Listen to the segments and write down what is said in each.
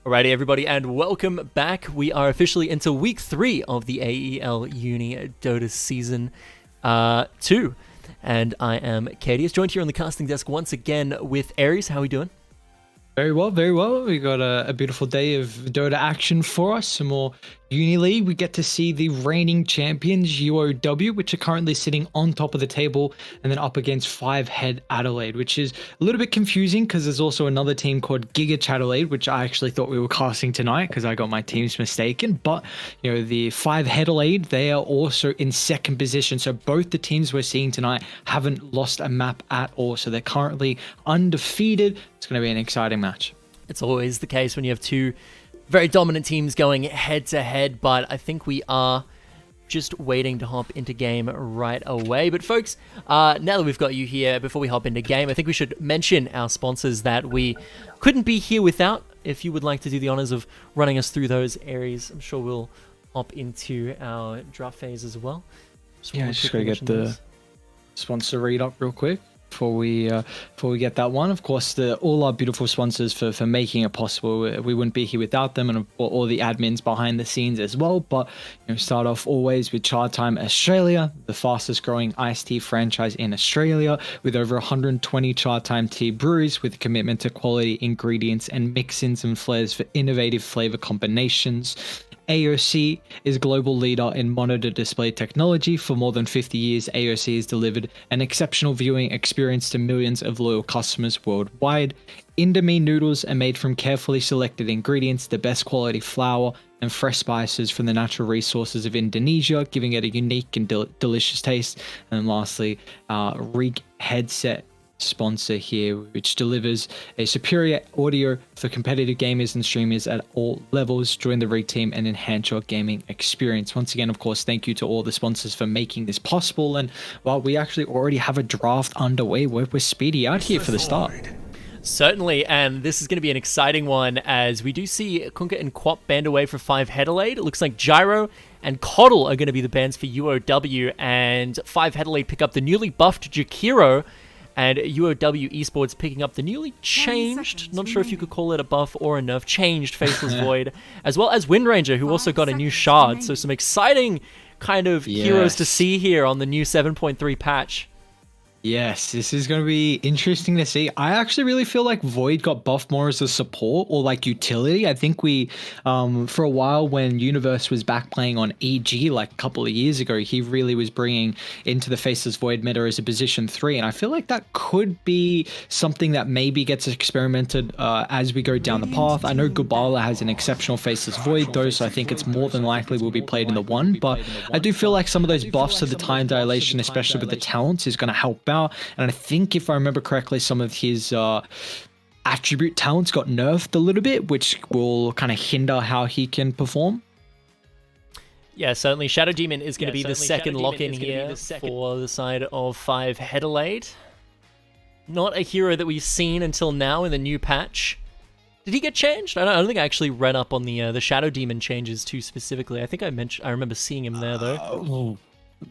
Alrighty, everybody, and welcome back. We are officially into week 3 of the AEL Uni Dota season 2. And I am Kadius, joined here on the casting desk once again with Ares. How are we doing? Very well, very well. We got a beautiful day of Dota action for us. Some more Uni League. We get to see the reigning champions, UOW, which are currently sitting on top of the table, and then up against 5Headelaide, which is a little bit confusing because there's also another team called Chatime, which I actually thought we were casting tonight because I got my teams mistaken. But, you know, the 5Headelaide, they are also in second position. So both the teams we're seeing tonight haven't lost a map at all. So they're currently undefeated. It's going to be an exciting match. It's always the case when you have two very dominant teams going head to head, but I think we are just waiting to hop into game right away. But folks, now that we've got you here, before we hop into game, I think we should mention our sponsors that we couldn't be here without. If you would like to do the honors of running us through those areas, I'm sure we'll hop into our draft phase as well. Yeah, just gotta get the sponsor read up real quick before we get that one. Of course, all our beautiful sponsors for making it possible. We wouldn't be here without them, and all the admins behind the scenes as well. But start off always with Chatime Australia, the fastest growing AEST franchise in Australia, with over 120 Chatime tea breweries with a commitment to quality ingredients and mix-ins and flavors for innovative flavor combinations. AOC is global leader in monitor display technology. For more than 50 years, AOC has delivered an exceptional viewing experience to millions of loyal customers worldwide. Indomie noodles are made from carefully selected ingredients, the best quality flour, and fresh spices from the natural resources of Indonesia, giving it a unique and delicious taste. And lastly, Rig Headset sponsor here, which delivers a superior audio for competitive gamers and streamers at all levels. Join the Rig team and enhance your gaming experience. Once again, of course, thank you to all the sponsors for making this possible. And while we actually already have a draft underway, we're speedy out here for the start. Certainly, and this is going to be an exciting one as we do see Kunkka and Quap band away for 5Headelaide. It looks like Gyro and Coddle are going to be the bands for UOW, and 5Headelaide pick up the newly buffed Jakiro, and UOW Esports picking up the newly changed, not sure if you could call it a buff or a nerf, changed Faceless Void, as well as Wind Ranger, who also got a new shard. So some exciting kind of heroes to see here on the new 7.3 patch. Yes, this is going to be interesting to see. I actually really feel like Void got buffed more as a support or like utility. I think we, for a while when Universe was back playing on EG like a couple of years ago, he really was bringing into the Faceless Void meta as a position 3. And I feel like that could be something that maybe gets experimented as we go down the path. I know Gubala has an exceptional Faceless Void though, so I think it's more than likely will be played in the 1. But I do feel like some of those buffs to the time dilation, especially with the talents, is going to help out. And I think if I remember correctly, some of his attribute talents got nerfed a little bit, which will kind of hinder how he can perform. Yeah, certainly. Shadow Demon is going to be the second lock-in here for the side of 5Headelaide. Not a hero that we've seen until now in the new patch. Did he get changed? I don't think I actually read up on the Shadow Demon changes too specifically. I think I remember seeing him there though.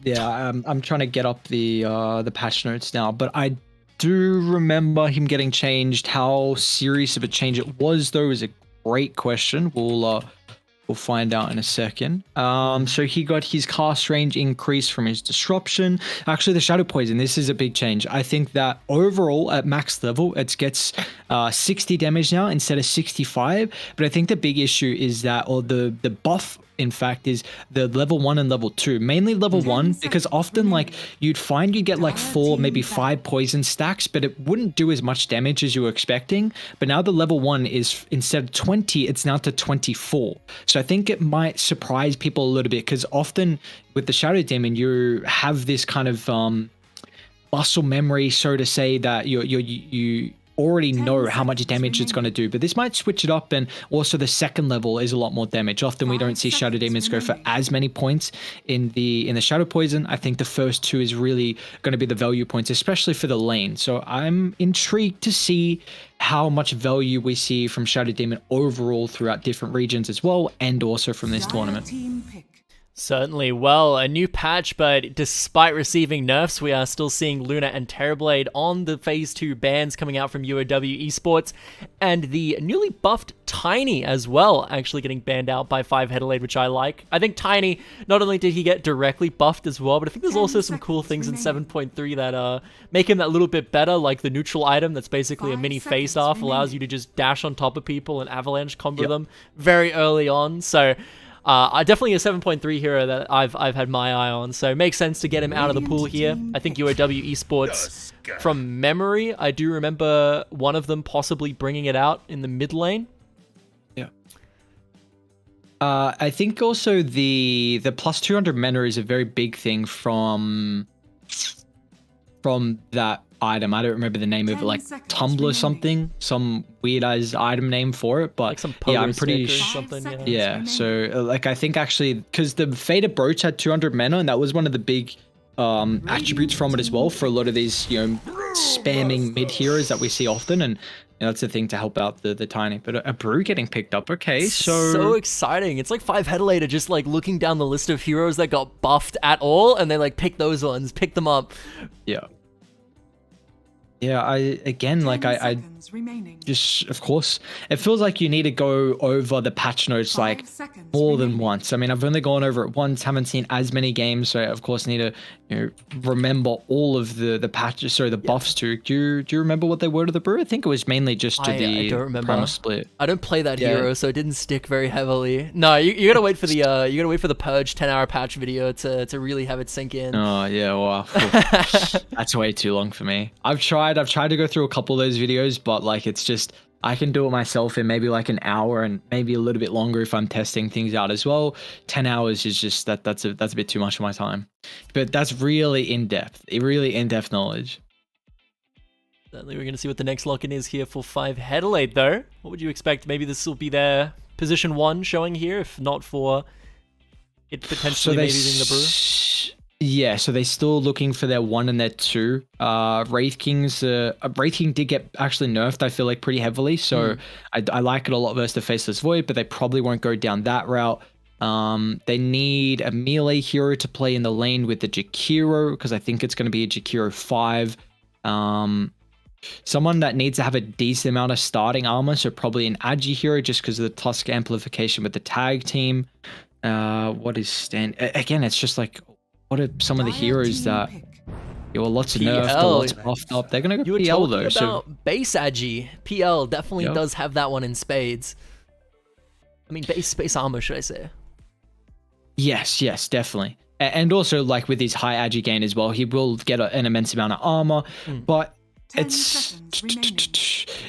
Yeah, I'm trying to get up the patch notes now, but I do remember him getting changed. How serious of a change it was, though, is a great question. We'll find out in a second. So he got his cast range increased from his disruption. Actually, the Shadow Poison, this is a big change. I think that overall at max level, it gets 60 damage now instead of 65. But I think the big issue is that, or the buff, in fact, is the level 1 and level 2. Mainly level 1, because often like you'd find you get like 4, maybe 5 poison stacks, but it wouldn't do as much damage as you were expecting. But now the level 1 is, instead of 20, it's now to 24. So I think it might surprise people a little bit, because often with the Shadow Demon, you have this kind of muscle memory, so to say, that you already know how much damage it's going to do, but this might switch it up. And also the second level is a lot more damage. Often we don't see Shadow Demons go for as many points in the Shadow Poison. I think the first 2 is really going to be the value points, especially for the lane. So I'm intrigued to see how much value we see from Shadow Demon overall throughout different regions as well, and also from this tournament. Certainly. Well, a new patch, but despite receiving nerfs, we are still seeing Luna and Terrorblade on the Phase 2 bans coming out from UOW Esports, and the newly buffed Tiny as well, actually getting banned out by 5Headelaide, which I like. I think Tiny, not only did he get directly buffed as well, but I think there's also some cool things in 7.3 that make him that little bit better, like the neutral item that's basically a mini face-off, allows you to just dash on top of people and avalanche combo them very early on, so... definitely a 7.3 hero that I've had my eye on, so it makes sense to get him out of the pool here. I think UOW Esports, from memory, I do remember one of them possibly bringing it out in the mid lane. Yeah. I think also the plus 200 mana is a very big thing from that item. I don't remember the name of it, like Tumblr something, some weird as item name for it, but like yeah, I'm pretty something. Yeah, so like I think actually because the Faded Brooch had 200 mana, and that was one of the big attributes from it as well for a lot of these, you know, spamming mid heroes that we see often, and you know, that's the thing to help out the Tiny. But a brew getting picked up, okay, so exciting. It's like 5Headelaide are just like looking down the list of heroes that got buffed at all, and they like pick those ones, pick them up. Yeah. Yeah, I just, of course, it feels like you need to go over the patch notes like more than once. I mean, I've only gone over it once, haven't seen as many games, so of course need to, you know, remember all of the patches, sorry, the buffs too. Do you remember what they were to the brew? I think it was mainly just to I don't remember. Primal Split. I don't play that hero, so it didn't stick very heavily. No, you gotta wait for the you gotta wait for the Purge 10-hour patch video to really have it sink in. Oh yeah, well, that's way too long for me. I've tried to go through a couple of those videos, but like it's just I can do it myself in maybe like an hour and maybe a little bit longer if I'm testing things out as well. 10 hours is just that's a bit too much of my time. But that's really in-depth knowledge. Certainly, we're going to see what the next lock-in is here for 5Headelaide, though. What would you expect? Maybe this will be their position 1 showing here, if not for it potentially maybe being the brew. Yeah, so they're still looking for their 1 and their 2. Wraith King did get actually nerfed, I feel like, pretty heavily, so I like it a lot versus the Faceless Void, but they probably won't go down that route. They need a melee hero to play in the lane with the Jakiro, because I think it's going to be a Jakiro 5. Someone that needs to have a decent amount of starting armor, so probably an Agi hero just because of the Tusk amplification with the tag team. What is stand? Again, it's just like, what are some of the heroes that lots of nerfed, lots buffed up? They're gonna go PL though. So base Agi, PL definitely does have that one in spades. I mean, base armor, should I say? Yes, definitely. And also, like with his high Agi gain as well, he will get an immense amount of armor, but it's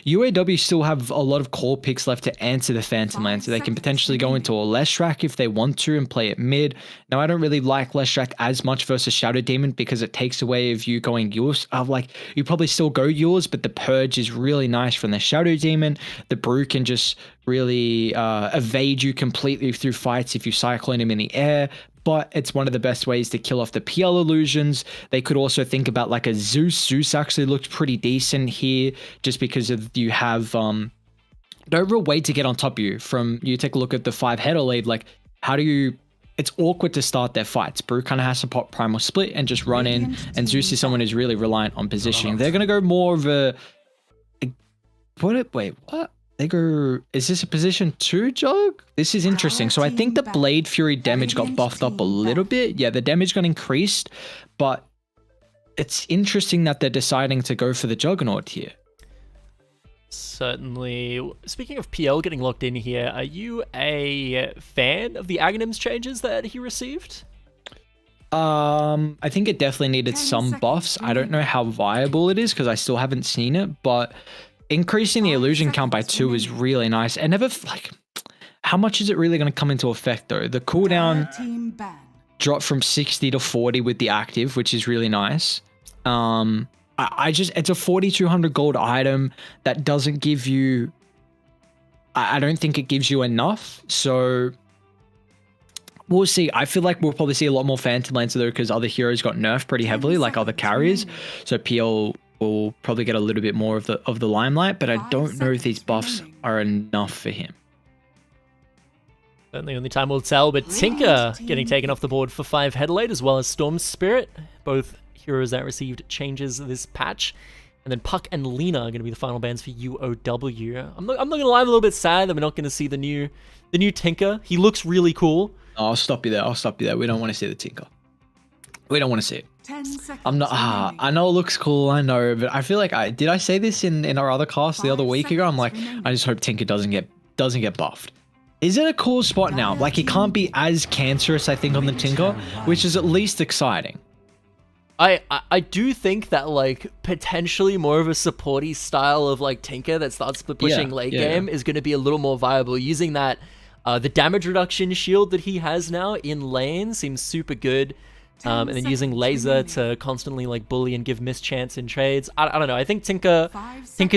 UAW still have a lot of core picks left to answer the Phantom Lane, so they can potentially go into a Leshrac if they want to and play it mid. Now, I don't really like Leshrac as much versus Shadow Demon because it takes away of you going yours. Like, you probably still go yours, but the Purge is really nice from the Shadow Demon. The Brew can just really evade you completely through fights if you cyclone him in the air. But it's one of the best ways to kill off the PL illusions. They could also think about like a Zeus. Zeus actually looked pretty decent here just because of you have no real way to get on top of you. From you take a look at the 5Headelaide, like how do you... It's awkward to start their fights. Brew kind of has to pop Primal Split and just run in, and Zeus is someone who's really reliant on positioning. They're going to go more of a... Wait, what? They go, is this a position 2 jug? This is interesting. So I think the Blade Fury damage got buffed up a little bit. Yeah, the damage got increased, but it's interesting that they're deciding to go for the Juggernaut here. Certainly. Speaking of PL getting locked in here, are you a fan of the Aghanims changes that he received? I think it definitely needed some buffs. I don't know how viable it is because I still haven't seen it, but increasing the illusion count by 2 is really nice. And never, like, how much is it really going to come into effect though? The cooldown dropped from 60 to 40 with the active, which is really nice. It's a 4,200 gold item that doesn't give you, I don't think it gives you enough. So we'll see. I feel like we'll probably see a lot more Phantom Lancer though, because other heroes got nerfed pretty heavily, like other carriers. So PL will probably get a little bit more of the limelight, but I don't know if these buffs are enough for him. Certainly only time will tell, but Tinker getting taken off the board for 5Headelaide, as well as Storm Spirit. Both heroes that received changes this patch. And then Puck and Lena are going to be the final bans for UOW. I'm not going to lie, I'm a little bit sad that we're not going to see the new Tinker. He looks really cool. Oh, I'll stop you there. We don't want to see the Tinker. We don't want to see it. 10 seconds. I'm not. I know it looks cool. I know, but I feel like did I say this in our other cast the other week ago? I'm like, I just hope Tinker doesn't get buffed. Is it a cool spot now? Like, he can't be as cancerous, I think, on the Tinker, which is at least exciting. I do think that, like, potentially more of a supporty style of, like, Tinker that starts pushing late game is going to be a little more viable. Using that, the damage reduction shield that he has now in lane seems super good. And then using laser to constantly, like, bully and give mischance in trades. I don't know. I think Tinker's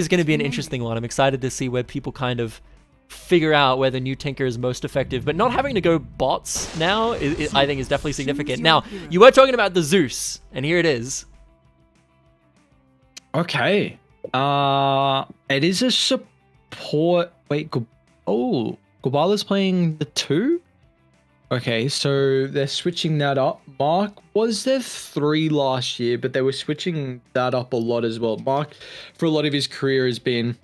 going to be an interesting one. I'm excited to see where people kind of figure out where the new Tinker is most effective, but not having to go bots now I think is definitely significant. Now, you were talking about the Zeus, and here it is. Okay. It is a support. Wait, Gubala's playing the 2? Okay, so they're switching that up. Mark was there 3 last year, but they were switching that up a lot as well. Mark, for a lot of his career, has been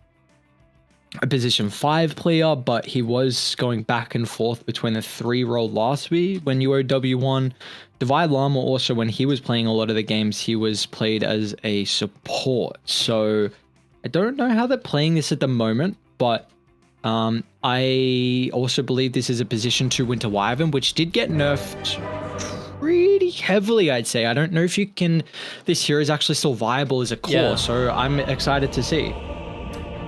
a position 5 player, but he was going back and forth between the 3 role last week when UOW won. Divide Llama also, when he was playing a lot of the games, he was played as a support. So I don't know how they're playing this at the moment, but I also believe this is a position 2 Winter Wyvern, which did get nerfed pretty heavily, I'd say. I don't know if this hero is actually still viable as a core, so I'm excited to see.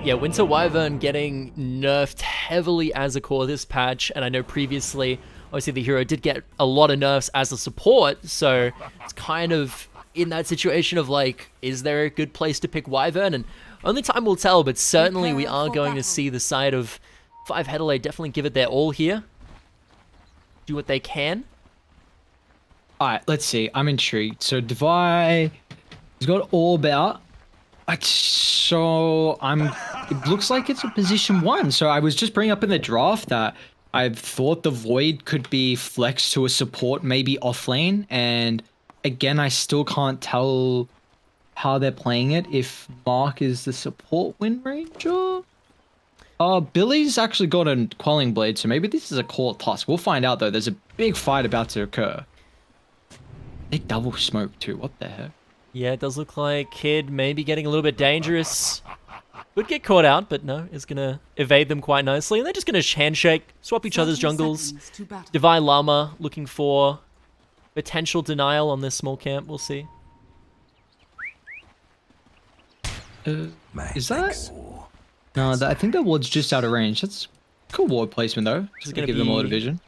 Yeah, Winter Wyvern getting nerfed heavily as a core this patch, and I know previously, obviously the hero did get a lot of nerfs as a support, so it's kind of in that situation of like, is there a good place to pick Wyvern? And only time will tell, but certainly we are going to see the side of 5Headelaide definitely give it their all here. Do what they can. Alright, let's see. I'm intrigued. So Devi has got Orb out. So it looks like it's a position 1. So I was just bringing up in the draft that I thought the Void could be flexed to a support, maybe off lane. And again, I still can't tell how they're playing it. If Mark is the support Wind Ranger. Billy's actually got a Quelling Blade, so maybe this is a core Tusk. We'll find out though. There's a big fight about to occur. They double smoke too. What the heck? Yeah, it does look like Kid maybe getting a little bit dangerous. Would get caught out, but no, is going to evade them quite nicely. And they're just going to handshake, swap each other's jungles. Divine Llama looking for potential denial on this small camp. We'll see. Is that? No, I think that ward's just out of range. That's cool ward placement though. Just going to give them a lot of vision.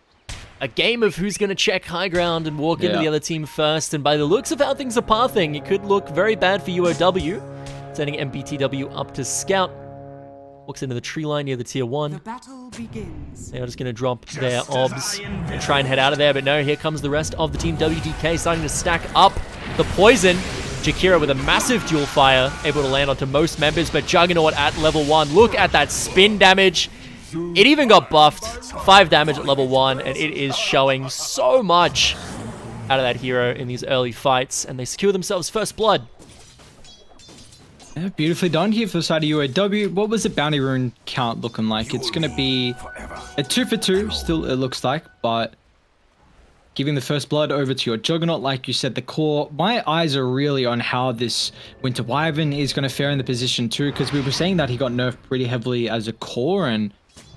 A game of who's going to check high ground and walk into the other team first. And by the looks of how things are pathing, it could look very bad for UOW. Sending MBTW up to scout. Walks into the tree line near the tier 1. The battle begins. They are just going to drop their obs and try and head out of there. But no, here comes the rest of the team. WDK starting to stack up the poison. Jakira with a massive dual fire, able to land onto most members. But Juggernaut at level 1. Look at that spin damage. It even got buffed. 5 damage at level 1, and it is showing so much out of that hero in these early fights, and they secure themselves first blood. Yeah, beautifully done here for the side of UOW. What was the bounty rune count looking like? It's going to be a 2 for 2, still it looks like, but giving the first blood over to your Juggernaut, like you said, the core. My eyes are really on how this Winter Wyvern is going to fare in the position 2, because we were saying that he got nerfed pretty heavily as a core, and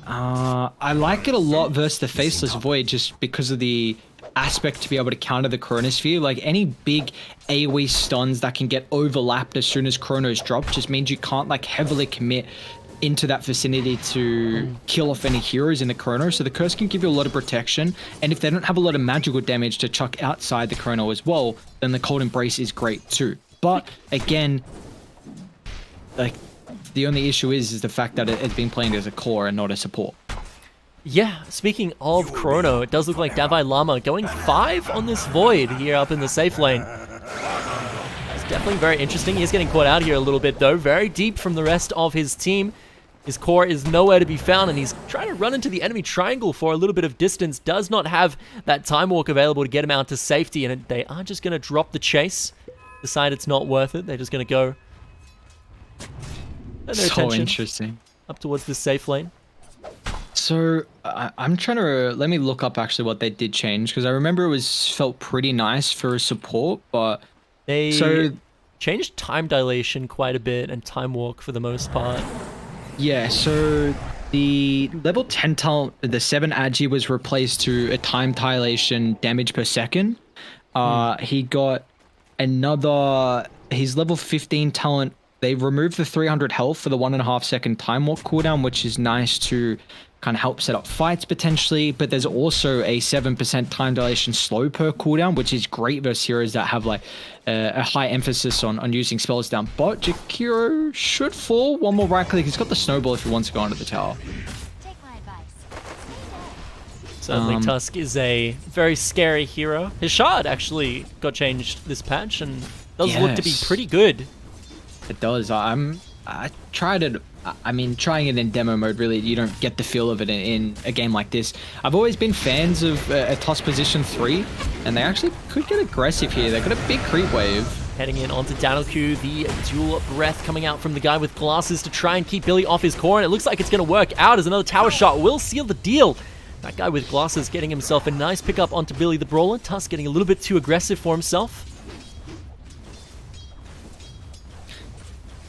I like it a lot versus the Faceless Void just because of the aspect to be able to counter the Chronosphere. Like any big AoE stuns that can get overlapped as soon as Chronos drop just means you can't like heavily commit into that vicinity to kill off any heroes in the Chrono. So the Curse can give you a lot of protection, and if they don't have a lot of magical damage to chuck outside the Chrono as well, then the Cold Embrace is great too. But again, like, the only issue is the fact that it's been playing as a core and not a support. Yeah, speaking of Chrono, it does look like Davai Lama going 5 on this Void here up in the safe lane. It's definitely very interesting. He's getting caught out here a little bit though, very deep from the rest of his team. His core is nowhere to be found, and he's trying to run into the enemy triangle for a little bit of distance. Does not have that time walk available to get him out to safety, and they are just going to drop the chase. Decide it's not worth it. They're just going to go. So interesting. Up towards the safe lane. So I'm trying to let me look up actually what they did change, because I remember felt pretty nice for support, but they changed time dilation quite a bit and time walk for the most part. Yeah, so the level 10 talent, the 7 Agi was replaced to a time dilation damage per second. He got another, his level 15 talent, they removed the 300 health for the 1.5 second time walk cooldown, which is nice to kind of help set up fights potentially, but there's also a 7% time dilation slow per cooldown, which is great versus heroes that have like a high emphasis on using spells down bot. Jakiro should fall. One more right click. He's got the snowball if he wants to go onto the tower. Take my advice. Certainly Tusk is a very scary hero. His shard actually got changed this patch and does look to be pretty good. It does. I tried it. I mean, trying it in demo mode, really, you don't get the feel of it in a game like this. I've always been fans of a toss position 3, and they actually could get aggressive here. They've got a big creep wave. Heading in onto Danoku, the dual breath coming out from the guy with glasses to try and keep Billy off his core, and it looks like it's going to work out as another tower shot will seal the deal. That guy with glasses getting himself a nice pickup onto Billy the Brawler. Tusk getting a little bit too aggressive for himself.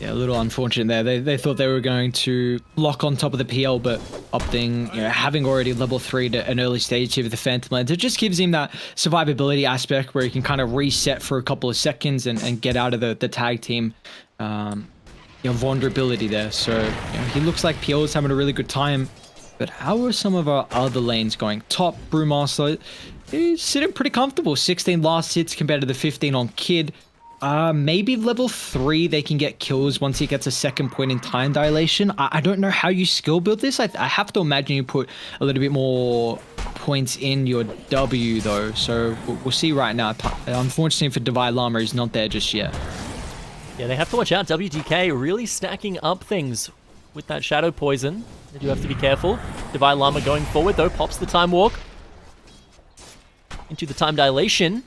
Yeah, a little unfortunate there. They thought they were going to lock on top of the PL, but opting, having already level 3 to an early stage here with the Phantom Lens, it just gives him that survivability aspect where he can kind of reset for a couple of seconds and get out of the tag team vulnerability there. So he looks like PL is having a really good time. But how are some of our other lanes going? Top, Brewmaster is sitting pretty comfortable. 16 last hits compared to the 15 on Kid. Maybe level 3 they can get kills once he gets a second point in time dilation. I don't know how you skill build this. I have to imagine you put a little bit more points in your W though. So we'll see right now. Unfortunately for Divide Llama, he's not there just yet. Yeah, they have to watch out. WDK really stacking up things with that Shadow Poison. They do have to be careful. Divide Llama going forward though, pops the time walk into the time dilation.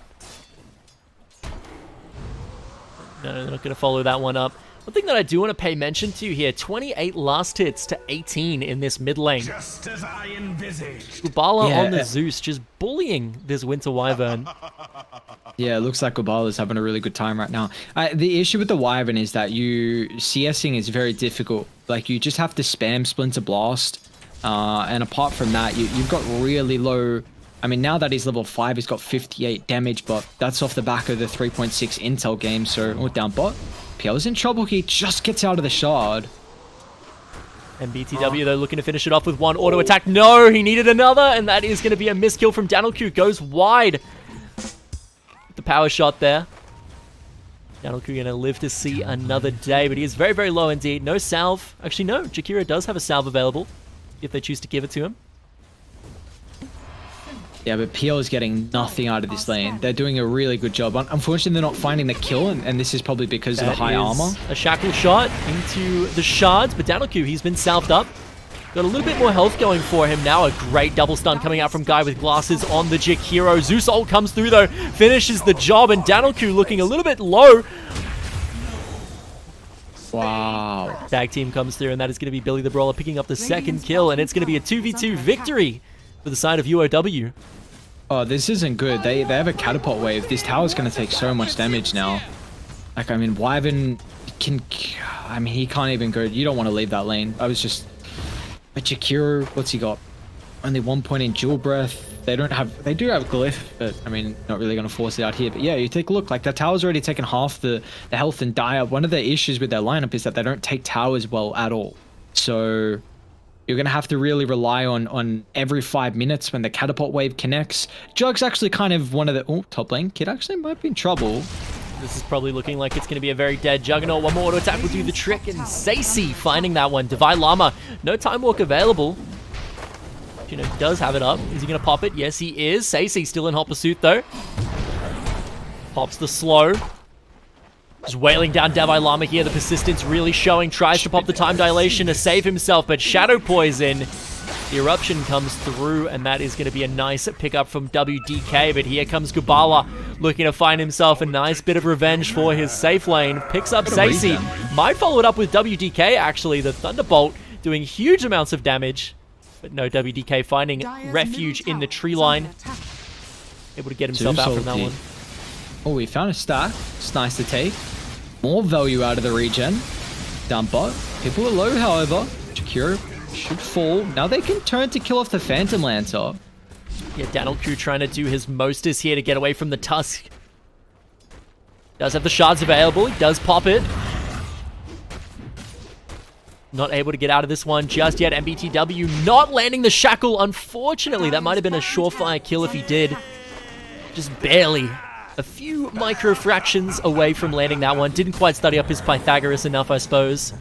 No, they're not going to follow that one up. One thing that I do want to pay mention to here, 28 last hits to 18 in this mid lane. Just as I envisaged. Ubala on the Zeus, just bullying this Winter Wyvern. Yeah, it looks like Ubala's having a really good time right now. The issue with the Wyvern is that CSing is very difficult. Like, you just have to spam Splinter Blast. And apart from that, you've got really low... I mean, now that he's level 5, he's got 58 damage, but that's off the back of the 3.6 intel game, so down bot. PL's in trouble, he just gets out of the shard. And BTW, though, looking to finish it off with one auto attack. No, he needed another, and that is going to be a miskill from Danoku. Goes wide. The power shot there. Danoku going to live to see another day, but he is very, very low indeed. No salve. Actually, no, Jakiro does have a salve available, if they choose to give it to him. Yeah, but PL is getting nothing out of this lane. They're doing a really good job. Unfortunately, they're not finding the kill, and this is probably because of the high armor. A shackle shot into the shards, but Danoku, he's been salved up. Got a little bit more health going for him now. A great double stun coming out from Guy with glasses on the Jakiro. Zeus ult comes through, though, finishes the job, and Danoku looking a little bit low. Wow. Tag team comes through, and that is going to be Billy the Brawler picking up the second kill, and it's going to be a 2v2 victory for the side of UOW. Oh, this isn't good. They have a catapult wave. This tower's going to take so much damage now. Like, I mean, Wyvern can... I mean, he can't even go... You don't want to leave that lane. I was just... But Jakiro, what's he got? Only 1 point in dual breath. They do have glyph, but I mean, not really going to force it out here. But yeah, you take a look. Like, that tower's already taken half the health and die up. One of the issues with their lineup is that they don't take towers well at all. So... You're going to have to really rely on every 5 minutes when the catapult wave connects. Jug's actually kind of one of the... Oh, top lane. Kid actually might be in trouble. This is probably looking like it's going to be a very dead Juggernaut. One more auto attack will do the trick, and Sacy finding that one. Divide Llama, no time walk available. He does have it up. Is he going to pop it? Yes, he is. Sacy still in hot pursuit, though. Pops the slow. Just wailing down Davai Lama here. The persistence really showing. Tries to pop the time dilation to save himself, but Shadow Poison. The eruption comes through, and that is going to be a nice pickup from WDK. But here comes Gubala, looking to find himself a nice bit of revenge for his safe lane. Picks up Sacy. Might follow it up with WDK, actually. The Thunderbolt doing huge amounts of damage. But no, WDK finding refuge in the tree line. Able to get himself out from that one. Oh, we found a stack. It's nice to take. More value out of the regen. Down bot. People are low, however. Jakiro should fall. Now they can turn to kill off the Phantom Lancer. Yeah, Danilku trying to do his mostest here to get away from the Tusk. Does have the shards available. He does pop it. Not able to get out of this one just yet. MBTW not landing the shackle. Unfortunately, that might have been a surefire kill if he did. Just barely. A few micro fractions away from landing that one. Didn't quite study up his Pythagoras enough, I suppose.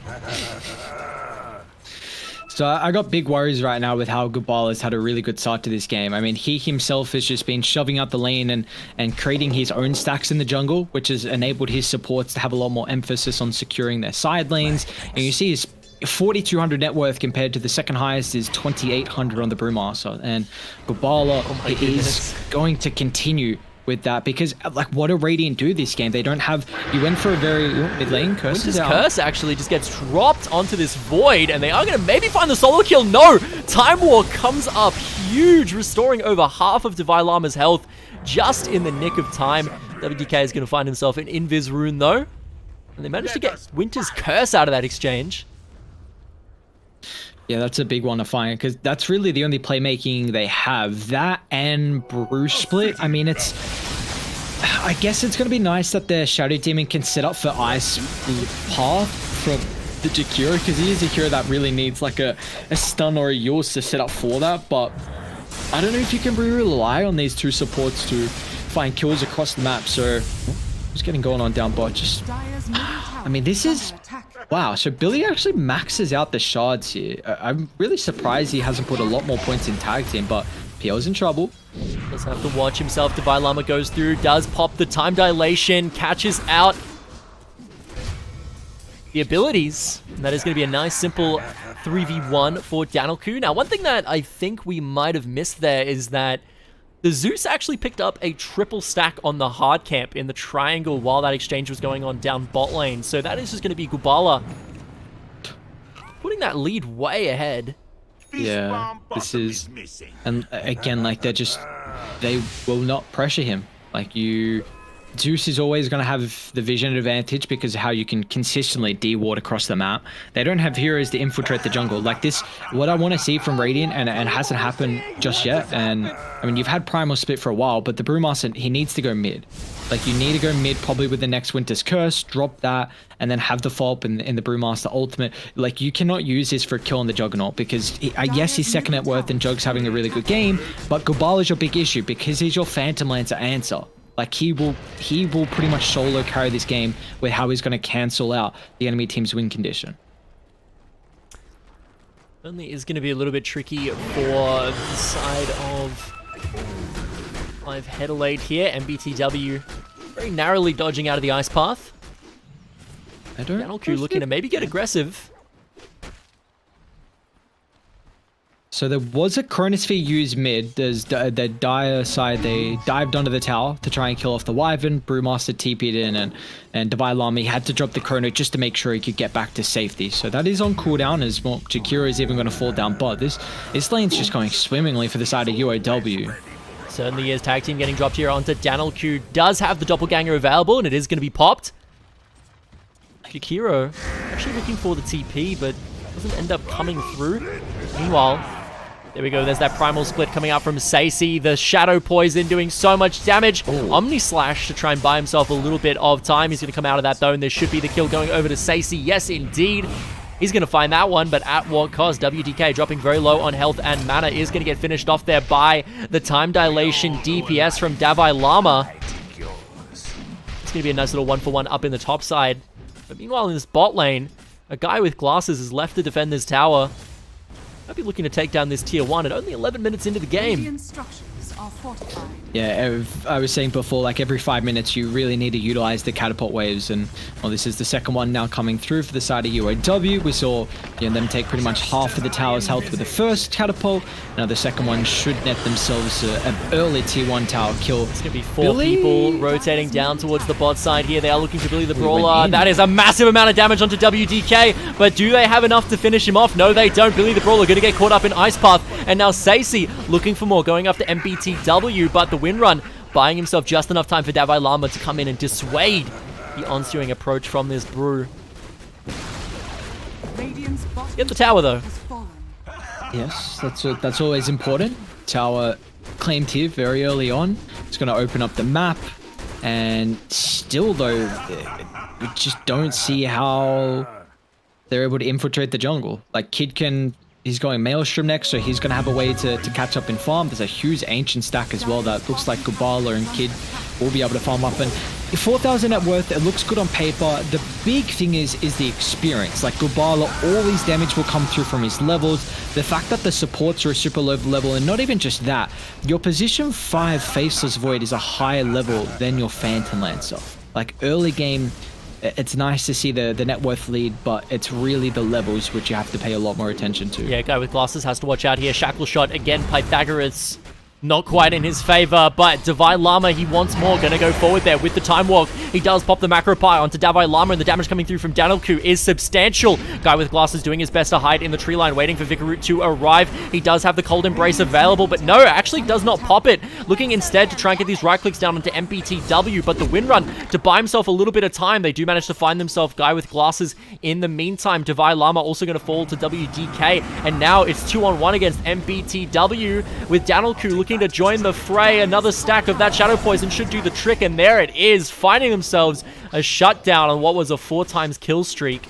So I got big worries right now with how Gubala's had a really good start to this game. I mean, he himself has just been shoving out the lane and creating his own stacks in the jungle, which has enabled his supports to have a lot more emphasis on securing their side lanes. And you see his 4,200 net worth compared to the second highest is 2,800 on the Brewmaster. And Gubala is going to continue with that because, like, what do Radiant do this game? They don't have... You went for a very... mid lane, Curse Winter's Curse actually just gets dropped onto this Void, and they are going to maybe find the solo kill. No! Time War comes up huge, restoring over half of Davai Lama's health just in the nick of time. WDK is going to find himself an Invis rune, though. And they managed to get Winter's Curse out of that exchange. Yeah, that's a big one to find because that's really the only playmaking they have. That and Brew Split. I mean, it's... I guess it's going to be nice that their Shadow Demon can set up for Ice Path from the Jakiro because he is a hero that really needs like a stun or a Yules to set up for that. But I don't know if you can really rely on these two supports to find kills across the map. So what's getting going on down bot? Just... I mean, this is... Wow, so Billy actually maxes out the shards here. I'm really surprised he hasn't put a lot more points in tag team, but PL's in trouble. Does have to watch himself. Davai Lama goes through, does pop the time dilation, catches out the abilities. And that is going to be a nice, simple 3v1 for Danilku. Now, one thing that I think we might have missed there is that the Zeus actually picked up a triple stack on the hard camp in the triangle while that exchange was going on down bot lane. So that is just going to be Gubala putting that lead way ahead. Yeah, this is... And again, like, they will not pressure him. Like, Zeus is always going to have the vision advantage because of how you can consistently de-ward across the map. They don't have heroes to infiltrate the jungle. Like this, what I want to see from Radiant, and it hasn't happened just yet, and I mean, you've had Primal Split for a while, but the Brewmaster, he needs to go mid. Like, you need to go mid probably with the next Winter's Curse, drop that, and then have the follow-up in the Brewmaster ultimate. Like, you cannot use this for killing the Juggernaut because, yes, he's second net worth and Jug's having a really good game, but Gubala's your big issue because he's your Phantom Lancer answer. Like, he will pretty much solo carry this game with how he's going to cancel out the enemy team's win condition. Certainly is going to be a little bit tricky for the side of 5Headelaide here. MBTW very narrowly dodging out of the ice path. Danilku looking to maybe get aggressive. So there was a Chronosphere used mid. There's the Dire side. They dived onto the tower to try and kill off the Wyvern. Brewmaster TP'd in, and Davai Lama had to drop the Chrono just to make sure he could get back to safety. So that is on cooldown as well. Jakiro is even going to fall down bot. This lane's just going swimmingly for the side of UOW. Certainly is. Tag team getting dropped here onto Danilku. Does have the Doppelganger available, and it is going to be popped. Jakiro actually looking for the TP, but doesn't end up coming through. Meanwhile, there we go. There's that Primal Split coming out from Sacy. The Shadow Poison doing so much damage. Omni Slash to try and buy himself a little bit of time. He's going to come out of that, though, and there should be the kill going over to Sacy. Yes, indeed. He's going to find that one, but at what cost? WDK dropping very low on health and mana is going to get finished off there by the time dilation DPS from Davai Lama. It's going to be a nice little 1-for-1 up in the top side. But meanwhile, in this bot lane, a guy with glasses is left to defend this tower. Might be looking to take down this tier 1 at only 11 minutes into the game. Radiant structures are fortified. Yeah, I was saying before, like every 5 minutes, you really need to utilize the catapult waves, and well, this is the second one now coming through for the side of UOW. We saw them take pretty much half of the tower's health with the first catapult. Now the second one should net themselves an early tier 1 tower kill. It's going to be 4 people rotating down towards the bot side here. They are looking for Billy the Brawler. That is a massive amount of damage onto WDK, but do they have enough to finish him off? No, they don't. Billy the Brawler going to get caught up in Ice Path, and now Sacy looking for more, going after MBTW, but the win run buying himself just enough time for Davai Lama to come in and dissuade the ensuing approach from this brew. Get the tower though. Yes, that's always important. Tower claimed here very early on. It's going to open up the map, and still though, we just don't see how they're able to infiltrate the jungle. Like he's going Maelstrom next, so he's going to have a way to catch up in farm. There's a huge Ancient stack as well that looks like Gubala and Kid will be able to farm up. And 4,000 net worth, it looks good on paper. The big thing is the experience. Like Gubala, all these damage will come through from his levels. The fact that the supports are a super low level, and not even just that, your position 5 Faceless Void is a higher level than your Phantom Lancer. Like early game, it's nice to see the net worth lead, but it's really the levels which you have to pay a lot more attention to. Yeah, guy with glasses has to watch out here. Shackle shot again. Pythagoras not quite in his favor, but Davai Lama, he wants more. Gonna go forward there with the time walk. He does pop the macro pie onto Davai Lama, and the damage coming through from Danilku is substantial. Guy with glasses doing his best to hide in the tree line, waiting for Vikarut to arrive. He does have the cold embrace available, but no, actually does not pop it. Looking instead to try and get these right clicks down onto MPTW, but the win run to buy himself a little bit of time. They do manage to find themselves guy with glasses in the meantime. Davai Lama also going to fall to WDK, and now it's 2-on-1 against MPTW with Danilku looking to join the fray. Another stack of that Shadow Poison should do the trick, and there it is, finding themselves a shutdown on what was a 4 times kill streak.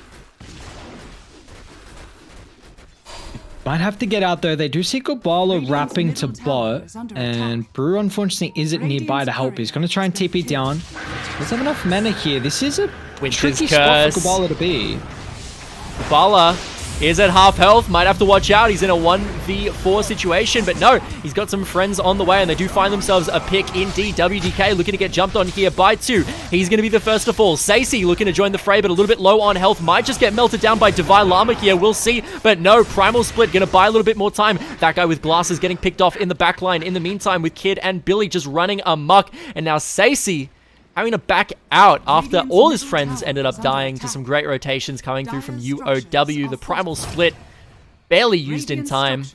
Might have to get out there. They do see Gubala wrapping to bot, and Brew unfortunately isn't nearby to help. He's going to try and TP down. Doesn't have enough mana here. This is a tricky spot for Gubala to be. Gubala is at half health, might have to watch out. He's in a 1v4 situation, but no, he's got some friends on the way, and they do find themselves a pick indeed. WDK looking to get jumped on here by 2. He's going to be the first to fall. Sacy looking to join the fray, but a little bit low on health. Might just get melted down by Davai Lama here. We'll see, but no, Primal Split going to buy a little bit more time. That guy with glasses getting picked off in the back line. In the meantime, with Kid and Billy just running amok, and now Sacy having to back out after all his friends ended up dying to some great rotations coming through from UOW. The Primal Split barely used in time.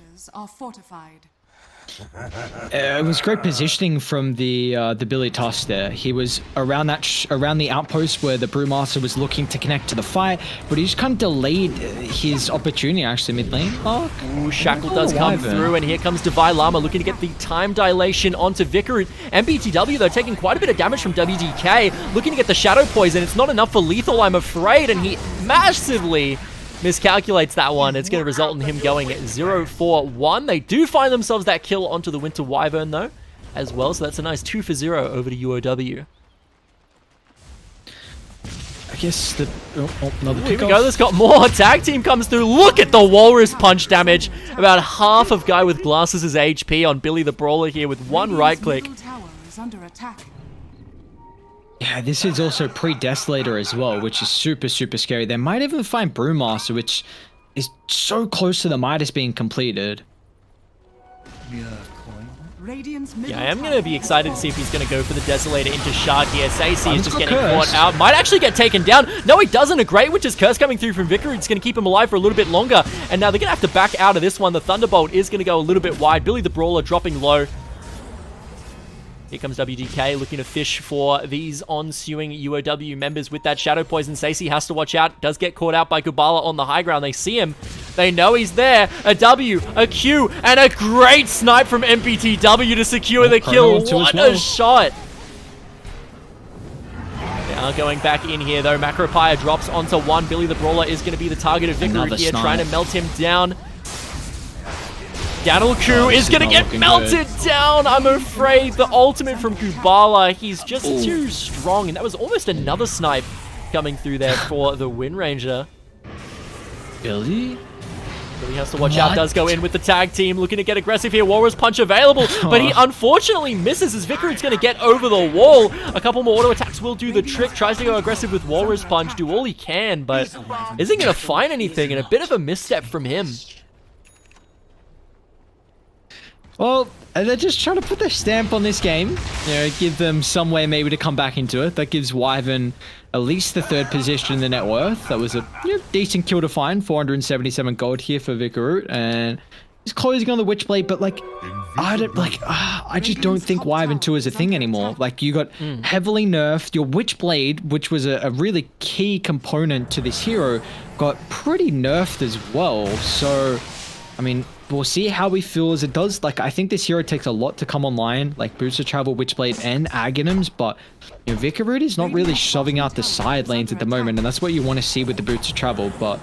It was great positioning from the Billy toss there. He was around around the outpost where the Brewmaster was looking to connect to the fight, but he just kind of delayed his opportunity actually mid lane. Ooh, Shackle does come through, and here comes Davai Lama looking to get the time dilation onto Vikarut. MBTW though taking quite a bit of damage from WDK, looking to get the Shadow Poison. It's not enough for lethal, I'm afraid, and he massively miscalculates that one. It's going to result in him going 0-4-1. They do find themselves that kill onto the Winter Wyvern though as well, so that's a nice 2-for-0 over to UOW. I guess the another Here we go, this got more. Tag team comes through. Look at the Walrus Punch damage. About half of guy with glasses' HP on Billy the Brawler here with one right click. Yeah, this is also pre-Desolator as well, which is super, super scary. They might even find Brewmaster, which is so close to the Midas being completed. Yeah, I am going to be excited to see if he's going to go for the Desolator into Shard here. Sacy is just getting caught out. Might actually get taken down. No, he doesn't. A Great Witch's Curse coming through from Vicar. It's going to keep him alive for a little bit longer. And now they're going to have to back out of this one. The Thunderbolt is going to go a little bit wide. Billy the Brawler dropping low. Here comes WDK looking to fish for these ensuing UOW members with that Shadow Poison. Sacy has to watch out. Does get caught out by Gubala on the high ground. They see him. They know he's there. A W, a Q, and a great snipe from MPTW to secure the kill. What a shot. They are going back in here though. Macropire drops onto 1. Billy the Brawler is going to be the target of Vicar here, trying to melt him down. Danilku is going to get melted down, I'm afraid. The ultimate from Gubala, he's just too strong. And that was almost another snipe coming through there for the Wind Ranger. Billy? Really has to watch out. Does go in with the tag team, looking to get aggressive here. Walrus Punch available, but he unfortunately misses as Vicarut's going to get over the wall. A couple more auto attacks will do the trick. Tries to go aggressive with Walrus Punch, do all he can, but isn't going to find anything, and a bit of a misstep from him. Well, they're just trying to put their stamp on this game. You know, give them some way maybe to come back into it. That gives Wyvern at least the 3rd position in the net worth. That was a decent kill to find. 477 gold here for Vicarut, and he's closing on the Witchblade. But like, I just don't think Wyvern 2 is a thing anymore. Like, you got heavily nerfed. Your Witchblade, which was a really key component to this hero, got pretty nerfed as well. So, I mean, we'll see how he feels. It does, like, I think this hero takes a lot to come online, like Boots of Travel, Witchblade, and Aghanim's, but you know, Vicarut is not really shoving out the side lanes at the moment, and that's what you want to see with the Boots of Travel, but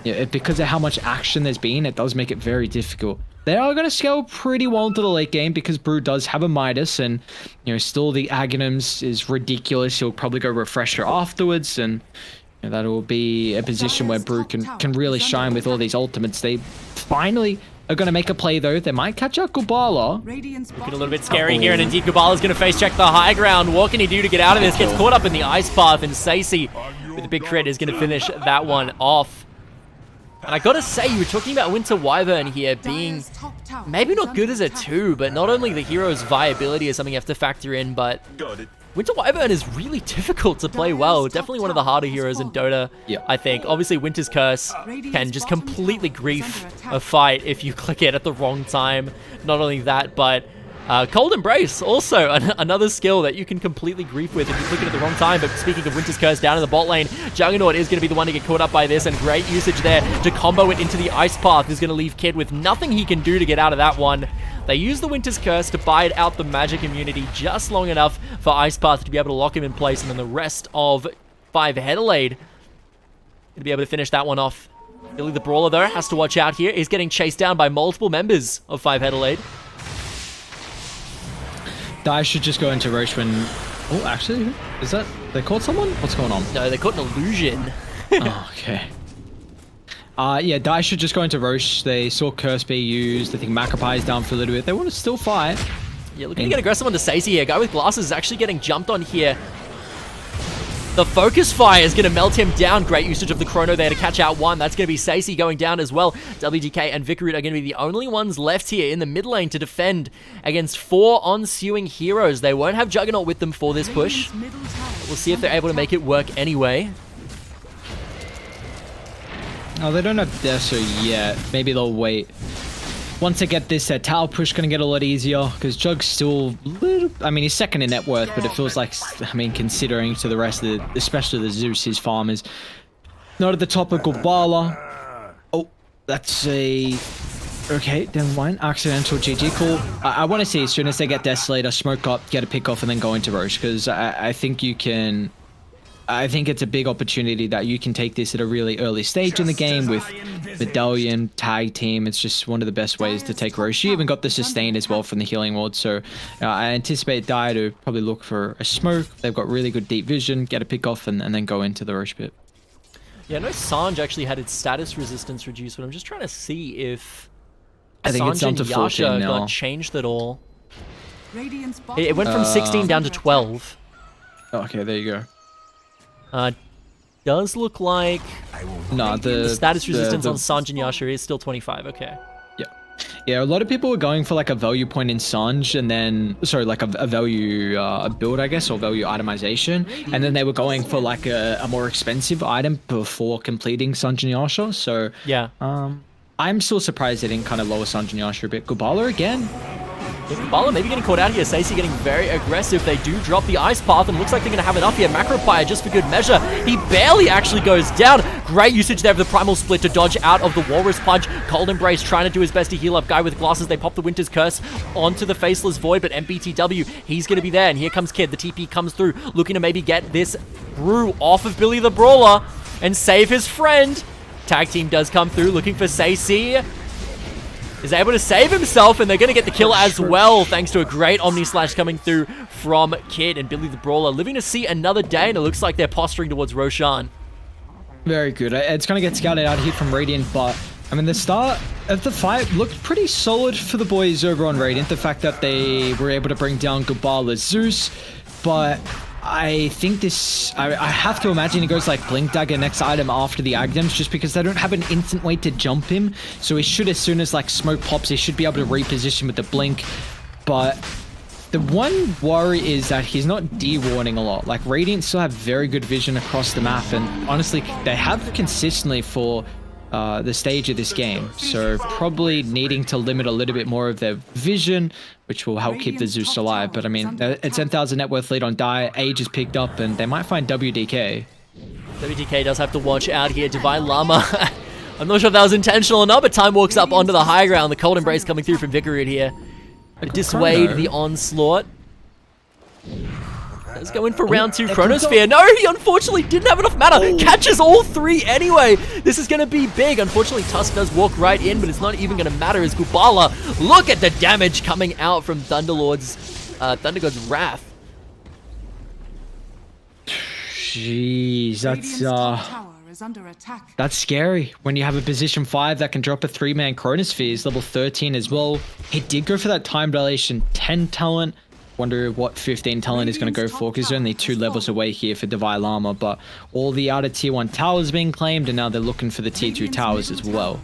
yeah, because of how much action there's been, it does make it very difficult. They are going to scale pretty well into the late game because Brew does have a Midas, and you know, still the Aghanim's is ridiculous. He'll probably go Refresher afterwards, and you know, that'll be a position where Brew can really shine with all these ultimates. They finally are going to make a play, though. They might catch out Gubala. Looking a little bit scary here, and indeed Gubala's going to face check the high ground. What can he do to get out of this? Gets caught up in the ice path, and Sacy with a big crit is going to finish that one off. And I gotta say, you were talking about Winter Wyvern here being maybe not good as a 2, but not only the hero's viability is something you have to factor in, but Winter Wyvern is really difficult to play well. Definitely one of the harder heroes in Dota, I think. Obviously, Winter's Curse can just completely grief a fight if you click it at the wrong time. Not only that, but Cold Embrace, also another skill that you can completely grief with if you click it at the wrong time. But speaking of Winter's Curse, down in the bot lane, Juggernaut is going to be the one to get caught up by this, and great usage there to combo it into the Ice Path is going to leave Kid with nothing he can do to get out of that one. They use the Winter's Curse to bide out the magic immunity just long enough for Ice Path to be able to lock him in place, and then the rest of 5Headelaide to be able to finish that one off. Billy the Brawler, though, has to watch out here. He's getting chased down by multiple members of 5Headelaide. I should just go into Roche when... Oh, actually, is that... They caught someone? What's going on? No, they caught an illusion. Oh, okay. Yeah, Dai should just go into Roche. They saw Curse be used. I think Macropie is down for a little bit. They want to still fight. Yeah, looking to get aggressive onto Sacy here. Guy with glasses is actually getting jumped on here. The Focus Fire is going to melt him down. Great usage of the Chrono there to catch out one. That's going to be Sacy going down as well. WGK and Vicarut are going to be the only ones left here in the mid lane to defend against 4 ensuing heroes. They won't have Juggernaut with them for this push. We'll see if they're able to make it work anyway. Oh, they don't have Deso yet. Maybe they'll wait. Once they get this, their tower push going to get a lot easier, because Jug's still little... I mean, he's second in net worth, but it feels like, I mean, considering to the rest of the... Especially the Zeus, his farmers. Not at the top of Gubala. Oh, that's a... Okay, never mind. Accidental GG call. I want to see, as soon as they get Desolator, smoke up, get a pick off, and then go into Roche, because I think you can... I think it's a big opportunity that you can take this at a really early stage in the game with Medallion, Tag Team. It's just one of the best ways to take Roche. You even got the sustain as well from the Healing Ward. So I anticipate Dai to probably look for a smoke. They've got really good deep vision, get a pick off, and then go into the Roche pit. Yeah, I know Sanj actually had its status resistance reduced, but I'm just trying to see if I think it's down to 14 Yasha now. got changed at all. It went from 16 down to 12. Okay, there you go. Does look like No, the status resistance on Sanj and Yasha is still 25. Okay. Yeah, a lot of people were going for like a value point in Sanj, and then sorry, like a value build, I guess, or value itemization, and then they were going for like a more expensive item before completing Sanj and Yasha. So yeah, I'm still surprised they didn't kind of lower Sanj and Yasha a bit. Gubala again. Gubala maybe getting caught out here. Sacy getting very aggressive. They do drop the Ice Path, and looks like they're going to have enough here. Macropire just for good measure. He barely actually goes down. Great usage there of the Primal Split to dodge out of the Walrus Punch. Cold Embrace trying to do his best to heal up. Guy with glasses. They pop the Winter's Curse onto the Faceless Void, but MBTW, he's going to be there. And here comes Kid. The TP comes through, looking to maybe get this Brew off of Billy the Brawler and save his friend. Tag team does come through, looking for Sacy. Is able to save himself, and they're going to get the kill as well, thanks to a great Omni Slash coming through from Kid, and Billy the Brawler living to see another day, and it looks like they're posturing towards Roshan. Very good. It's going to get scouted out here from Radiant, but I mean, the start of the fight looked pretty solid for the boys over on Radiant. The fact that they were able to bring down Gubala's Zeus, but I think this, I have to imagine it goes like Blink Dagger next item after the Agdams, just because they don't have an instant way to jump him. So he should, as soon as like smoke pops, he should be able to reposition with the Blink. But the one worry is that he's not de-warning a lot. Like Radiant still have very good vision across the map, and honestly, they have consistently for the stage of this game, so probably needing to limit a little bit more of their vision, which will help keep the Zeus alive. But I mean, a 10,000 net worth lead on Die, Age is picked up, and they might find WDK. WDK does have to watch out here. Divine Llama, I'm not sure if that was intentional or not, but Time walks up onto the high ground. The Cold Embrace coming through from Vickery here. Dissuade the onslaught. Let's go in for round 2 Chronosphere. No, he unfortunately didn't have enough mana. Catches all 3 anyway. This is going to be big. Unfortunately, Tusk does walk right in, but it's not even going to matter as Gubala. Look at the damage coming out from Thundergod's Wrath. Jeez, that's scary. When you have a position 5 that can drop a 3-man Chronosphere, he's level 13 as well. He did go for that time dilation 10 talent. Wonder what 15 talent is going to go for, because he's only 2 levels away here for Divine Llama, but all the outer tier 1 towers being claimed, and now they're looking for the tier 2 towers as well.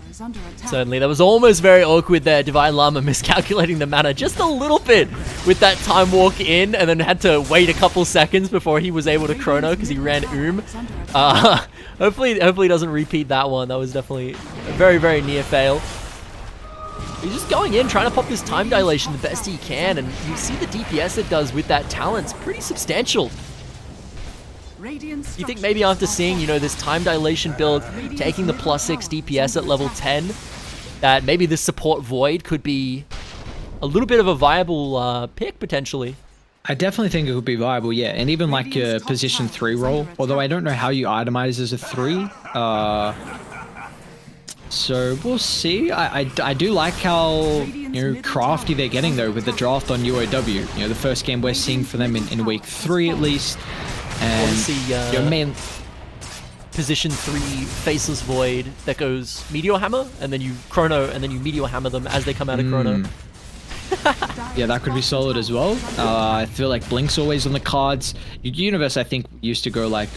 Certainly, that was almost very awkward there. Divine Llama miscalculating the mana just a little bit with that time walk in, and then had to wait a couple seconds before he was able to chrono because he ran hopefully he doesn't repeat that one. That was definitely a very, very near fail. He's just going in, trying to pop this time dilation the best he can, and you see the DPS it does with that talent's pretty substantial. You think maybe after seeing, you know, this time dilation build, taking the +6 DPS at level 10, that maybe this support Void could be a little bit of a viable pick, potentially? I definitely think it would be viable, yeah. And even like a position 3 role, although I don't know how you itemize as a 3. So we'll see. I do like how, you know, crafty they're getting though with the draft on UOW. You know, the first game we're seeing for them in week 3 at least. And your main position 3 Faceless Void that goes Meteor Hammer, and then you chrono, and then you Meteor Hammer them as they come out of chrono. Yeah, that could be solid as well. I feel like Blink's always on the cards. Universe, I think, used to go like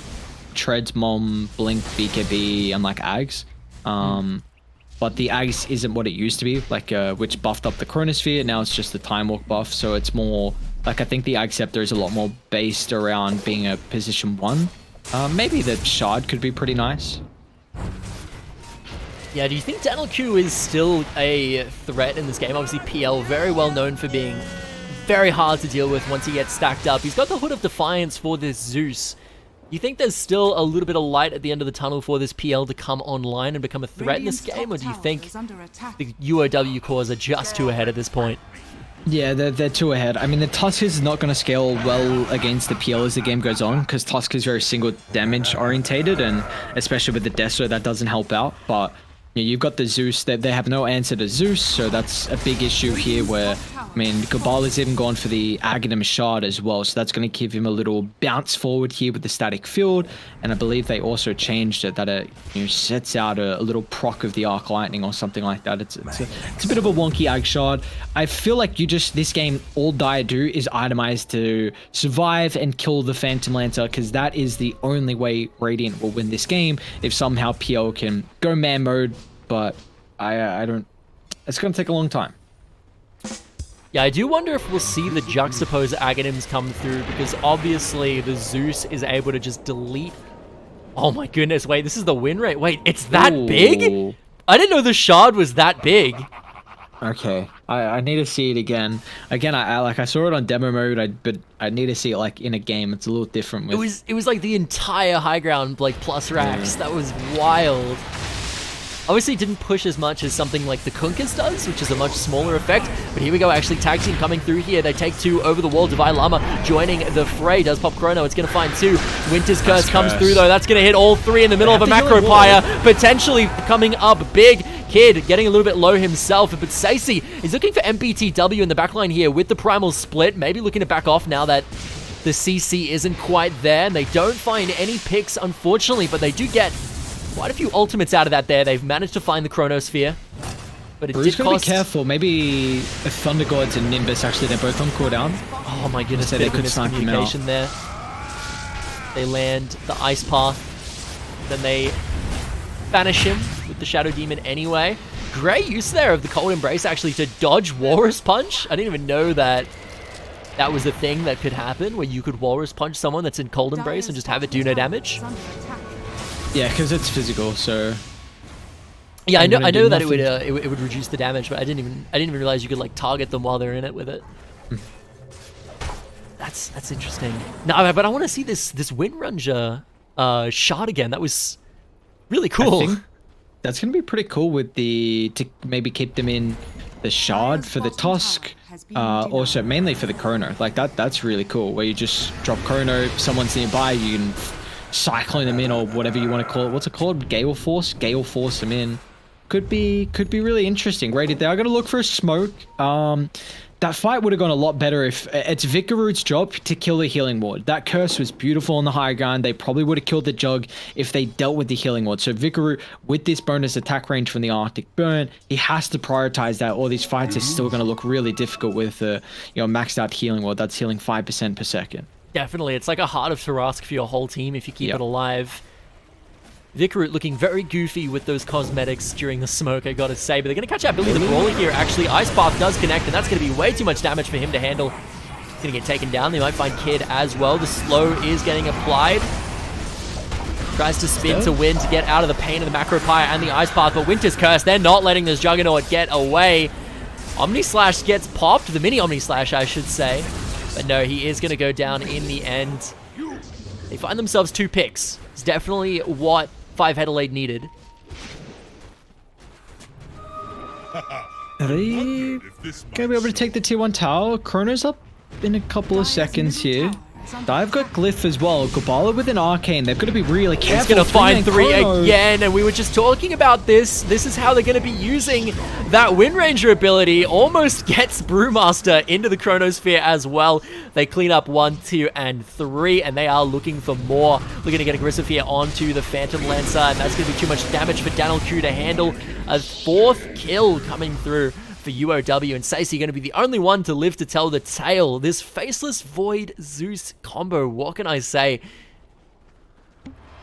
Treads, Mom, Blink, BKB, and like Ags. But the Ags isn't what it used to be, like which buffed up the Chronosphere. Now it's just the Time Walk buff, so it's more like, I think the Ag Scepter is a lot more based around being a position 1. Maybe the Shard could be pretty nice. Yeah, do you think Daniel Q is still a threat in this game? Obviously PL very well known for being very hard to deal with once he gets stacked up. He's got the Hood of Defiance for this Zeus. You think there's still a little bit of light at the end of the tunnel for this PL to come online and become a threat in this game, or do you think the UOW cores are just too ahead at this point? Yeah, they're too ahead. I mean, the Tusk is not going to scale well against the PL as the game goes on, because Tusk is very single damage orientated, and especially with the Deso, that doesn't help out. But yeah, you've got the Zeus, they have no answer to Zeus, so that's a big issue here where, I mean, Gubala's even gone for the Aghanim Shard as well, so that's going to give him a little bounce forward here with the static field, and I believe they also changed it that it, you know, sets out a little proc of the Arc Lightning or something like that. It's a bit of a wonky Ag Shard. I feel like this game, all Dire do is itemize to survive and kill the Phantom Lancer, because that is the only way Radiant will win this game, if somehow PL can go man mode. But I don't, it's going to take a long time. Yeah, I do wonder if we'll see the juxtaposed Aghanims come through, because obviously the Zeus is able to just delete. Oh my goodness, wait, this is the win rate. Wait, it's that big? I didn't know the Shard was that big. Okay, I need to see it again. Again, I saw it on demo mode, but I need to see it like in a game. It's a little different. With... It was like the entire high ground, like plus racks. That was wild. Obviously didn't push as much as something like the Kunkkas does, which is a much smaller effect. But here we go, actually tag team coming through here. They take 2 over the wall. Divine Llama joining the fray. Does pop chrono. It's going to find 2. Winter's Curse comes through though. That's going to hit all 3 in the middle of a macro pyre. Potentially coming up big. Kid getting a little bit low himself, but Sacy is looking for MPTW in the backline here with the Primal Split. Maybe looking to back off now that the CC isn't quite there, and they don't find any picks, unfortunately, but they do get Quite a few ultimates out of that there. They've managed to find the Chronosphere. But it Bruce did gotta cost... be careful. Maybe if Thunder Gods and Nimbus, actually, they're both on cooldown. Oh my goodness, So bit they of a could snipe him out. miscommunication there. They land the Ice Path. Then they banish him with the Shadow Demon anyway. Great use there of the Cold Embrace, actually, to dodge Walrus Punch. I didn't even know that that was a thing that could happen, where you could Walrus Punch someone that's in Cold Embrace and just have it do no damage. Yeah, because it's physical, so... Yeah, I know that nothing. it would reduce the damage, but I didn't even realize you could like target them while they're in it with it. That's interesting. No, but I want to see this Wind Ranger shard again. That was really cool. I think that's gonna be pretty cool with to maybe keep them in the shard for the Tusk, also mainly for the Chrono. Like that's really cool. Where you just drop Chrono, someone's nearby, you can cyclone them in or whatever you want to call it. What's it called? Gale Force them in. Could be really interesting. Rated there. I gotta look for a smoke. That fight would have gone a lot better if it's Vikaroot's job to kill the healing ward. That curse was beautiful on the high ground. They probably would have killed the Jug if they dealt with the healing ward. So Vikaroot, with this bonus attack range from the Arctic Burn, he has to prioritize that, or these fights are still going to look really difficult with the maxed out healing ward that's healing 5% per second. Definitely, it's like a Heart of Tarask for your whole team if you keep it alive. Vikaroot looking very goofy with those cosmetics during the smoke, I gotta say. But they're gonna catch out Billy the Brawler here, actually. Ice Path does connect, and that's gonna be way too much damage for him to handle. He's gonna get taken down. They might find Kid as well. The slow is getting applied. Tries to spin to win to get out of the pain of the Macro Pyre and the Ice Path, but Winter's Curse, they're not letting this Juggernaut get away. Omni Slash gets popped, the mini Omni Slash, I should say. But no, he is gonna go down in the end. They find themselves 2 picks. It's definitely what 5Headelaide needed. Are they gonna be able to take the tier 1 tower? Chrono's up in a couple of seconds here. I've got Glyph as well. Gabala with an Arcane. They've got to be really careful. He's going to find 3 Chrono. again, and we were just talking about this. This is how they're going to be using that Wind Ranger ability. Almost gets Brewmaster into the Chronosphere as well. They clean up 1, 2, and 3, and they are looking for more. Looking to get aggressive here onto the Phantom Lancer, and that's going to be too much damage for Daniel Q to handle. A 4th kill coming through for UOW, and Stacey going to be the only one to live to tell the tale. This Faceless Void Zeus combo, what can I say?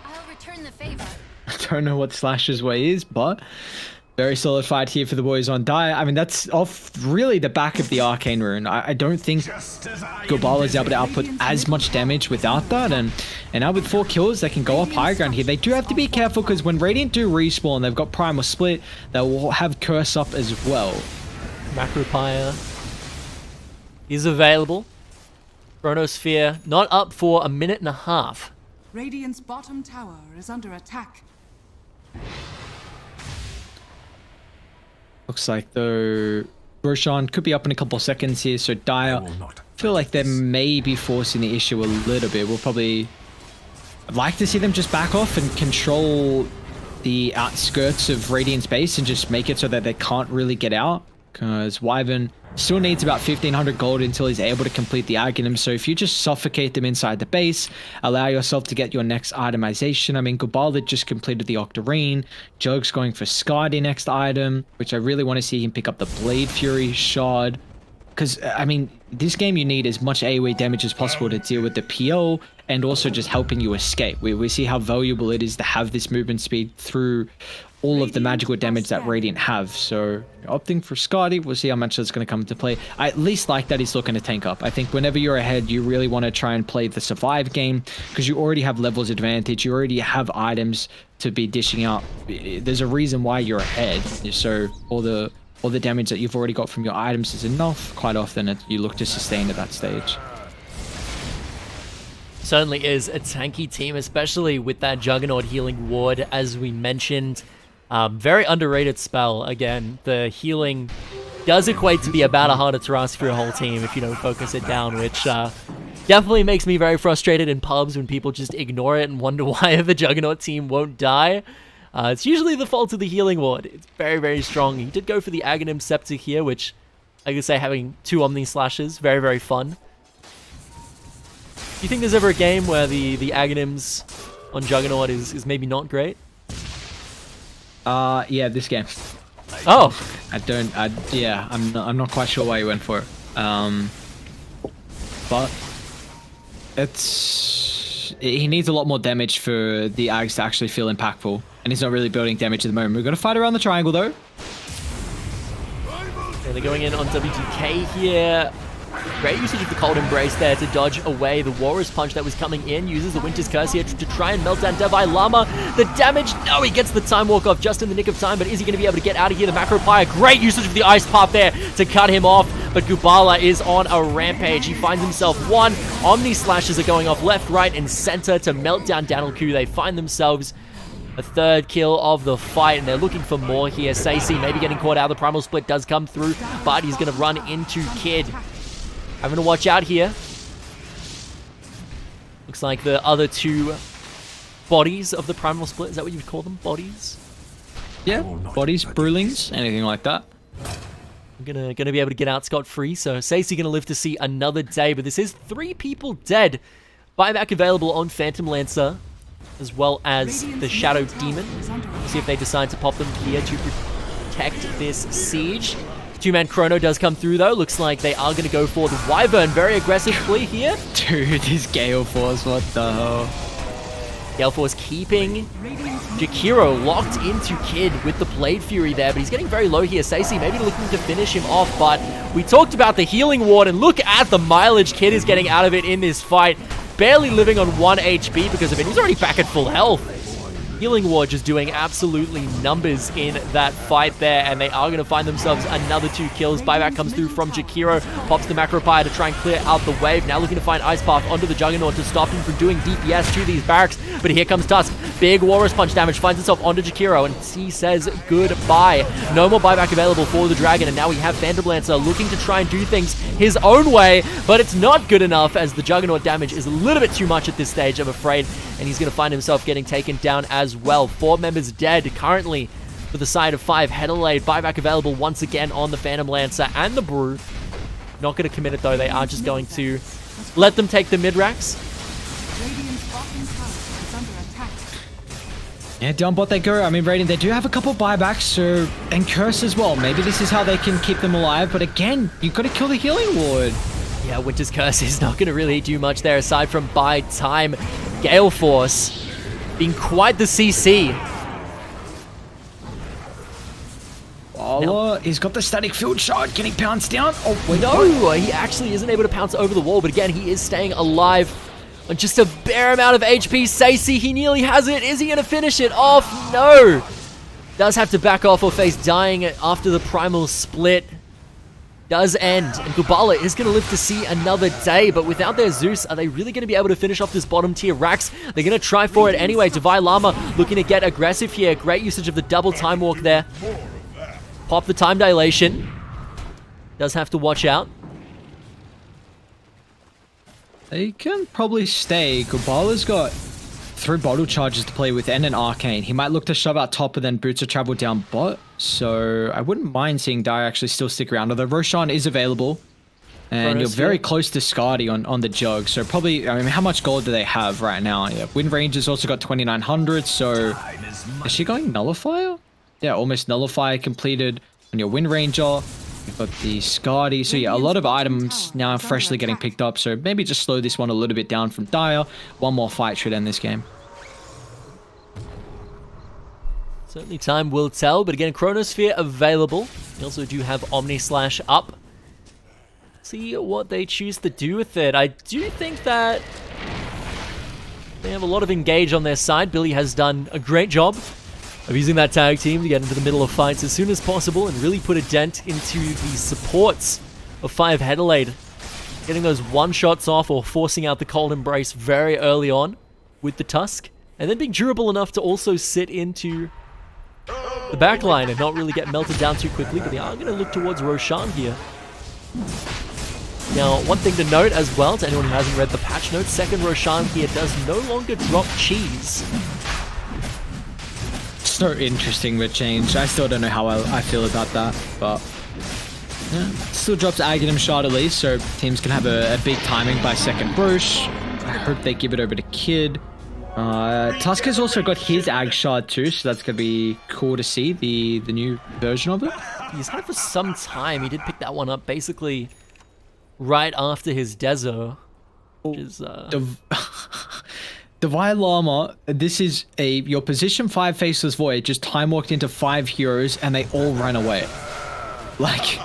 I'll return the favor. I don't know what Slash's way is, but very solid fight here for the boys on Dire. I mean, that's off really the back of the Arcane Rune. I don't think Gabala is able to output as much damage without that, and now with 4 kills, they can go up high ground here. They do have to be careful, because when Radiant do respawn, they've got Primal Split, they will have Curse up as well. Macro Pyre is available. Chronosphere not up for a minute and a half. Radiant's bottom tower is under attack. Looks like though Roshan could be up in a couple of seconds here, so Dire feel like they may be forcing the issue a little bit. I'd like to see them just back off and control the outskirts of Radiant's base and just make it so that they can't really get out, because Wyvern still needs about 1500 gold until he's able to complete the Aghanim. So if you just suffocate them inside the base, allow yourself to get your next itemization. I mean, Gabala just completed the Octarine. Jug's going for Skadi next item, which I really want to see him pick up the Blade Fury Shard. Because, I mean, this game you need as much AoE damage as possible to deal with the PO and also just helping you escape. We see how valuable it is to have this movement speed through all of the magical damage that Radiant have. So opting for Skadi, we'll see how much that's going to come into play. I at least like that he's looking to tank up. I think whenever you're ahead, you really want to try and play the survive game, because you already have levels advantage. You already have items to be dishing out. There's a reason why you're ahead. So all the damage that you've already got from your items is enough. Quite often you look to sustain at that stage. Certainly is a tanky team, especially with that Juggernaut healing ward, as we mentioned. Very underrated spell. Again, the healing does equate to be about a Heart of Tarask for your whole team if you don't focus it down, which definitely makes me very frustrated in pubs when people just ignore it and wonder why the Juggernaut team won't die. It's usually the fault of the healing ward. It's very, very strong. He did go for the Aghanim Scepter here, which, I could say, having 2 Omni Slashes, very, very fun. Do you think there's ever a game where the Aghanims on Juggernaut is maybe not great? Yeah, this game. Oh, I'm not quite sure why he went for it. But he needs a lot more damage for the Ags to actually feel impactful, and he's not really building damage at the moment. We're gonna fight around the triangle though. and they're going in on WTK here. Great usage of the Cold Embrace there to dodge away the Walrus Punch that was coming in. Uses the Winter's Curse here to try and melt down Devi Lama. The damage, no, he gets the Time Walk off just in the nick of time, but is he going to be able to get out of here? The Macro Pyre, great usage of the Ice Path there to cut him off, but Gubala is on a rampage. He finds himself one. Omni Slashes are going off left, right, and center to melt down Danilku. They find themselves a third kill of the fight, and they're looking for more here. Sacy maybe getting caught out. The Primal Split does come through, but he's going to run into Kid. Having to watch out here. Looks like the other two bodies of the Primal Split. Is that what you would call them? Bodies? Yeah, bodies, brewlings, anything like that. I'm gonna be able to get out scot-free, so Sacy gonna live to see another day, but this is 3 people dead. Buyback available on Phantom Lancer, as well as the Shadow Demon. See if they decide to pop them here to protect this siege. 2-man Chrono does come through though. Looks like they are going to go for the Wyvern. Very aggressive play here. Dude, this Gale Force, what the hell? Gale Force keeping Jakiro locked into Kid with the Blade Fury there, but he's getting very low here. Sacy maybe looking to finish him off, but we talked about the Healing Ward, and look at the mileage Kid is getting out of it in this fight. Barely living on 1 HP because of it. He's already back at full health. Healing Ward just doing absolutely numbers in that fight there, and they are going to find themselves another 2 kills. Buyback comes through from Jakiro, pops the Macro Pyre to try and clear out the wave. Now looking to find Ice Path onto the Juggernaut to stop him from doing DPS to these barracks, but here comes Tusk. Big Walrus Punch damage, finds itself onto Jakiro, and he says goodbye. No more buyback available for the Dragon, and now we have Phantom Lancer looking to try and do things his own way, but it's not good enough as the Juggernaut damage is a little bit too much at this stage, I'm afraid, and he's going to find himself getting taken down as well. 4 members dead currently for the side of 5Headelaide. Buyback available once again on the Phantom Lancer and the Brew. Not going to commit it though. They are just going to let them take the mid-racks. Yeah, down bot they go. I mean, Radiant, they do have a couple buybacks, so, and Curse as well. Maybe this is how they can keep them alive, but again, you've got to kill the Healing Ward. Yeah, Winter's Curse is not going to really do much there aside from buy time. Gale Force being quite the CC. He's got the static field shot. Can he pounce down? Oh, wait, no, he actually isn't able to pounce over the wall, but again, he is staying alive on just a bare amount of HP. Sacy, he nearly has it. Is he going to finish it off? No. Does have to back off or face dying after the Primal Split does end, and Gubala is going to live to see another day, but without their Zeus, are they really going to be able to finish off this bottom tier Rax? They're going to try for it anyway. Devi Lama looking to get aggressive here. Great usage of the double Time Walk there. Pop the Time Dilation. Does have to watch out. They can probably stay. Gubala's got 3 bottle charges to play with and an Arcane. He might look to shove out top and then Boots will travel down bot. So I wouldn't mind seeing Dire actually still stick around. Although Roshan is available. And you're very close to Scardy on the jug. So probably, I mean, how much gold do they have right now? Yeah, Wind Ranger's also got 2,900. So is she going Nullifier? Yeah, almost Nullifier completed on your Wind Ranger. You've got the Scardy. So yeah, a lot of items now freshly getting picked up. So maybe just slow this one a little bit down from Dire. One more fight should end this game. Certainly time will tell, but again, Chronosphere available. We also do have Omni Slash up. See what they choose to do with it. I do think that they have a lot of engage on their side. Billy has done a great job of using that tag team to get into the middle of fights as soon as possible and really put a dent into the supports of 5Headelaide. Getting those one-shots off or forcing out the Cold Embrace very early on with the Tusk. And then being durable enough to also sit into the backline and not really get melted down too quickly, but they are going to look towards Roshan here. Now, one thing to note as well, to anyone who hasn't read the patch notes, second Roshan here does no longer drop cheese. So interesting with change. I still don't know how I feel about that, but yeah, still drops Aghanim Shard at least, so teams can have a big timing by second Rosh. I hope they give it over to Kid. Tusk has also got his Ag Shard too, so that's going to be cool to see, the new version of it. He's had it for some time. He did pick that one up basically right after his Dezo, which is... Divine Llama, this is your position 5 Faceless Void just time walked into 5 heroes and they all ran away. Like,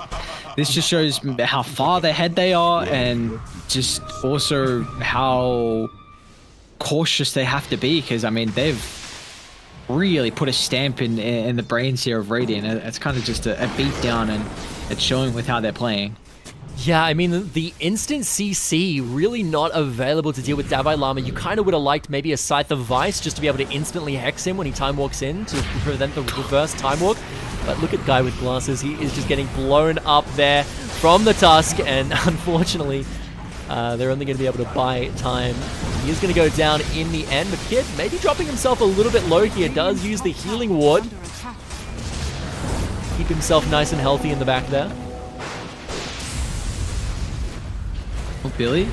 this just shows how far ahead they are and just also how cautious they have to be, because I mean they've really put a stamp in the brains here of Radiant. It's kind of just a beat down, and it's showing with how they're playing. Yeah, I mean, the instant CC really not available to deal with Davai Lama. You kind of would have liked maybe a Scythe of Vice just to be able to instantly hex him when he time walks in to prevent the reverse time walk. But look at Guy with Glasses. He is just getting blown up there from the Tusk, and unfortunately, they're only going to be able to buy time. He is going to go down in the end, but Kid maybe dropping himself a little bit low here. Does use the healing ward. Keep himself nice and healthy in the back there. Oh, Billy?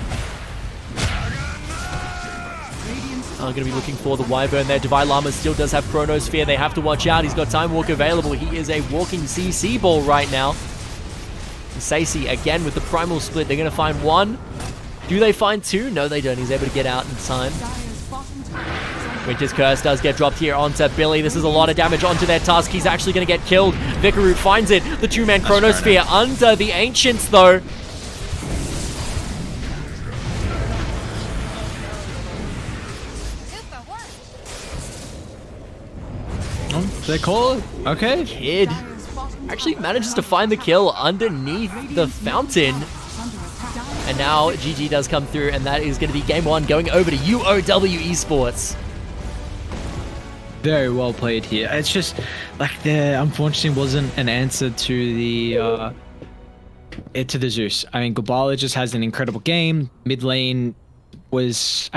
Going to be looking for the Wyvern there. Divine Llama still does have Chronosphere. They have to watch out. He's got Time Walk available. He is a walking CC ball right now. Sacy again with the Primal Split. They're going to find one. Do they find two? No, they don't. He's able to get out in time. Winter's Curse does get dropped here onto Billy. This is a lot of damage onto their Tusk. He's actually going to get killed. Vikaru finds it. The two-man Chronosphere under the Ancients, though. They call it? Okay. Kid actually manages to find the kill underneath the fountain. And now GG does come through, and that is going to be game one going over to UOW Esports. Very well played here. It's just like there unfortunately wasn't an answer to the Zeus. I mean, Gubala just has an incredible game. Mid lane was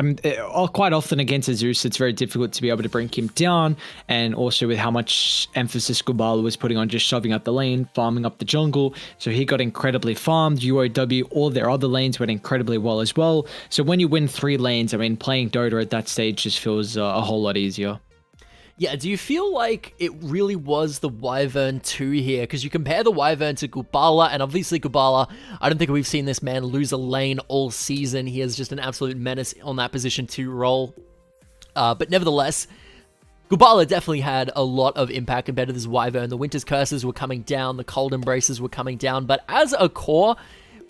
quite often against a Zeus, it's very difficult to be able to bring him down, and also with how much emphasis Gubala was putting on just shoving up the lane, farming up the jungle, so he got incredibly farmed. UOW, all their other lanes went incredibly well as well. So when you win 3 lanes, I mean, playing Dota at that stage just feels a whole lot easier. Yeah, do you feel like it really was the Wyvern 2 here? Because you compare the Wyvern to Gubala, and obviously Gubala, I don't think we've seen this man lose a lane all season. He is just an absolute menace on that position 2 role. But nevertheless, Gubala definitely had a lot of impact compared to this Wyvern. The Winter's Curses were coming down, the Cold Embraces were coming down, but as a core,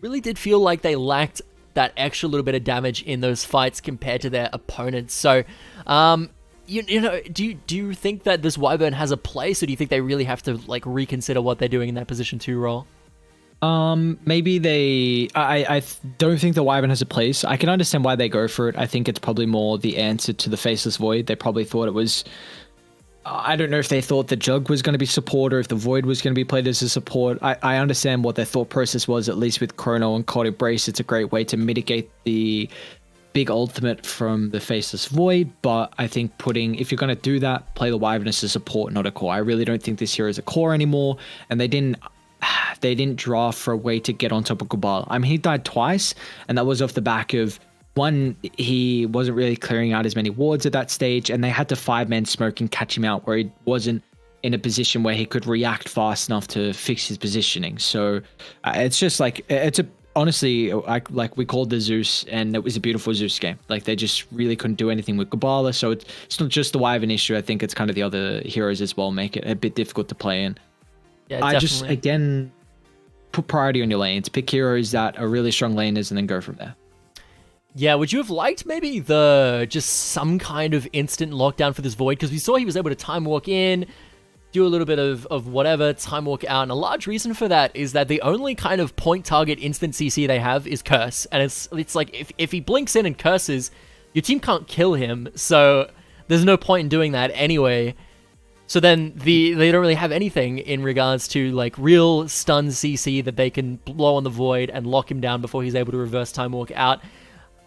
really did feel like they lacked that extra little bit of damage in those fights compared to their opponents. So, you know, do you think that this Wyvern has a place, or do you think they really have to like reconsider what they're doing in that position 2 role? Maybe they. I don't think the Wyvern has a place. I can understand why they go for it. I think it's probably more the answer to the Faceless Void. They probably thought it was. I don't know if they thought the Jug was going to be support, or if the Void was going to be played as a support. I understand what their thought process was, at least with Chrono and Cold Embrace. It's a great way to mitigate the big ultimate from the Faceless Void, but I think if you're going to do that, play the Wyvern as a support, not a core. I really don't think this hero is a core anymore, and they didn't draft for a way to get on top of Gubala. I mean, he died twice, and that was off the back of, one, he wasn't really clearing out as many wards at that stage, and they had to 5-man smoke and catch him out where he wasn't in a position where he could react fast enough to fix his positioning. So it's just like, honestly, like we called the Zeus, and it was a beautiful Zeus game. Like, they just really couldn't do anything with Gubala, so it's not just the Wyvern issue. I think it's kind of the other heroes as well make it a bit difficult to play in. Yeah, definitely. I just, again, put priority on your lanes. Pick heroes that are really strong laners and then go from there. Yeah, would you have liked maybe just some kind of instant lockdown for this Void? Because we saw he was able to time walk in, do a little bit of whatever, time walk out, and a large reason for that is that the only kind of point target instant CC they have is Curse, and it's like if he blinks in and curses, your team can't kill him, so there's no point in doing that anyway. So then they don't really have anything in regards to like real stun CC that they can blow on the Void and lock him down before he's able to reverse time walk out.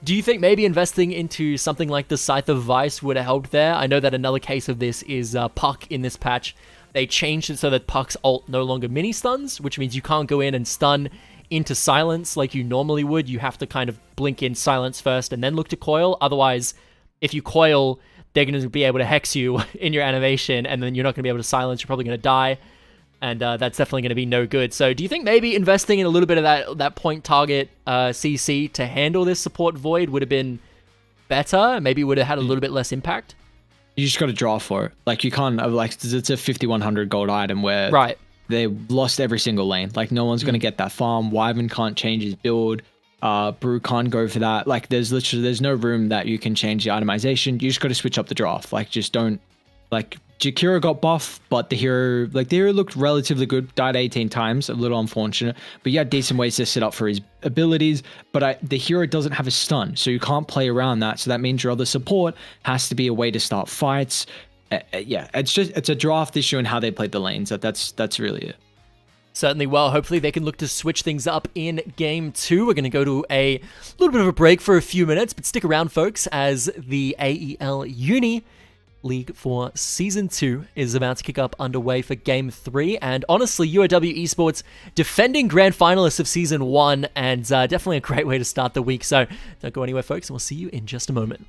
Do you think maybe investing into something like the Scythe of Vice would have helped there? I know that another case of this is Puck in this patch. They changed it so that Puck's ult no longer mini stuns, which means you can't go in and stun into silence like you normally would. You have to kind of blink in silence first and then look to coil. Otherwise, if you coil, they're going to be able to hex you in your animation, and then you're not going to be able to silence. You're probably going to die, and that's definitely going to be no good. So do you think maybe investing in a little bit of that point target CC to handle this support void would have been better? Maybe would have had a little bit less impact? You just got to draw for it. Like, you can't, like, it's a 5100 gold item where they lost every single lane. Like, no one's going to get that farm. Wyvern can't change his build. Brew can't go for that. Like, there's no room that you can change the itemization. You just got to switch up the draft. Like, just don't, like, Jakiro got buff, but the hero looked relatively good, died 18 times, a little unfortunate, but you had decent ways to set up for his abilities, but the hero doesn't have a stun, so you can't play around that, so that means your other support has to be a way to start fights. Yeah, it's a draft issue in how they played the lanes. That's really it. Certainly. Well, hopefully they can look to switch things up in Game 2. We're going to go to a little bit of a break for a few minutes, but stick around, folks, as the AEL Uni League for Season 2 is about to kick up underway for Game 3. And honestly, UOW Esports defending grand finalists of Season 1, and definitely a great way to start the week. So don't go anywhere, folks, and we'll see you in just a moment.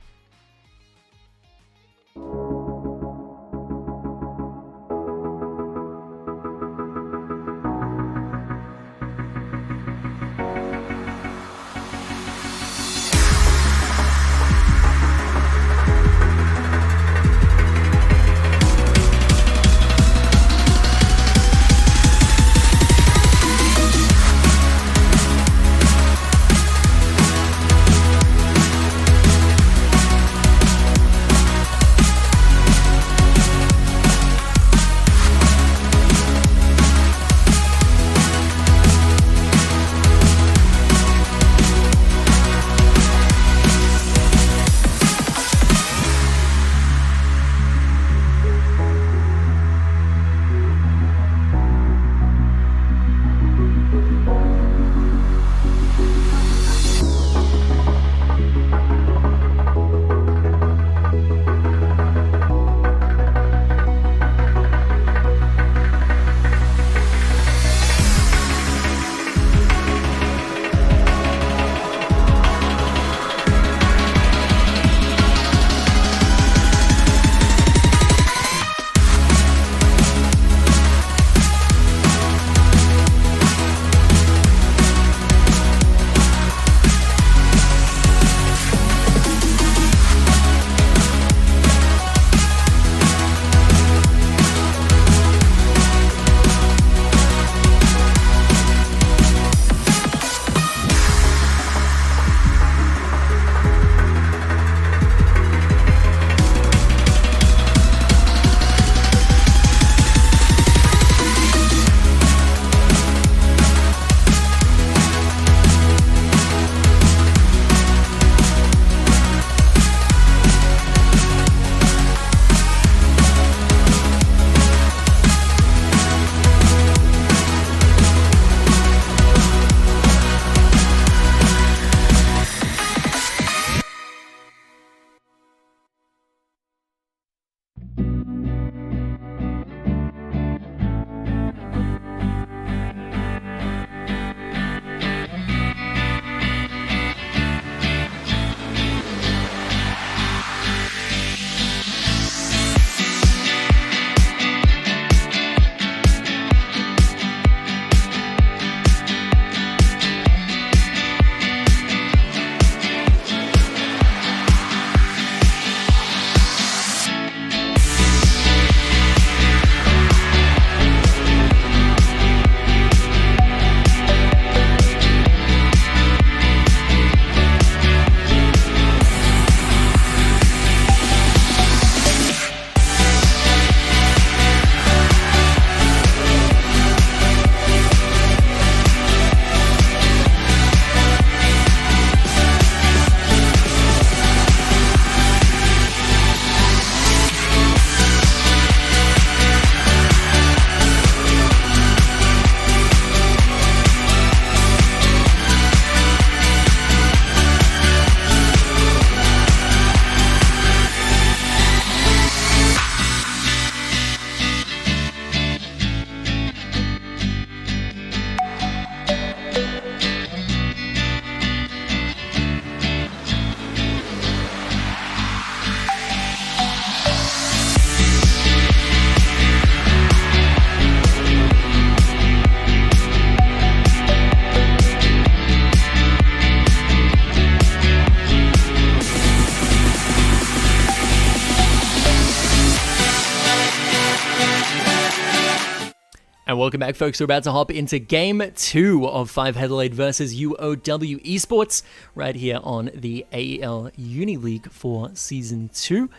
And welcome back, folks. We're about to hop into Game 2 of 5Headelaide versus UOW Esports right here on the AEL Uni League for Season 2.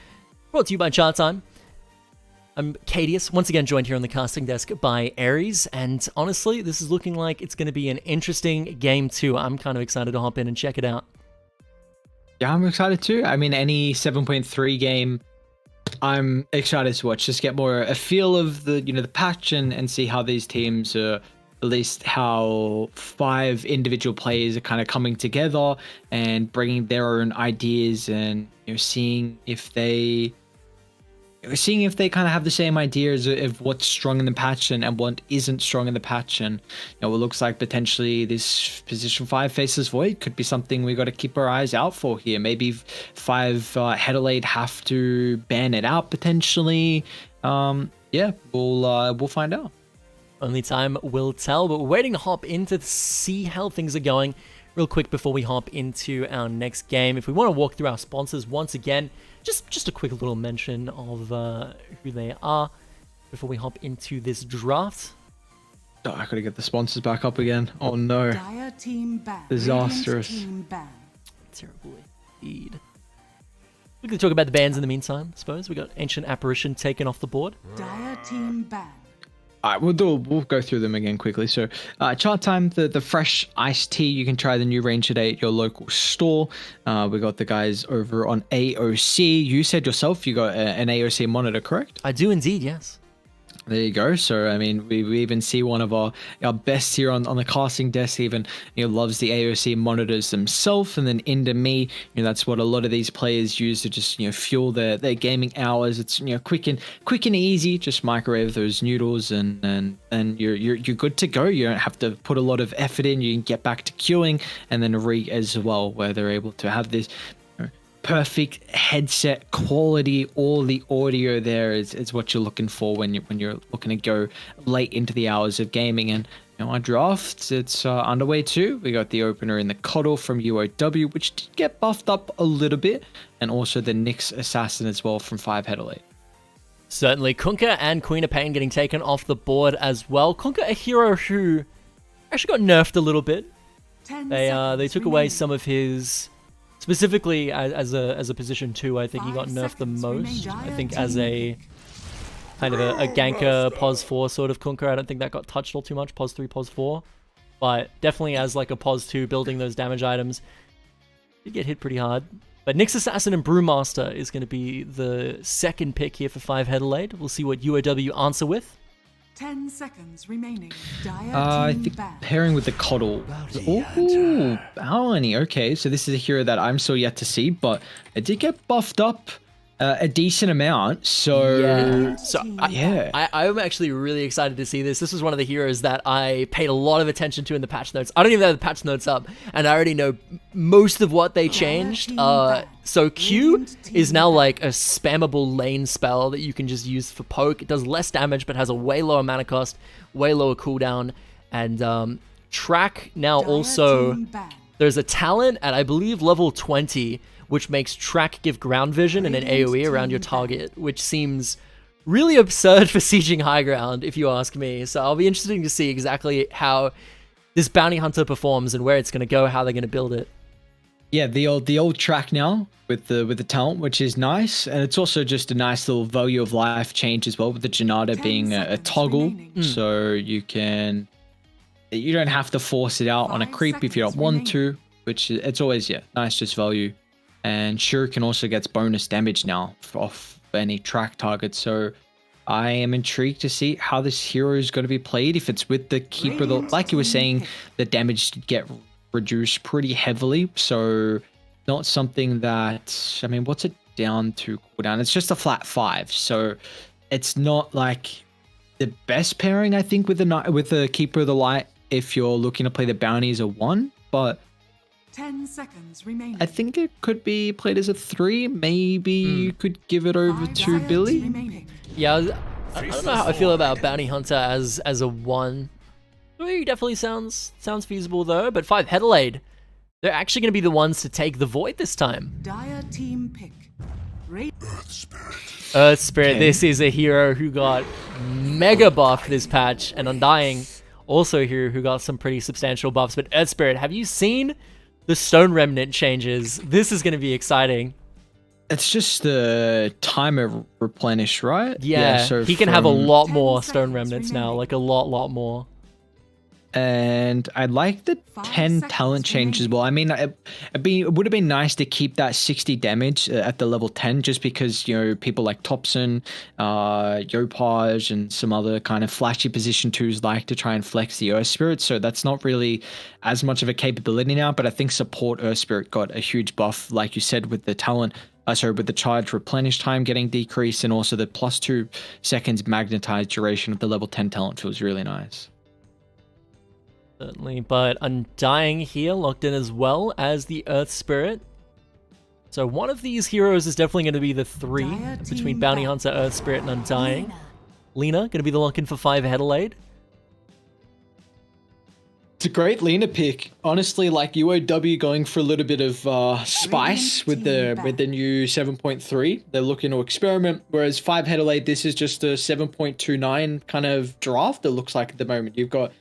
Brought to you by Chatime. I'm Kadius, once again joined here on the casting desk by Ares, and honestly, this is looking like it's going to be an interesting Game 2. I'm kind of excited to hop in and check it out. Yeah, I'm excited too. I mean, any 7.3 game, I'm excited to watch. Just get more a feel of the the patch and see how these teams are, at least how 5 individual players are kind of coming together and bringing their own ideas, and seeing if they kind of have the same ideas of what's strong in the patch and what isn't strong in the patch. And it looks like potentially this position 5 faces void could be something we got to keep our eyes out for here. Maybe 5Headelaide have to ban it out potentially. Yeah, we'll find out. Only time will tell, but we're waiting to hop into to see how things are going real quick before we hop into our next game. If we want to walk through our sponsors once again, just a quick little mention of who they are before we hop into this draft. Oh, I gotta get the sponsors back up again. Oh no. Dire team ban. Disastrous. Team ban. Terrible indeed. We can talk about the bans in the meantime, I suppose. We got Ancient Apparition taken off the board. Dire team ban. All right, we'll go through them again quickly. So, Chatime, the fresh iced tea, you can try the new range today at your local store. We got the guys over on AOC. You said yourself you got an AOC Monitor, correct? I do indeed, yes. There you go. So, I mean, we even see one of our best here on the casting desk even, loves the AOC monitors themselves. And then Indomie, that's what a lot of these players use to just, fuel their gaming hours. It's, quick and easy. Just microwave those noodles and you're good to go. You don't have to put a lot of effort in. You can get back to queuing and then as well, where they're able to have this perfect headset quality. All the audio there is what you're looking for when you're looking to go late into the hours of gaming. And our draft, it's underway too. We got the opener in the Coddle from UOW, which did get buffed up a little bit, and also the Nyx Assassin as well from 5Headelaide. Certainly, Kunkka and Queen of Pain getting taken off the board as well. Kunkka, a hero who actually got nerfed a little bit. They took away some of his, specifically as a position 2, I think he got nerfed the most. I think as a kind of a ganker pos 4 sort of Kunkka, I don't think that got touched all too much, pos 3, pos 4. But definitely as like a pos 2 building those damage items, did get hit pretty hard. But Nyx Assassin and Brewmaster is going to be the second pick here for 5Headelaide. We'll see what UOW answer with. 10 seconds remaining. Dire I team think ban. pairing with the Coddle. Ooh, Bounty. Okay, so this is a hero that I'm still yet to see, but it did get buffed up a decent amount. So yeah, so yeah, I'm actually really excited to see this. This was one of the heroes that I paid a lot of attention to in the patch notes. I don't even have the patch notes up, and I already know most of what they changed. So Q is now like a spammable lane spell that you can just use for poke. It does less damage, but has a way lower mana cost, way lower cooldown, and track now also. There's a talent at I believe level 20, which makes track give ground vision and an AoE around your target, which seems really absurd for sieging high ground, if you ask me. So I'll be interested to see exactly how this bounty hunter performs and where it's going to go, how they're going to build it. Yeah, the old track now with the talent, which is nice, and it's also just a nice little value of life change as well, with the Janata being a toggle, so you don't have to force it out on a creep if you don't want to, which it's always nice, just value. And Shuriken also gets bonus damage now off any track target, so I am intrigued to see how this hero is going to be played. If it's with the Keeper, like you were saying, the damage did get reduced pretty heavily, so not something that, I mean, what's it down to cooldown? It's just a flat 5, so it's not like the best pairing, I think, with the Keeper of the Light if you're looking to play the bounty as a 1, but 10 seconds remaining. I think it could be played as a 3. Maybe you could give it over to Billy. Yeah, I don't know how I feel about Bounty Hunter as a 1. 3 definitely sounds feasible though, but 5Headelaide, they're actually going to be the ones to take the Void this time. Dire team pick. Earth Spirit, Okay. this is a hero who got mega buffed this patch, and Undying, also a hero who got some pretty substantial buffs. But Earth Spirit, have you seen the Stone Remnant changes? This is going to be exciting. It's just the timer replenish, right? Yeah, so he can have a from- lot 10 more Stone seconds Remnants now, remaining. like a lot more. And I like the 5 10 seconds talent change as well. I mean, it would have been nice to keep that 60 damage at the level 10, just because, you know, people like Thompson, Yopaj, and some other kind of flashy position twos like to try and flex the Earth Spirit. So that's not really as much of a capability now. But I think support Earth Spirit got a huge buff, like you said, with the talent. With the charge replenish time getting decreased, and also the +2 seconds magnetized duration of the level 10 talent feels really nice. Certainly, but Undying here locked in as well as the Earth Spirit. So one of these heroes is definitely going to be the 3 Dire between team Bounty back. Hunter, Earth Spirit, and Undying. Lena. Lena, going to be the lock-in for 5Headelaide. It's a great Lena pick. Honestly, like UOW going for a little bit of spice with the new 7.3. They're looking to experiment. Whereas 5Headelaide, this is just a 7.29 kind of draft, it looks like at the moment. You've got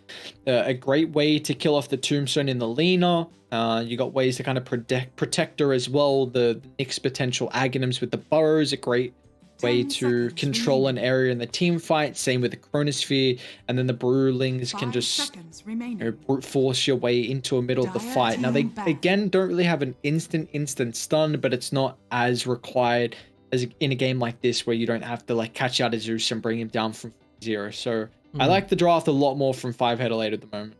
a great way to kill off the Tombstone in the Lena. You got ways to kind of protect her as well. The Nyx potential Aghanims with the Burrows, a great way 10 to seconds control remaining. an area in the team fight. Same with the Chronosphere, and then the Brewlings can 5 just seconds remaining. brute force your way into a middle of the Dire fight. Now they team back. again don't really have an instant stun, but it's not as required as in a game like this where you don't have to like catch out a Zeus and bring him down from 0. So I like the draft a lot more from 5Headelaide at the moment.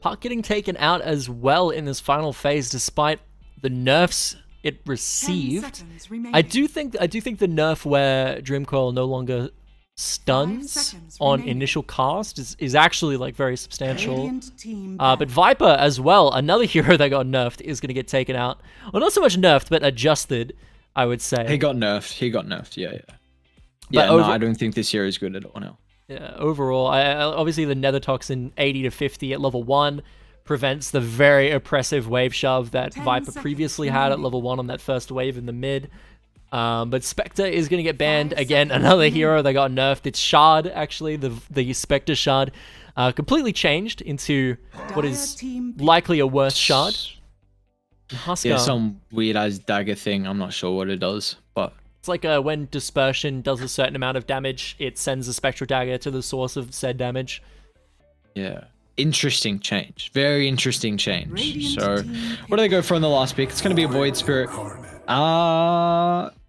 Puck getting taken out as well in this final phase, despite the nerfs it 10 received. seconds remaining. I do think the nerf where Dreamcoil no longer stuns seconds on remaining. initial cast is actually like very substantial. Radiant team But back. Viper as well, another hero that got nerfed, is going to get taken out. Well, not so much nerfed, but adjusted, I would say. He got nerfed. Yeah. But Yeah, over- no, I don't think this hero is good at all now. Yeah, overall, obviously the Nether Toxin 80 to 50 at level 1 prevents the very oppressive wave shove that 10 Viper seconds previously had at remaining. level 1 on that first wave in the mid. But Spectre is going to get banned. 5 Again, seconds another remaining. hero that got nerfed. It's Shard, actually, the Spectre Shard. Completely changed into what Dire is team back. likely a worse Shard. Huskar. Yeah, some weird ass dagger thing. I'm not sure what it does, but It's like when Dispersion does a certain amount of damage, it sends a Spectral Dagger to the source of said damage. yeah. Interesting change. Very interesting change. Radiant So, team what do they go for in the last pick? It's going to be a Void Spirit.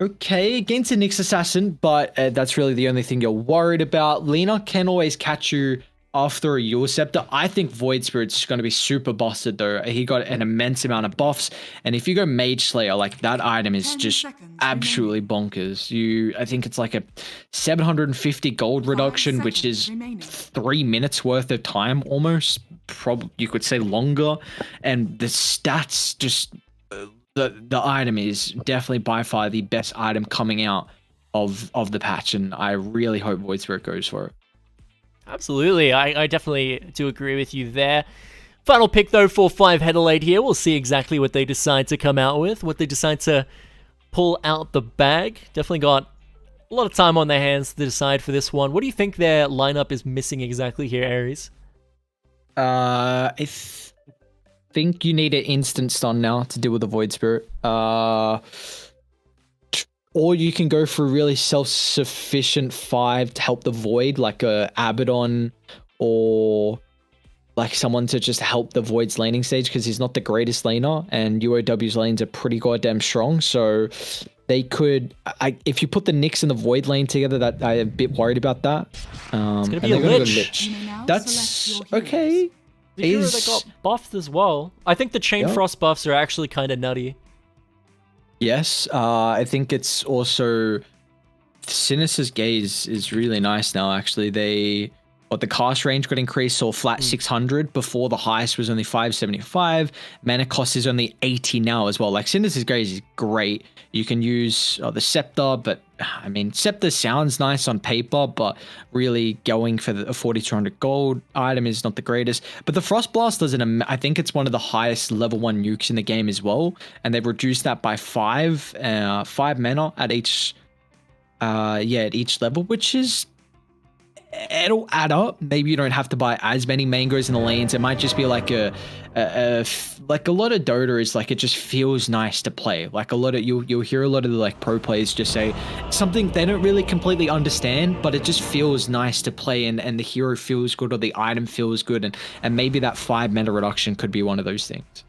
Okay, against a Nyx Assassin, but that's really the only thing you're worried about. Lena can always catch you after a Yule Scepter. I think Void Spirit's going to be super busted though. He got an immense amount of buffs, and if you go Mage Slayer, like that item is 10 just seconds absolutely bonkers. I think it's like a 750 gold reduction, which seconds is remaining. 3 minutes worth of time almost. Probably you could say longer, and the stats just the item is definitely by far the best item coming out of the patch, and I really hope Void Spirit goes for it. Absolutely, I definitely do agree with you there. Final pick though for 5Headelaide here. We'll see exactly what they decide to come out with, what they decide to pull out the bag. Definitely got a lot of time on their hands to decide for this one. What do you think their lineup is missing exactly here, Ares? I think you need an instant stun now to deal with the Void Spirit. Or you can go for a really self-sufficient 5 to help the Void, like a Abaddon, or like someone to just help the Void's laning stage, because he's not the greatest laner, and UOW's lanes are pretty goddamn strong. So they could, if you put the Nyx and the Void lane together, that I'm a bit worried about that. It's gonna be and a they're gonna go Lich. You may now That's select your heroes. okay. The hero that Is- got buffed as well. I think the Chain Yeah. Frost buffs are actually kind of nutty. Yes, I think it's also Sinister's Gaze is really nice now. Actually, but the cast range got increased, so a flat 600. Before, the highest was only 575. Mana cost is only 80 now as well. Like, Cinders is great. You can use the Scepter, but I mean, Scepter sounds nice on paper, but really going for the 4200 gold item is not the greatest. But the Frost Blast doesn't, I think it's one of the highest level 1 nukes in the game as well, and they've reduced that by 5 mana at each level, which is, it'll add up. Maybe you don't have to buy as many mangoes in the lanes. It might just be like a lot of Dota is like, it just feels nice to play. Like a lot of, you'll hear a lot of the like pro players just say something they don't really completely understand, but it just feels nice to play, and the hero feels good or the item feels good, and maybe that 5 mana reduction could be one of those things.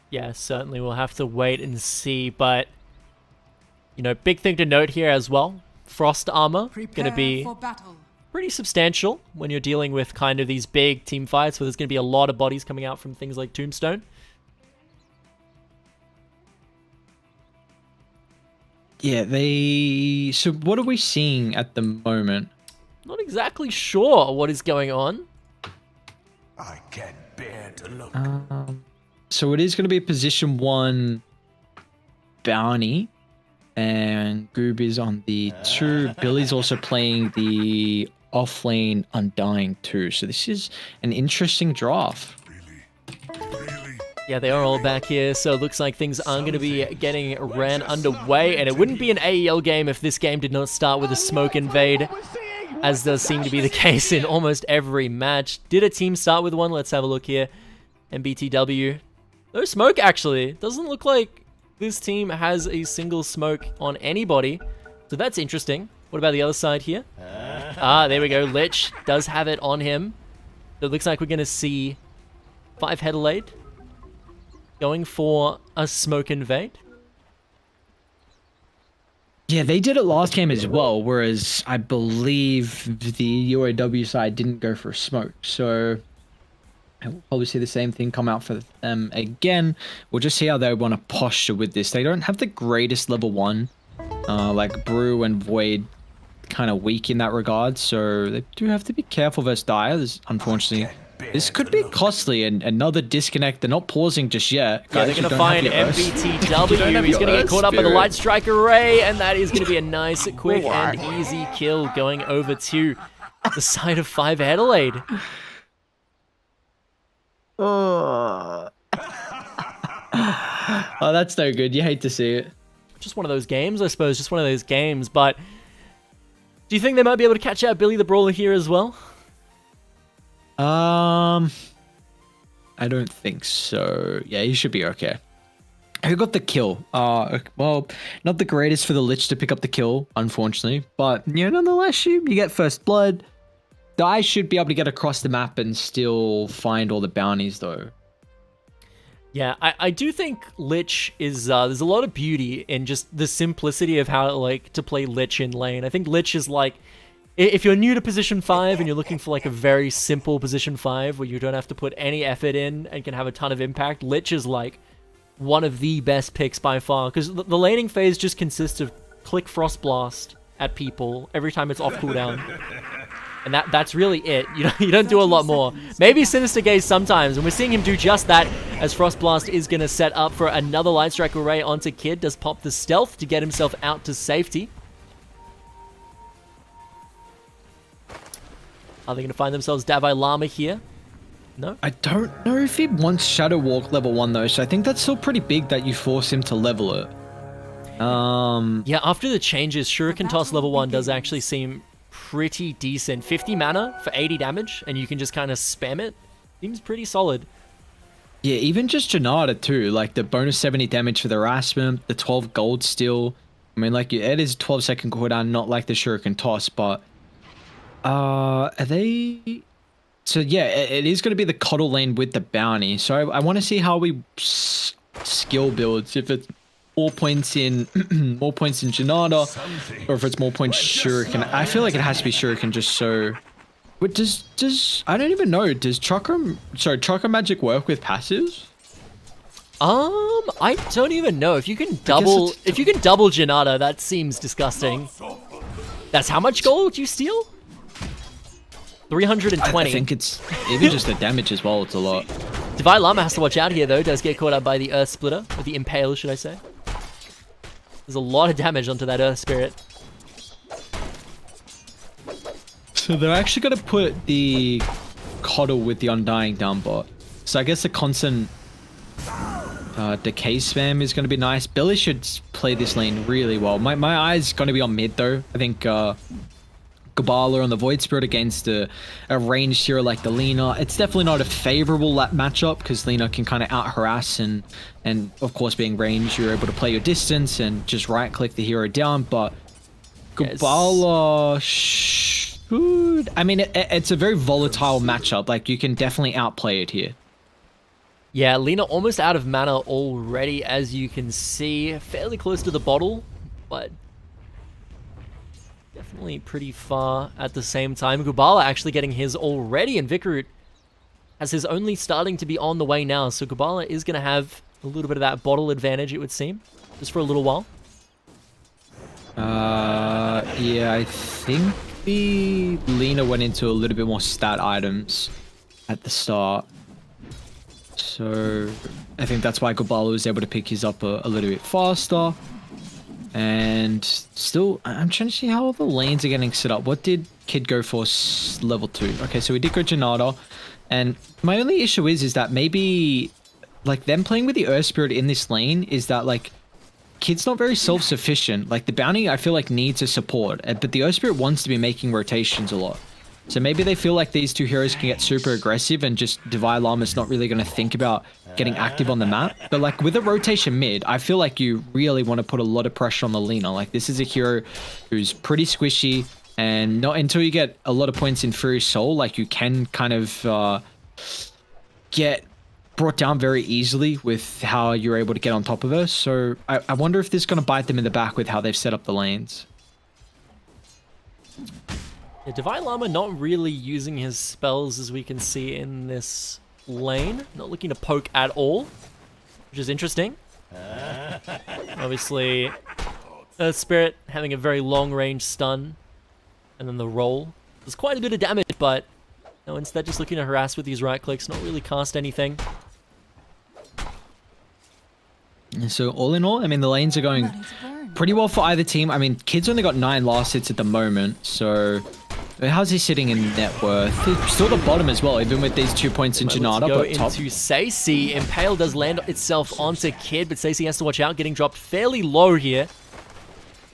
Yeah, certainly we'll have to wait and see, but you know, big thing to note here as well, Frost armor going to be for battle. pretty substantial when you're dealing with kind of these big team fights where there's going to be a lot of bodies coming out from things like Tombstone. Yeah, so what are we seeing at the moment? Not exactly sure what is going on. I can't bear to look. So it is going to be a position 1 bounty, and Goob is on the 2. Billy's also playing the offlane Undying 2. So this is an interesting draft. Yeah, they are all back here, so it looks like things are going to be getting ran underway, and it wouldn't be an AEL game if this game did not start with a smoke invade, as does seem to be the case in almost every match. Did a team start with one? Let's have a look here. MBTW. No smoke, actually. Doesn't look like this team has a single smoke on anybody, so that's interesting. What about the other side here? There we go. Lich does have it on him. So it looks like we're going to see 5Headelaide going for a smoke invade. Yeah, they did it last game as well, whereas I believe the UOW side didn't go for a smoke. So we'll probably see the same thing come out for them again. We'll just see how they want to posture with this. They don't have the greatest level 1. Like Brew and Void, kind of weak in that regard. So they do have to be careful versus Dire. Unfortunately, this could be costly, and another disconnect. They're not pausing just yet. Yeah, they're going to find MBTW. He's going to get caught up by the Light Strike Array, and that is going to be a nice, quick, and easy kill going over to the side of 5Headelaide. Oh, that's no good. You hate to see it. Just one of those games, I suppose. Just one of those games. But do you think they might be able to catch out Billy the Brawler here as well? I don't think so. Yeah, he should be okay. Who got the kill? Well, not the greatest for the Lich to pick up the kill, unfortunately. But, you know, nonetheless, you get first blood. I should be able to get across the map and still find all the bounties, though. Yeah, I do think Lich is, there's a lot of beauty in just the simplicity of how, like, to play Lich in lane. I think Lich is, like, if you're new to position 5 and you're looking for, like, a very simple position 5 where you don't have to put any effort in and can have a ton of impact, Lich is, like, one of the best picks by far. Because the laning phase just consists of click Frost Blast at people every time it's off cooldown. And that's really it. You don't do a lot more. Maybe Sinister Gaze sometimes, and we're seeing him do just that, as Frost Blast is going to set up for another Light Strike Array onto Kid. Does pop the stealth to get himself out to safety. Are they going to find themselves Davai Lama here? No? I don't know if he wants Shadow Walk level 1, though, so I think that's still pretty big that you force him to level it. Yeah, after the changes, Shuriken Toss level 1 does actually seem pretty decent. 50 mana for 80 damage, and you can just kind of spam it. Seems pretty solid. Yeah, even just Janata too, like the bonus 70 damage for the harassment, the 12 gold still. I mean, like, it is 12-second cooldown, not like the Shuriken Toss, but are they... So yeah, it is going to be the Coddle lane with the bounty. So I want to see how we skill builds. If it's more points in Janata, or if it's more points Shuriken. I feel like it has to be Shuriken just so. But does I don't even know. Does Chakra Magic work with passives? I don't even know. If you can double Janata, that seems disgusting. That's how much gold you steal? 320. I think it's even just the damage as well. It's a lot. Divine Llama has to watch out here, though. Does get caught up by the Earth Splitter, or the Impale, should I say. There's a lot of damage onto that Earth Spirit. So they're actually going to put the Coddle with the Undying down bot. So I guess the constant decay spam is going to be nice. Billy should play this lane really well. My eye's going to be on mid, though. I think Gabala on the Void Spirit against a ranged hero like the Lina. It's definitely not a favorable matchup because Lina can kind of out-harass and of course being ranged, you're able to play your distance and just right-click the hero down, but Gabala should... I mean, it's a very volatile matchup. Like, you can definitely outplay it here. Yeah, Lina almost out of mana already, as you can see. Fairly close to the bottle, but definitely pretty far at the same time. Gubala actually getting his already, and Vikarut has his only starting to be on the way now. So Gubala is going to have a little bit of that bottle advantage, it would seem, just for a little while. Yeah, I think the Lina went into a little bit more stat items at the start. So I think that's why Gubala was able to pick his up a little bit faster. And still, I'm trying to see how the lanes are getting set up. What did Kid go for level 2? Okay, so we did go Janata. And my only issue is that maybe, like, them playing with the Earth Spirit in this lane is that, like, Kid's not very self-sufficient. Like, the bounty, I feel like, needs a support. But the Earth Spirit wants to be making rotations a lot. So maybe they feel like these two heroes can get super aggressive and just Divine Llama's not really going to think about getting active on the map. But like with a rotation mid, I feel like you really want to put a lot of pressure on the Lina. Like this is a hero who's pretty squishy, and not until you get a lot of points in Furious Soul, like you can kind of get brought down very easily with how you're able to get on top of her. So I wonder if this is going to bite them in the back with how they've set up the lanes. Yeah, Divine Llama not really using his spells as we can see in this lane. Not looking to poke at all, which is interesting. Obviously, Earth Spirit having a very long range stun. And then the roll. There's quite a bit of damage, but no, instead just looking to harass with these right clicks, not really cast anything. So all in all, I mean, the lanes are going pretty well for either team. I mean, Kid's only got 9 last hits at the moment, so how's he sitting in net worth? He's still the bottom as well, even with these 2 points in Janata, Go but top. into Sacy. Impale does land itself onto Kid, but Sacy has to watch out, getting dropped fairly low here.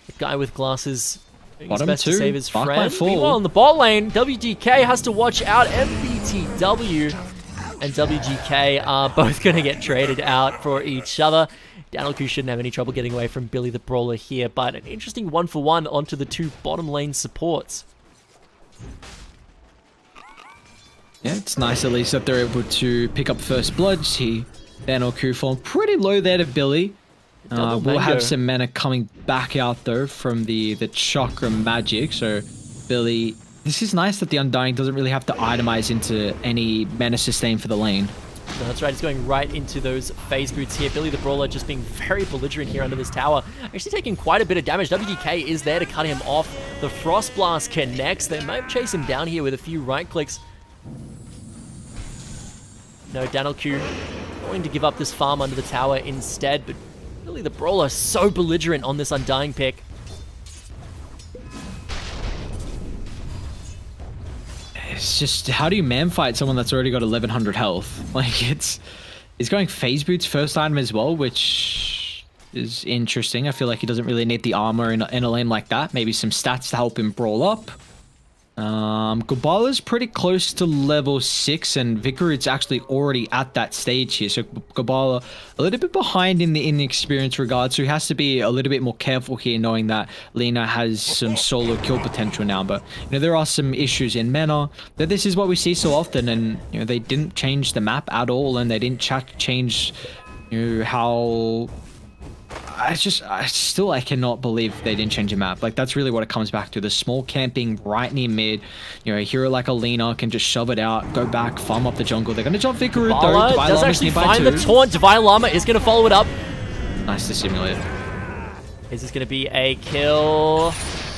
The guy with glasses doing his best to save his friend. Meanwhile, in the bot lane, WGK has to watch out. MBTW and WGK are both going to get traded out for each other. Danielku shouldn't have any trouble getting away from Billy the Brawler here, but an interesting 1-for-1 onto the 2 bottom lane supports. Yeah, it's nice at least that they're able to pick up first blood. See Danielku falling pretty low there to Billy. We'll have some mana coming back out though from the chakra magic. So Billy, this is nice that the Undying doesn't really have to itemize into any mana sustain for the lane. So that's right, he's going right into those phase boots here. Billy the Brawler just being very belligerent here under this tower. Actually taking quite a bit of damage. WGK is there to cut him off. The Frost Blast connects. They might chase him down here with a few right clicks. No, Danielku going to give up this farm under the tower instead, but Billy the Brawler so belligerent on this Undying pick. It's just, how do you man fight someone that's already got 1100 health? Like, he's going phase boots first item as well, which is interesting. I feel like he doesn't really need the armor in a lane like that. Maybe some stats to help him brawl up. Gubala's pretty close to level 6, and Vikarut's actually already at that stage here. So Gubala a little bit behind in the inexperience regard, so he has to be a little bit more careful here, knowing that Lina has some solo kill potential now. But you know, there are some issues in mana. That this is what we see so often, and you know, they didn't change the map at all, and they didn't change, you know, how. I cannot believe they didn't change the map. Like, that's really what it comes back to. The small camping right near mid. You know, a hero like Alina can just shove it out, go back, farm up the jungle. They're going to jump Vikarut though. Divine does actually find the taunt. Divine Llama is going to follow it up. Nice to simulate. Is this going to be a kill?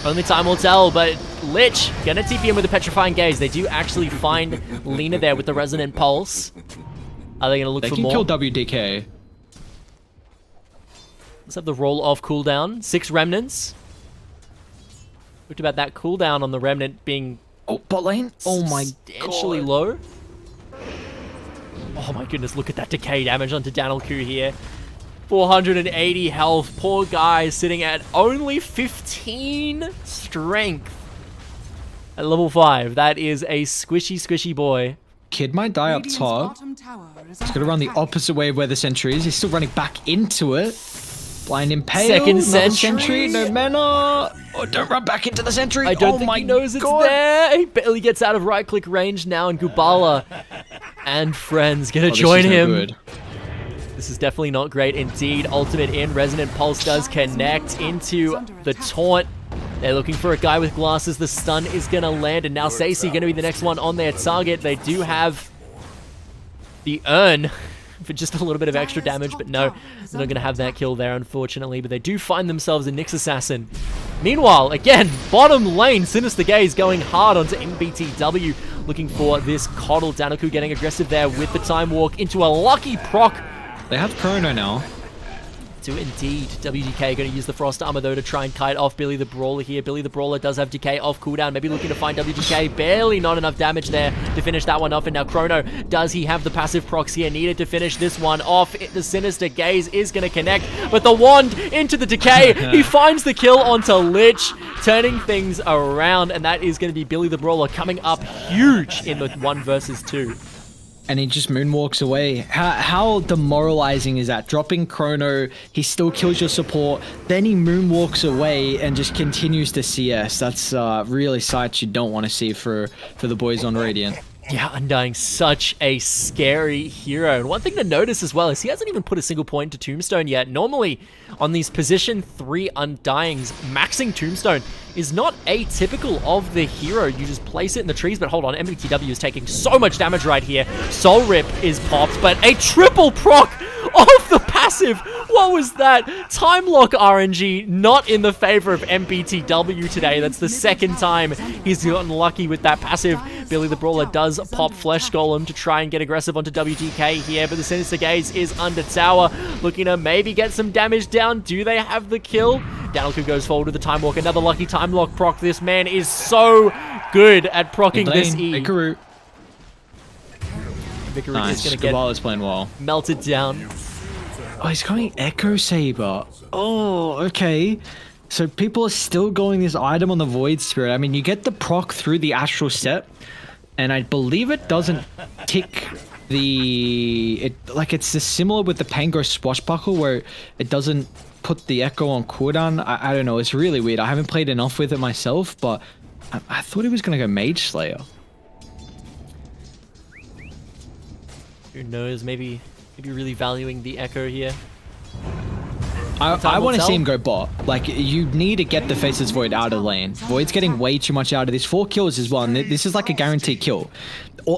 Only time will tell, but Lich gonna TP in with a Petrifying Gaze. They do actually find Lina there with the Resonant Pulse. Are they gonna look for more? They can kill WDK. Let's have the roll-off cooldown. 6 Remnants. Talked about that cooldown on the Remnant being Oh, bot lane. Oh my substantially god. low. Oh my goodness, look at that decay damage onto Danilku here. 480 health. Poor guy sitting at only 15 strength. At level 5. That is a squishy, squishy boy. Kid might die up Radiant's top. bottom tower is He's under gonna run the attack. opposite way of where the sentry is. He's still running back into it. Blind Impale. Second another sentry. No mana. Oh, don't run back into the sentry. I don't oh think my he knows it's god. there. He barely gets out of right-click range now, and Gubala and friends gonna This join is no him. good. This is definitely not great indeed. Ultimate in. Resonant Pulse does connect into the taunt. They're looking for a guy with glasses. The stun is going to land, and now Stacey going to be the next one on their target. They do have the urn for just a little bit of extra damage, but no, they're not going to have that kill there, unfortunately. But they do find themselves a Nyx Assassin. Meanwhile, again, bottom lane, Sinister Gaze going hard onto MBTW, looking for this Coddle. Danilku getting aggressive there with the Time Walk into a lucky proc. They have Chrono now. To indeed. WDK going to use the Frost Armor, though, to try and kite off Billy the Brawler here. Billy the Brawler does have Decay off cooldown. Maybe looking to find WDK. Barely not enough damage there to finish that one off. And now Chrono, does he have the passive procs here? Needed to finish this one off. The Sinister Gaze is going to connect, but the Wand into the Decay. He finds the kill onto Lich, turning things around. And that is going to be Billy the Brawler coming up huge in the 1 versus 2. And he just moonwalks away. How demoralizing is that? Dropping Chrono, he still kills your support, then he moonwalks away and just continues to CS. That's really sights you don't want to see for the boys on Radiant. Yeah, Undying, such a scary hero. And one thing to notice as well is he hasn't even put a single point to Tombstone yet. Normally, on these position 3 Undyings, maxing Tombstone is not atypical of the hero. You just place it in the trees, but hold on, MBTW is taking so much damage right here. Soul Rip is popped, but a triple proc off the passive. What was that? Time Lock RNG not in the favor of MBTW today. That's the second time he's gotten lucky with that passive. Billy the Brawler does pop Flesh Golem to try and get aggressive onto WDK here, but the Sinister Gaze is under tower, looking to maybe get some damage down. Do they have the kill? Danilku goes forward with the Time Walk. Another lucky Time Lock proc. This man is so good at procking this E. Vicaroo. Vicaroo Nice. is going to get Gabala's playing well. melted down. Oh, he's going Echo Saber. Oh, okay. So people are still going this item on the Void Spirit. I mean, you get the proc through the Astral Step, and I believe it doesn't tick it's similar with the Pango Swashbuckle where it doesn't put the Echo on cooldown. I don't know. It's really weird. I haven't played enough with it myself, but I thought he was going to go Mage Slayer. Who knows? Maybe really valuing the Echo here. I want to see him go bot. Like, you need to get the Faceless Void out of lane. Void's getting way too much out of this. 4 kills as well, and this is like a guaranteed kill.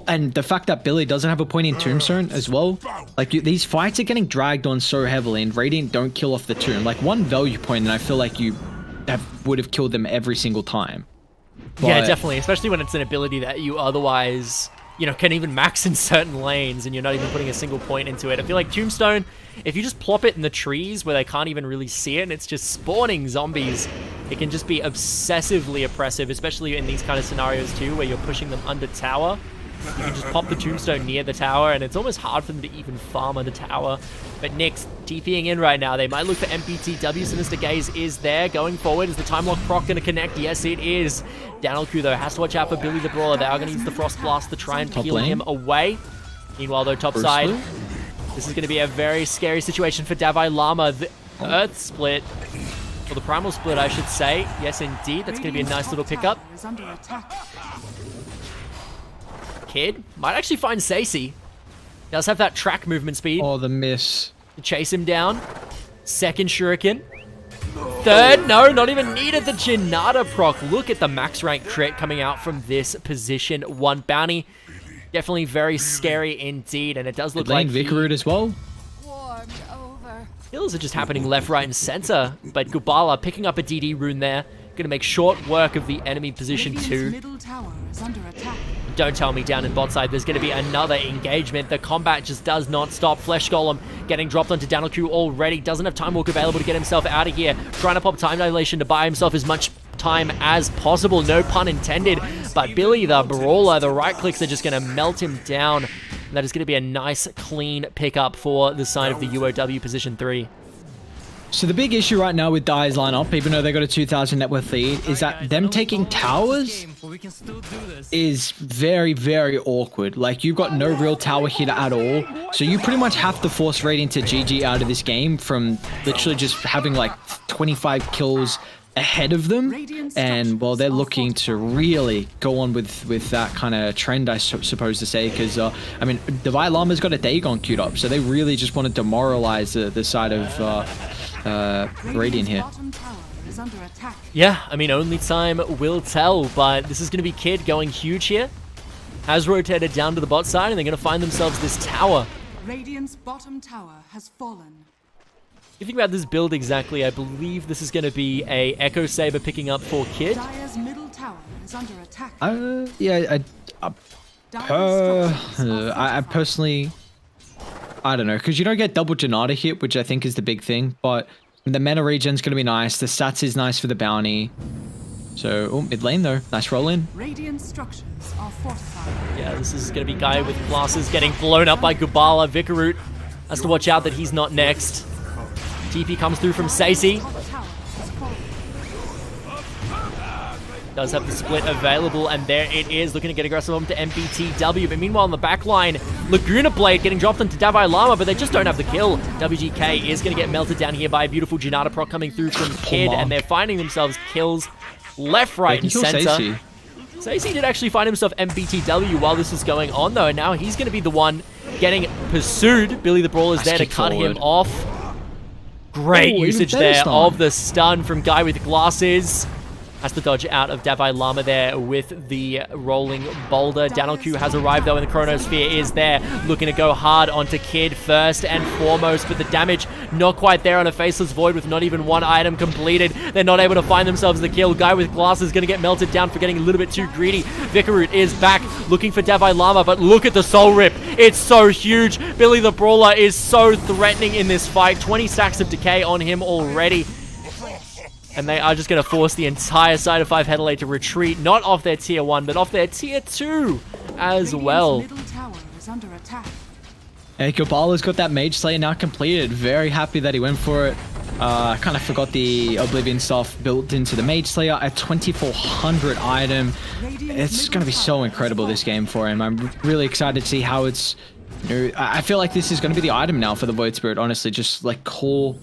And the fact that Billy doesn't have a point in Tombstone as well, like, these fights are getting dragged on so heavily, and Radiant don't kill off the Tomb. Like, one value point, and I feel like you would have killed them every single time. Yeah, But- definitely. Especially when it's an ability that you otherwise, can even max in certain lanes and you're not even putting a single point into it. I feel like Tombstone, if you just plop it in the trees where they can't even really see it and it's just spawning zombies, it can just be obsessively oppressive, especially in these kind of scenarios too, where you're pushing them under tower. You can just pop the Tombstone near the tower, and it's almost hard for them to even farm under tower. But Nyx TPing in right now. They might look for MPTW. Sinister Gaze is there. Going forward, is the Time Lock proc going to connect? Yes, it is. Danilku, though, has to watch out for Billy the Brawler. They are going to use the Frost Blast to try and Top peel lane. him away. Meanwhile, though, top Bruce side, Lee? this is going to be a very scary situation for Davai Lama. The Earth Split, or the Primal Split, I should say. Yes, indeed. That's going to be a nice little pickup. Is under attack. Kid might actually find Stacey. Does have that track movement speed Oh, the miss. to chase him down. Second Shuriken. Third, no, not even needed the Janata proc. Look at the max rank crit coming out from this position 1 bounty. Definitely very scary indeed, and it does look Lane like Vicaroo as well. Warmed over. kills are just happening left, right, and center. But Gubala picking up a DD rune there. Gonna make short work of the enemy position Radiant's 2. middle tower is under attack. Don't tell me down in bot side there's going to be another engagement. The combat just does not stop. Flesh Golem getting dropped onto Daniel Q already. Doesn't have Time Walk available to get himself out of here. Trying to pop Time Dilation to buy himself as much time as possible. No pun intended. But Billy the Brawler, the right clicks are just going to melt him down. And that is going to be a nice, clean pickup for the side of the UOW position 3. So the big issue right now with Dai's lineup, even though they got a 2,000 net worth lead, is that them taking towers is very, very awkward. Like, you've got no real tower hitter at all. So you pretty much have to force Radiant to GG out of this game from literally just having like 25 kills ahead of them. And, well, they're looking to really go on with that kind of trend, I suppose to say, because, I mean, Divine Llama's got a Dagon queued up, so they really just want to demoralize the side of Radiant here. Bottom tower is under attack. Yeah, I mean, only time will tell, but this is going to be Kid going huge here. Has rotated down to the bot side, and they're going to find themselves this tower. Radiant's bottom tower has fallen. If you think about this build exactly, I believe this is going to be a Echo Saber picking up for Kid. Dire's middle tower is under attack. Yeah, Dire's structures are I personally, I don't know, because you don't get double Janata hit, which I think is the big thing, but the mana regen's going to be nice. The stats is nice for the bounty. So, oh, mid lane though. Nice roll in. Radiant structures are fortified. Yeah, this is going to be Guy with glasses getting blown up by Gubala. Vikarut has to watch out that he's not next. TP comes through from Stacey. Top tower has fallen. Does have the split available, and there it is. Looking to get aggressive on to MBTW. But meanwhile, on the back line, Laguna Blade getting dropped onto Davai Lama, but they just don't have the kill. WGK is going to get melted down here by a beautiful Janata proc coming through from Kid, and they're finding themselves kills left, right, and center. Stacey did actually find himself MBTW while this was going on, though, and now he's going to be the one getting pursued. Billy the Brawler is there to cut him off. Great usage there of the stun from Guy with glasses. Has to dodge out of Davai Lama there with the rolling boulder. Daniel Q has arrived though, and the Chronosphere is there. Looking to go hard onto Kid first and foremost, but the damage not quite there on a Faceless Void with not even one item completed. They're not able to find themselves the kill. Guy with glasses going to get melted down for getting a little bit too greedy. Vikarut is back looking for Davai Lama, but look at the Soul Rip. It's so huge. Billy the Brawler is so threatening in this fight. 20 stacks of decay on him already. And they are just going to force the entire side of 5Headelaide to retreat, not off their tier 1, but off their tier 2 as well. Radiant's middle tower is under attack. Hey, Gubala's got that Mage Slayer now completed. Very happy that he went for it. I kind of forgot the Oblivion stuff built into the Mage Slayer. A 2400 item. It's going to be so incredible, this game for him. I'm really excited to see how it's... You know, I feel like this is going to be the item now for the Void Spirit, honestly. Just like call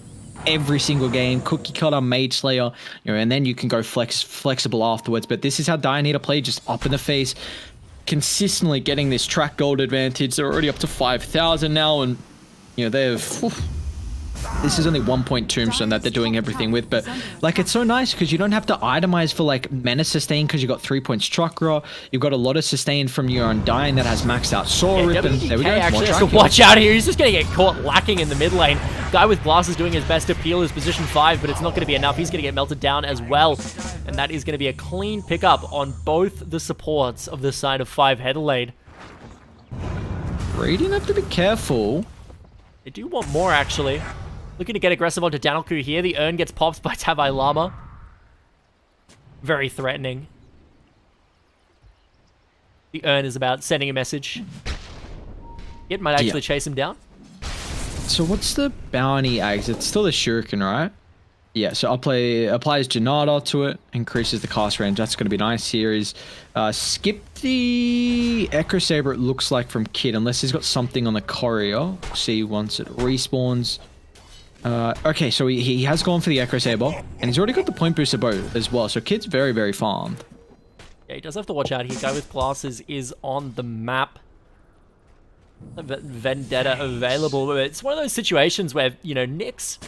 every single game, cookie cutter, Mage Slayer, you know, and then you can go flexible afterwards. But this is how Dire need to play, just up in the face, consistently getting this track gold advantage. They're already up to 5,000 now, and you know they've. This is only 1 point tombstone that they're doing everything with, but like it's so nice because you don't have to itemize for like mana sustain because you got 3 points chakra. You've got a lot of sustain from your Undying that has maxed out Soul Rip, and there we go. Actually has to watch out here. He's just going to get caught lacking in the mid lane. Guy with glasses doing his best to peel his position 5, but it's not going to be enough. He's going to get melted down as well, and that is going to be a clean pickup on both the supports of the side of 5Headelaide. Radiant have to be careful. They do want more, actually. Looking to get aggressive onto Danelku here. The urn gets popped by Davai Lama. Very threatening. The urn is about sending a message. It might actually chase him down. So what's the bounty eggs? It's still a shuriken, right? Yeah, so applies Janata to it, increases the cast range. That's going to be nice here. Is skip the Echo Saber, it looks like, from Kid, unless he's got something on the courier. See once it respawns. Okay, so he has gone for the Echo Saber, and he's already got the point booster bow as well, so Kid's very, very farmed. Yeah, he does have to watch out here. Guy with glasses is on the map. Vendetta available, but it's one of those situations where, you know, Nyx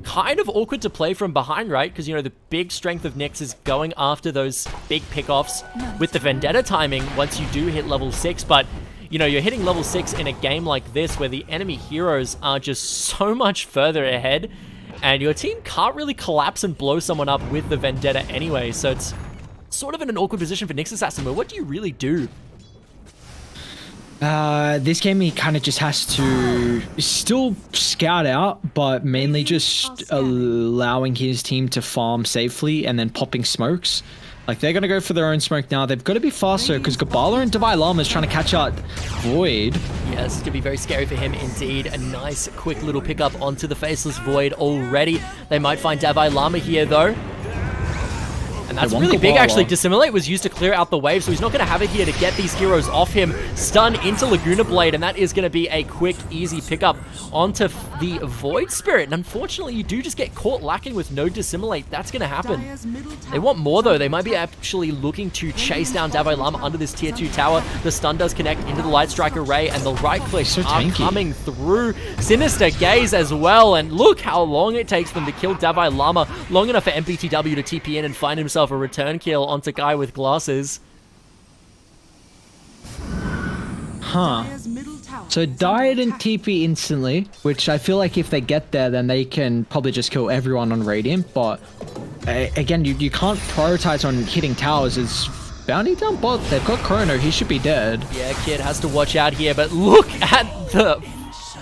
kind of awkward to play from behind, right? Because, you know, the big strength of Nyx is going after those big pickoffs with the Vendetta timing once you do hit level 6, but you know, you're hitting level 6 in a game like this where the enemy heroes are just so much further ahead. and your team can't really collapse and blow someone up with the Vendetta anyway, so it's sort of in an awkward position for Nyx Assassin, but what do you really do? This game he kind of just has to still scout out, but mainly just allowing his team to farm safely and then popping smokes. Like, they're going to go for their own smoke now. They've got to be faster because Gabala and Divine Llama is trying to catch out Void. Yeah, this is going to be very scary for him indeed. A nice, quick little pickup onto the Faceless Void already. They might find Davai Lama here, though. And that's really big, actually. Dissimulate was used to clear out the wave, so he's not going to have it here to get these heroes off him. Stun into Laguna Blade, and that is going to be a quick, easy pickup onto the Void Spirit. And unfortunately, you do just get caught lacking with no Dissimulate. That's going to happen. They want more, though. They might be actually looking to chase down Davai Lama under this tier 2 tower. The stun does connect into the Light Strike Array, and the right clicks are coming through. Sinister Gaze as well, and look how long it takes them to kill Davai Lama. Long enough for MPTW to TP in and find himself a return kill onto Guy with Glasses. Huh. So died and TP instantly, which I feel like if they get there, then they can probably just kill everyone on Radiant. But again, you can't prioritize on hitting towers. It's Bounty down bot. They've got Chrono. He should be dead. Yeah, Kid has to watch out here, but look at the...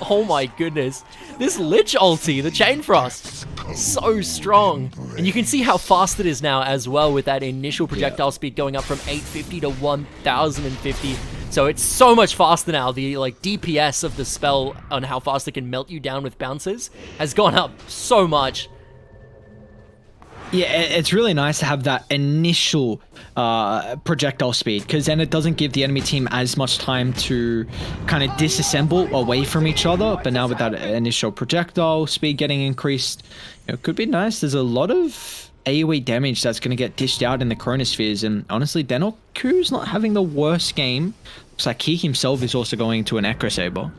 Oh my goodness. This Lich ulti, the Chain Frost, so strong. And you can see how fast it is now as well with that initial projectile speed going up from 850 to 1050. So it's so much faster now. The like DPS of the spell on how fast it can melt you down with bounces has gone up so much. Yeah, it's really nice to have that initial projectile speed, because then it doesn't give the enemy team as much time to kind of disassemble away from each other. But now with that initial projectile speed getting increased, it could be nice. There's a lot of AoE damage that's going to get dished out in the Chronospheres, and honestly, Denoku's not having the worst game. Looks like he himself is also going to an Echo Saber.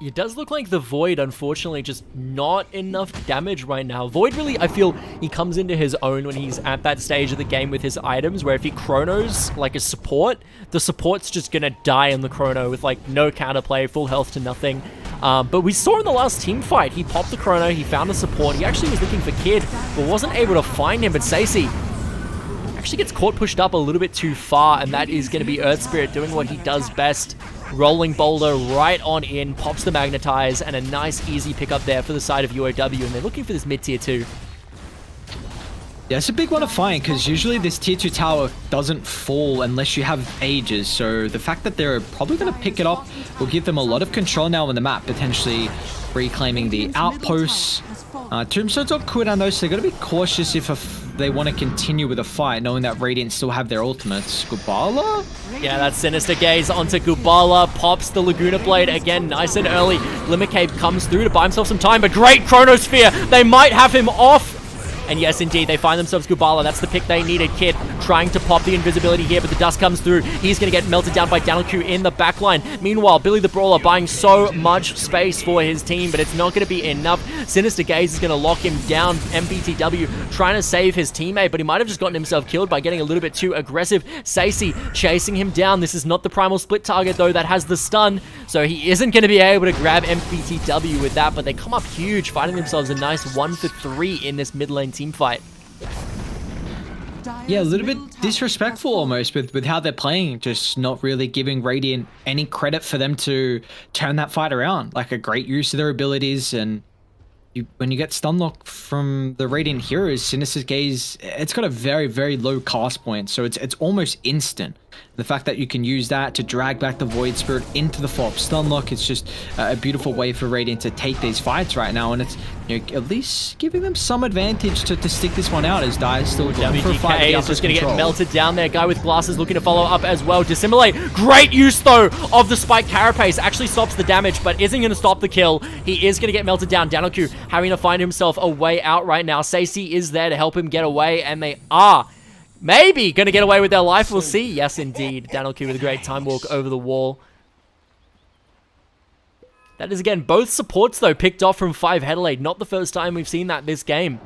It does look like the Void, unfortunately, just not enough damage right now. Void really, I feel, he comes into his own when he's at that stage of the game with his items, where if he chronos like a support, the support's just gonna die in the chrono with like no counterplay, full health to nothing. But we saw in the last team fight, he popped the chrono, he found the support, he actually was looking for Kid, but wasn't able to find him, but Sacy actually gets caught pushed up a little bit too far, and that is going to be Earth Spirit doing what he does best. Rolling Boulder right on in, pops the Magnetize, and a nice easy pickup there for the side of UOW, and they're looking for this mid-tier 2. Yeah, it's a big one to find, because usually this tier 2 tower doesn't fall unless you have Aegis, so the fact that they're probably going to pick it up will give them a lot of control now on the map, potentially reclaiming the outposts. Tombstone's on cooldown though, so they're going to be cautious if they want to continue with a fight, knowing that Radiant still have their ultimates. Gubala? Yeah, that's Sinister Gaze onto Gubala, pops the Laguna Blade again, nice and early. Limmercape comes through to buy himself some time, but great Chronosphere! They might have him off! And yes, indeed, they find themselves Gubala. That's the pick they needed. Kid trying to pop the invisibility here, but the dust comes through. He's going to get melted down by Danoku in the backline. Meanwhile, Billy the Brawler buying so much space for his team, but it's not going to be enough. Sinister Gaze is going to lock him down. MPTW trying to save his teammate, but he might have just gotten himself killed by getting a little bit too aggressive. Sacy chasing him down. This is not the Primal Split target, though, that has the stun, so he isn't going to be able to grab MPTW with that, but they come up huge, finding themselves a nice 1-for-3 in this mid lane team fight. Yeah, a little bit disrespectful almost with how they're playing, just not really giving Radiant any credit for them to turn that fight around. Like a great use of their abilities, and when you get stunlock from the Radiant heroes, Sinister Gaze, it's got a very, very low cast point, so it's almost instant. The fact that you can use that to drag back the Void Spirit into the FOP stunlock, it's just a beautiful way for Radiant to take these fights right now, and it's at least giving them some advantage to stick this one out, as Dire's still going for a fight. WDK is just going to get melted down there. Guy with Glasses looking to follow up as well. Dissimulate, great use though of the Spike Carapace, actually stops the damage, but isn't going to stop the kill. He is going to get melted down. Danoku having to find himself a way out right now. Sacy is there to help him get away, and they are maybe going to get away with their life. We'll see. Yes, indeed. Danoku with a great time walk over the wall. That is, again, both supports, though, picked off from 5Headelaide. Not the first time we've seen that this game.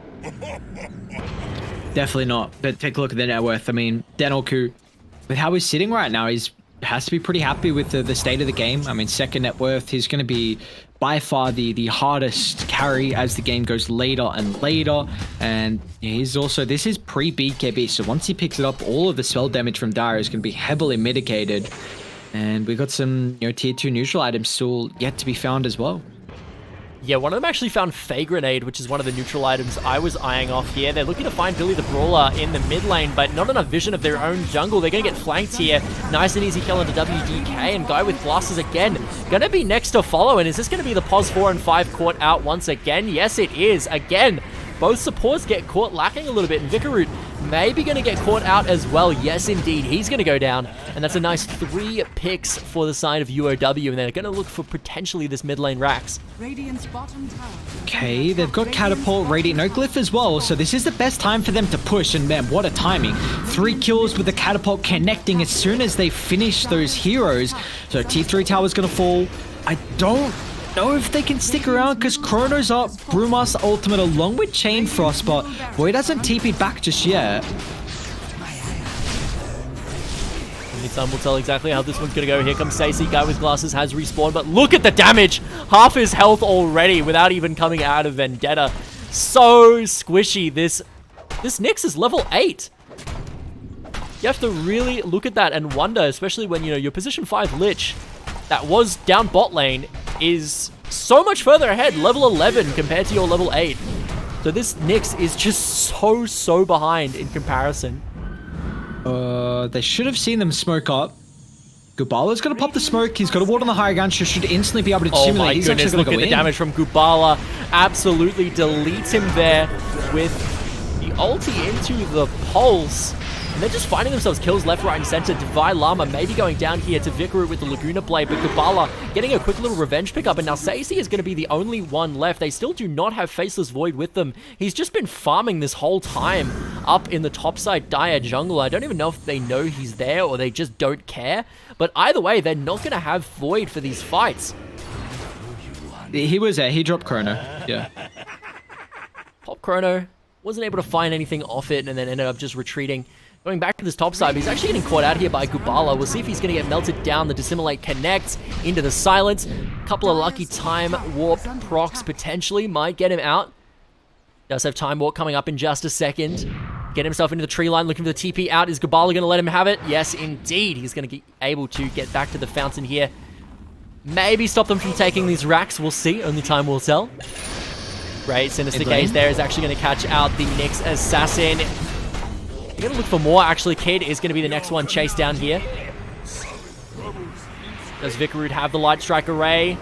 Definitely not. But take a look at the net worth. I mean, Danoku, with how he's sitting right now, has to be pretty happy with the state of the game. I mean, second net worth, he's going to be by far the hardest carry as the game goes later and later. And he's also, this is pre-BKB, so once he picks it up, all of the spell damage from Dire is going to be heavily mitigated. And we got some, tier 2 neutral items still yet to be found as well. Yeah, one of them actually found Fey Grenade, which is one of the neutral items I was eyeing off here. They're looking to find Billy the Brawler in the mid lane, but not enough vision of their own jungle. They're going to get flanked here. Nice and easy kill into WDK, and Guy with Glasses again. Going to be next to follow, and is this going to be the POS 4 and 5 caught out once again? Yes, it is. Again, both supports get caught lacking a little bit, and Vicaroot maybe going to get caught out as well. Yes, indeed, he's going to go down, and that's a nice 3 picks for the side of UOW, and they're going to look for potentially this mid lane Rax. Radiant's bottom tower. Okay, they've got Catapult, Radiant, no Glyph as well, so this is the best time for them to push, and man, what a timing. 3 kills with the Catapult connecting as soon as they finish those heroes. So T3 tower's going to fall. I don't know if they can stick around because Chrono's up, Brewmaster ultimate along with Chain Frost, but Void hasn't TP'd back just yet. Only time will tell exactly how this one's going to go. Here comes Stacey. Guy with Glasses has respawned, but look at the damage. Half his health already without even coming out of Vendetta. So squishy. This Nyx is level 8. You have to really look at that and wonder, especially when, your position 5 Lich that was down bot lane is so much further ahead, level 11 compared to your level 8. So this Nyx is just so behind in comparison. They should have seen them smoke up. Gubala's gonna pop the smoke. He's got a ward on the high ground. Should instantly be able to Oh simulate. my He's goodness, actually look gonna at go the in. damage from Gubala. Absolutely deletes him there with the ulti into the pulse. And they're just finding themselves kills left, right, and center. Divine Llama maybe going down here to Vicaroot with the Laguna Blade, but Gubala getting a quick little revenge pickup, and now Stacey is going to be the only one left. They still do not have Faceless Void with them. He's just been farming this whole time up in the topside Dire jungle. I don't even know if they know he's there or they just don't care, but either way, they're not going to have Void for these fights. He was there. He dropped Chrono. Yeah. Pop Chrono wasn't able to find anything off it and then ended up just retreating. Going back to this top side, but he's actually getting caught out here by Gubala. We'll see if he's going to get melted down. The Dissimulate connects into the silence. Couple of lucky time warp procs potentially might get him out. Does have time warp coming up in just a second. Get himself into the tree line, looking for the TP out. Is Gubala going to let him have it? Yes, indeed. He's going to be able to get back to the fountain here. Maybe stop them from taking these racks. We'll see. Only time will tell. Great. Sinister Gaze there is actually going to catch out the Nyx Assassin. You're going to look for more, actually. Kid is going to be the next one chased down here. Does Vicaroot have the Light Strike Array?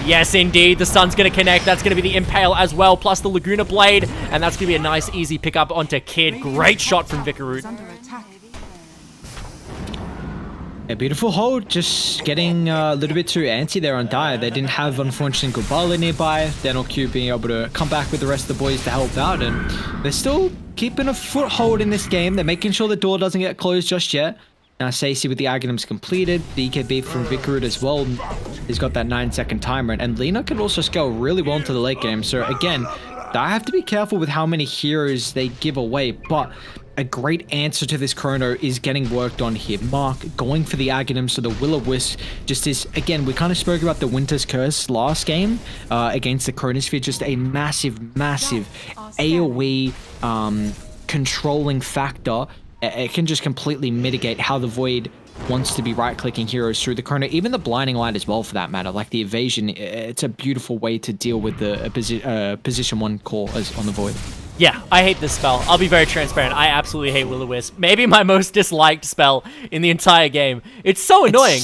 Yes, indeed. The Sun's going to connect. That's going to be the Impale as well, plus the Laguna Blade. And that's going to be a nice, easy pickup onto Kid. Great shot from Vicaroot. Under attack. A beautiful hold, just getting a little bit too antsy there on Dire. They didn't have, unfortunately, Gubala nearby. Daniel Q being able to come back with the rest of the boys to help out, and they're still keeping a foothold in this game. They're making sure the door doesn't get closed just yet. Now Stacey with the Aghanims completed. BKB from Vicaroot as well. He's got that 9-second timer, and Lena can also scale really well into the late game. So again, I have to be careful with how many heroes they give away, but a great answer to this Chrono is getting worked on here. Mark going for the Aghanim, so the Will-O-Wisp just is, again, we kind of spoke about the Winter's Curse last game against the Chronosphere, just a massive AoE controlling factor. It can just completely mitigate how the Void wants to be right-clicking heroes through the Chrono, even the Blinding Light as well for that matter. Like the evasion, it's a beautiful way to deal with the position 1 core on the Void. Yeah, I hate this spell. I'll be very transparent. I absolutely hate Will-O-Wisp. Maybe my most disliked spell in the entire game. It's so annoying.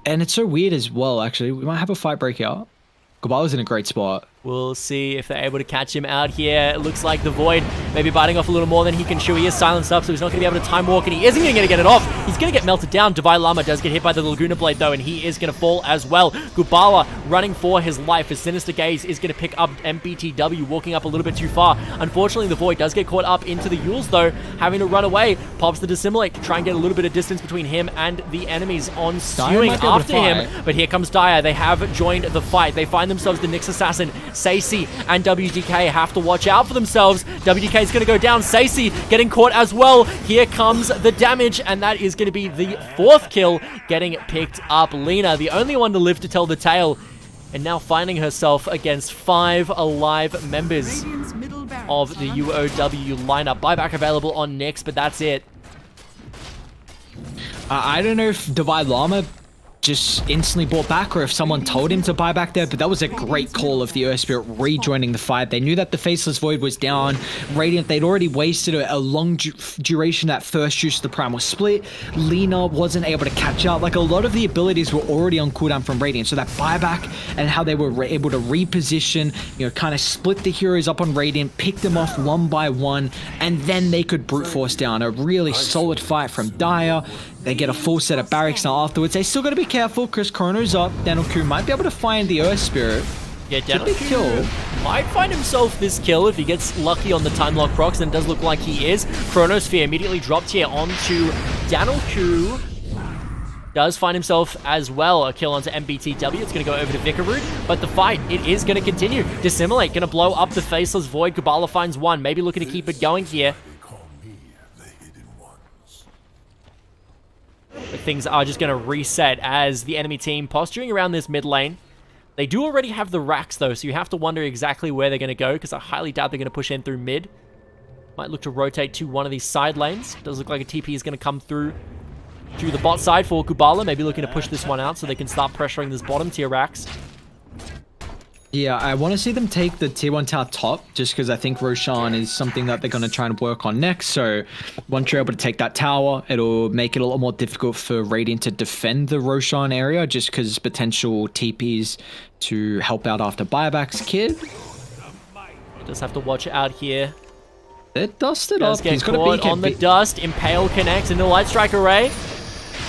And it's so weird as well, actually. We might have a fight break out. Gubala's in a great spot. We'll see if they're able to catch him out here. It looks like the Void maybe biting off a little more than he can chew. He is silenced up, so he's not going to be able to time walk, and he isn't going to get it off. He's going to get melted down. Divine Llama does get hit by the Laguna Blade, though, and he is going to fall as well. Gubala running for his life. His Sinister Gaze is going to pick up MBTW, walking up a little bit too far. Unfortunately, the Void does get caught up into the Yules, though, having to run away. Pops the Dissimulate to try and get a little bit of distance between him and the enemies on skewing after him. But here comes Dire. They have joined the fight. They find themselves the Nyx Assassin. Stacey and WDK have to watch out for themselves. WDK is going to go down. Stacey getting caught as well. Here comes the damage, and that is going to be the 4th kill getting picked up. Lena, the only one to live to tell the tale, and now finding herself against 5 alive members Radiant's middle barracks of the are under UOW lineup. Buyback available on Nyx, but that's it. I don't know if Divide Llama just instantly bought back or if someone told him to buy back there, but that was a great call of the Earth Spirit rejoining the fight. They knew that the Faceless Void was down. Radiant, they'd already wasted a long duration that first use of the Primal Split. Lina wasn't able to catch up. Like, a lot of the abilities were already on cooldown from Radiant, so that buyback and how they were able to reposition, you know, kind of split the heroes up on Radiant, pick them off one by one, and then they could brute force down. A really solid fight from Dire. They get a full set of barracks now afterwards. They still got to be careful because Chrono's up. Danoku might be able to find the Earth Spirit. Yeah, Big kill. Danoku might find himself this kill if he gets lucky on the time lock procs, and it does look like he is. Chronosphere immediately dropped here onto Danoku. Does find himself as well a kill onto MBTW. It's going to go over to Vicarud, but the fight, it is going to continue. Dissimilate going to blow up the Faceless Void. Kubala finds one, maybe looking to keep it going here. But things are just going to reset as the enemy team posturing around this mid lane. They do already have the racks though, so you have to wonder exactly where they're going to go, because I highly doubt they're going to push in through mid. Might look to rotate to one of these side lanes. Does look like a TP is going to come through to the bot side for Kubala, maybe looking to push this one out so they can start pressuring this bottom tier racks. Yeah, I want to see them take the tier 1 tower top, just because I think Roshan is something that they're going to try and work on next. So once you're able to take that tower, it'll make it a lot more difficult for Radiant to defend the Roshan area, just because potential TPs to help out after buybacks. Kid Just have to watch out here. they're dusted Does up. get He's got a caught on the BKB. dust. Impale connects into the Light Strike Array.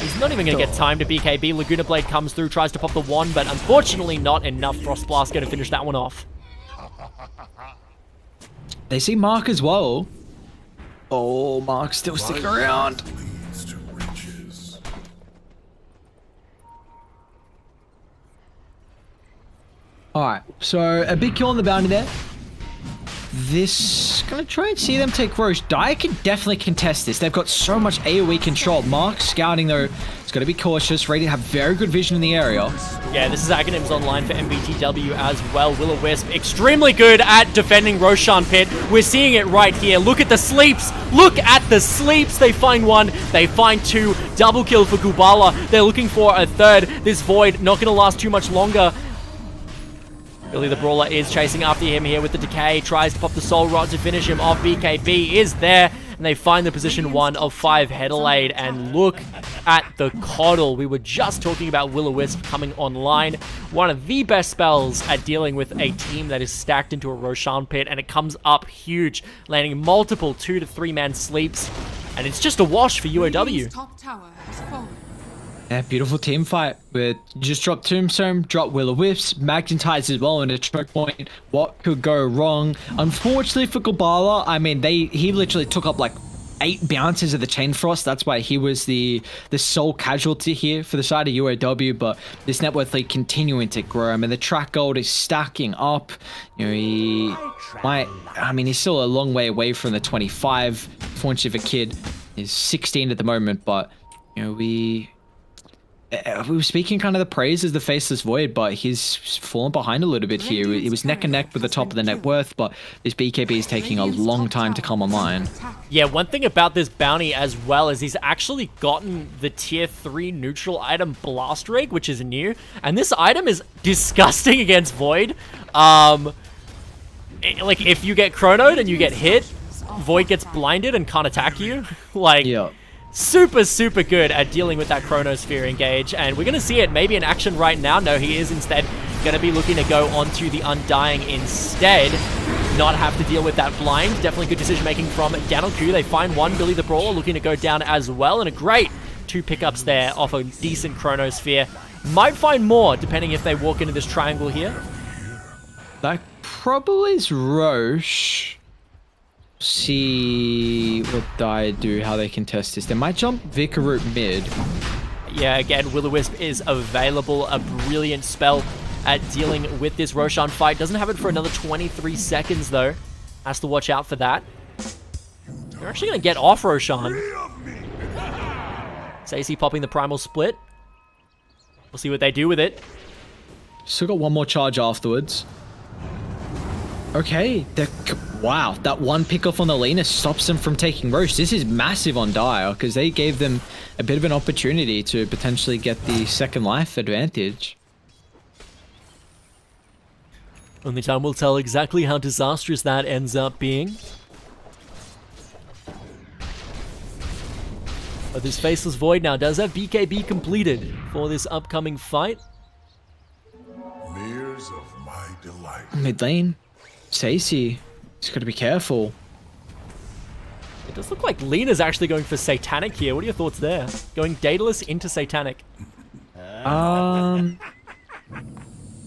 He's not even going to get time to BKB. Laguna Blade comes through, tries to pop the one, but unfortunately not enough. Frost Blast going to finish that one off. They see Mark as well. Oh, Mark's still sticking around. Alright, so a big kill on the bounty there. This, gonna try and see them take Roche. Dire can definitely contest this. They've got so much AoE control. Mark scouting though, it's got to be cautious. Ready to have very good vision in the area. Yeah, this is Aghanims online for MBTW as well. Will-O-Wisp extremely good at defending Roshan Pit. We're seeing it right here. Look at the sleeps. Look at the sleeps. They find one. They find two. Double kill for Kubala. They're looking for a third. This Void not going to last too much longer. Billy the Brawler is chasing after him here with the Decay. Tries to pop the Soul Rod to finish him off. BKB is there. And they find the position 1 of 5Headelaide. And look at the Coddle. We were just talking about Will-O-Wisp coming online. One of the best spells at dealing with a team that is stacked into a Roshan Pit. And it comes up huge, landing multiple 2 to 3 man sleeps. And it's just a wash for UOW. Radiant's top tower has fallen. Yeah, beautiful team fight. With just drop Tombstone, drop Will-O-Wisps, Magnetize as well in a choke point. What could go wrong? Unfortunately for Kubala, I mean, he literally took up like 8 bounces of the Chain Frost. That's why he was the sole casualty here for the side of UOW. But this net worth lead continuing to grow. I mean, the track gold is stacking up. You know, he's still a long way away from the 25. Fortunately for Kid, is 16 at the moment. But you know, we were speaking kind of the praise as the Faceless Void, but he's fallen behind a little bit here. He was neck and neck with the top of the net worth, but this BKB is taking a long time to come online. Yeah, one thing about this bounty as well is he's actually gotten the tier 3 neutral item Blast Rig, which is new. And this item is disgusting against Void. Like, if you get chronoed and you get hit, Void gets blinded and can't attack you. Like, Yeah. super, super good at dealing with that Chronosphere engage. And we're going to see it maybe in action right now. No, he is instead going to be looking to go onto the Undying instead. Not have to deal with that blind. Definitely good decision making from Danoku. They find one. Billy the Brawler looking to go down as well. And a great 2 pickups there off a decent Chronosphere. Might find more depending if they walk into this triangle here. That probably is Roche. See what Dire do, how they contest this. They might jump Vicarroot mid. Yeah, again, Will-O-Wisp is available. A brilliant spell at dealing with this Roshan fight. Doesn't have it for another 23 seconds, though. Has to watch out for that. They're actually going to get off Roshan. Stacey popping the Primal Split. We'll see what they do with it. Still got one more charge afterwards. Okay, wow, that one pickoff on the Lena stops them from taking Roche. This is massive on Dire because they gave them a bit of an opportunity to potentially get the second life advantage. Only time will tell exactly how disastrous that ends up being. But this Faceless Void now does have BKB completed for this upcoming fight. Mirrors of my delight. Mid lane, Stacey, he's got to be careful. It does look like Lena's actually going for Satanic here. What are your thoughts there? Going Daedalus into Satanic.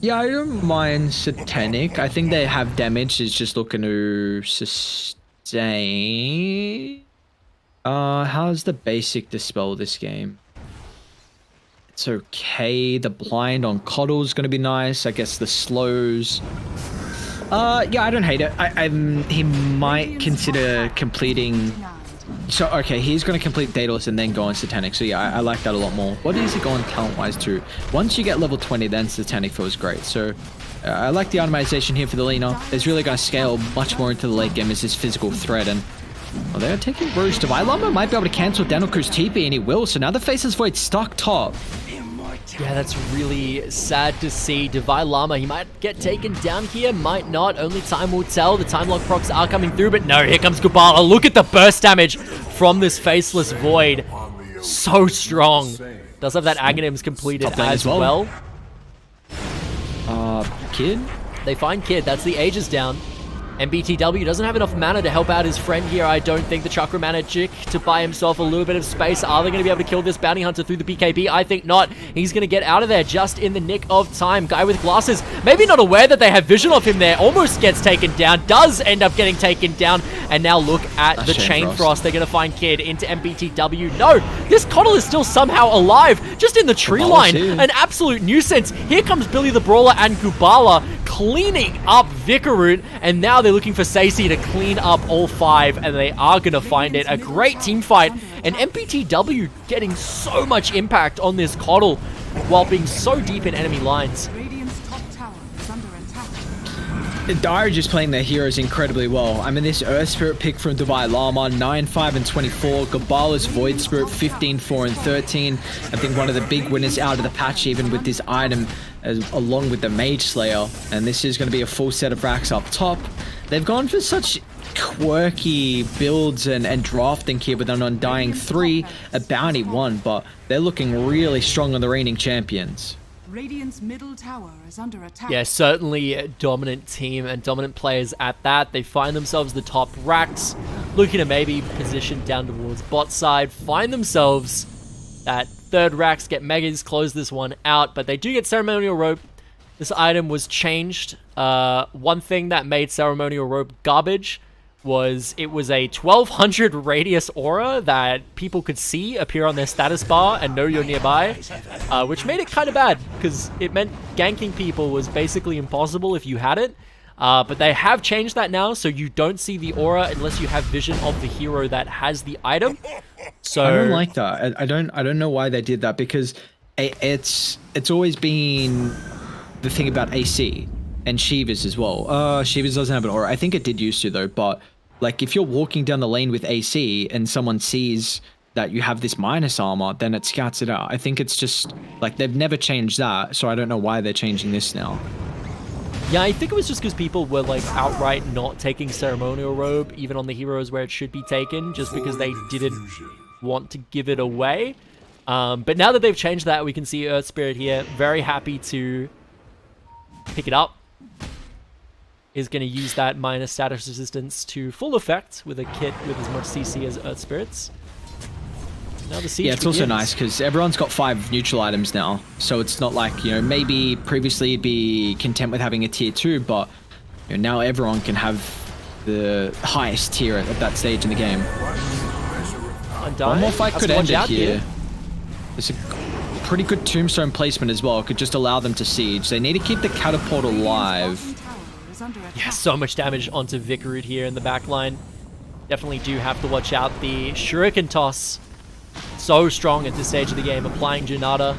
Yeah, I don't mind Satanic. I think they have damage. It's just looking to sustain. How's the basic dispel this game? It's okay. The blind on Coddle is going to be nice. I guess the slows. Yeah, I don't hate it. He might consider completing. So, okay, he's going to complete Daedalus and then go on Satanic. So, yeah, I like that a lot more. What is he going talent-wise to? Once you get level 20, then Satanic feels great. So, I like the itemization here for the Lena. It's really going to scale much more into the late game as this physical threat. And well, they're taking Roche. Divine Llama might be able to cancel Danoku's TP, and he will. So, now the Faceless Void stuck top. Yeah, that's really sad to see. Divine Llama, he might get taken down here, might not. Only time will tell. The time lock procs are coming through, but no, here comes Kubala. Look at the burst damage from this Faceless Void. So strong. Does have that Aghanims completed as well. Kid? They find Kid. That's the Aegis down. MBTW doesn't have enough mana to help out his friend here. I don't think the Chakra Magic to buy himself a little bit of space. Are they going to be able to kill this Bounty Hunter through the BKB? I think not. He's going to get out of there just in the nick of time. Guy with glasses, maybe not aware that they have vision of him there. Almost gets taken down. Does end up getting taken down. And now look at the Chain Frost. They're going to find Kid into MBTW. No, this Coddle is still somehow alive. Just in the tree line. An absolute nuisance. Here comes Billy the Brawler and Gubala cleaning up Vicaroot. And now they're looking for Stacey to clean up all five, and they are going to find it. A great team fight, and MPTW getting so much impact on this Coddle while being so deep in enemy lines. Radiant's top tower is under attack. Dire just playing their heroes incredibly well. I mean, this Earth Spirit pick from Divine Llama, 9, 5, and 24. Gabala's Void Spirit, 15, 4, and 13. I think one of the big winners out of the patch, even with this item, along with the Mage Slayer. And this is going to be a full set of racks up top. They've gone for such quirky builds and drafting here with an Undying 3, a Bounty 1, but they're looking really strong on the reigning champions. Radiant's middle tower is under attack. Yeah, certainly a dominant team and dominant players at that. They find themselves the top racks, looking to maybe position down towards bot side, find themselves that third racks, get Megas, close this one out, but they do get Ceremonial Rope. This item was changed. One thing that made Ceremonial Rope garbage was it was a 1200 radius aura that people could see appear on their status bar and know you're nearby, which made it kind of bad because it meant ganking people was basically impossible if you had it. But they have changed that now, so you don't see the aura unless you have vision of the hero that has the item. So I don't like that. I don't know why they did that, because it's always been the thing about AC and Shiva's as well. Shiva's doesn't have an aura. I think it did used to though, but like if you're walking down the lane with AC and someone sees that you have this minus armor, then it scouts it out. I think it's just like they've never changed that, so I don't know why they're changing this now. Yeah, I think it was just because people were like outright not taking Ceremonial Robe, even on the heroes where it should be taken, just because they didn't want to give it away. But now that they've changed that, we can see Earth Spirit here, very happy to pick it up. Is going to use that minus status resistance to full effect with a kit with as much CC as Earth Spirits. Now the siege it's begins. also nice because everyone's got 5 neutral items now, so it's not like, you know, maybe previously you'd be content with having a tier 2, but you know, now everyone can have the highest tier at that stage in the game. One more fight could end it here. It's a pretty good tombstone placement as well. It could just allow them to siege. They need to keep the catapult alive. Yeah, so much damage onto Vicaroot here in the back line. Definitely do have to watch out. The Shuriken Toss, so strong at this stage of the game, applying Janata.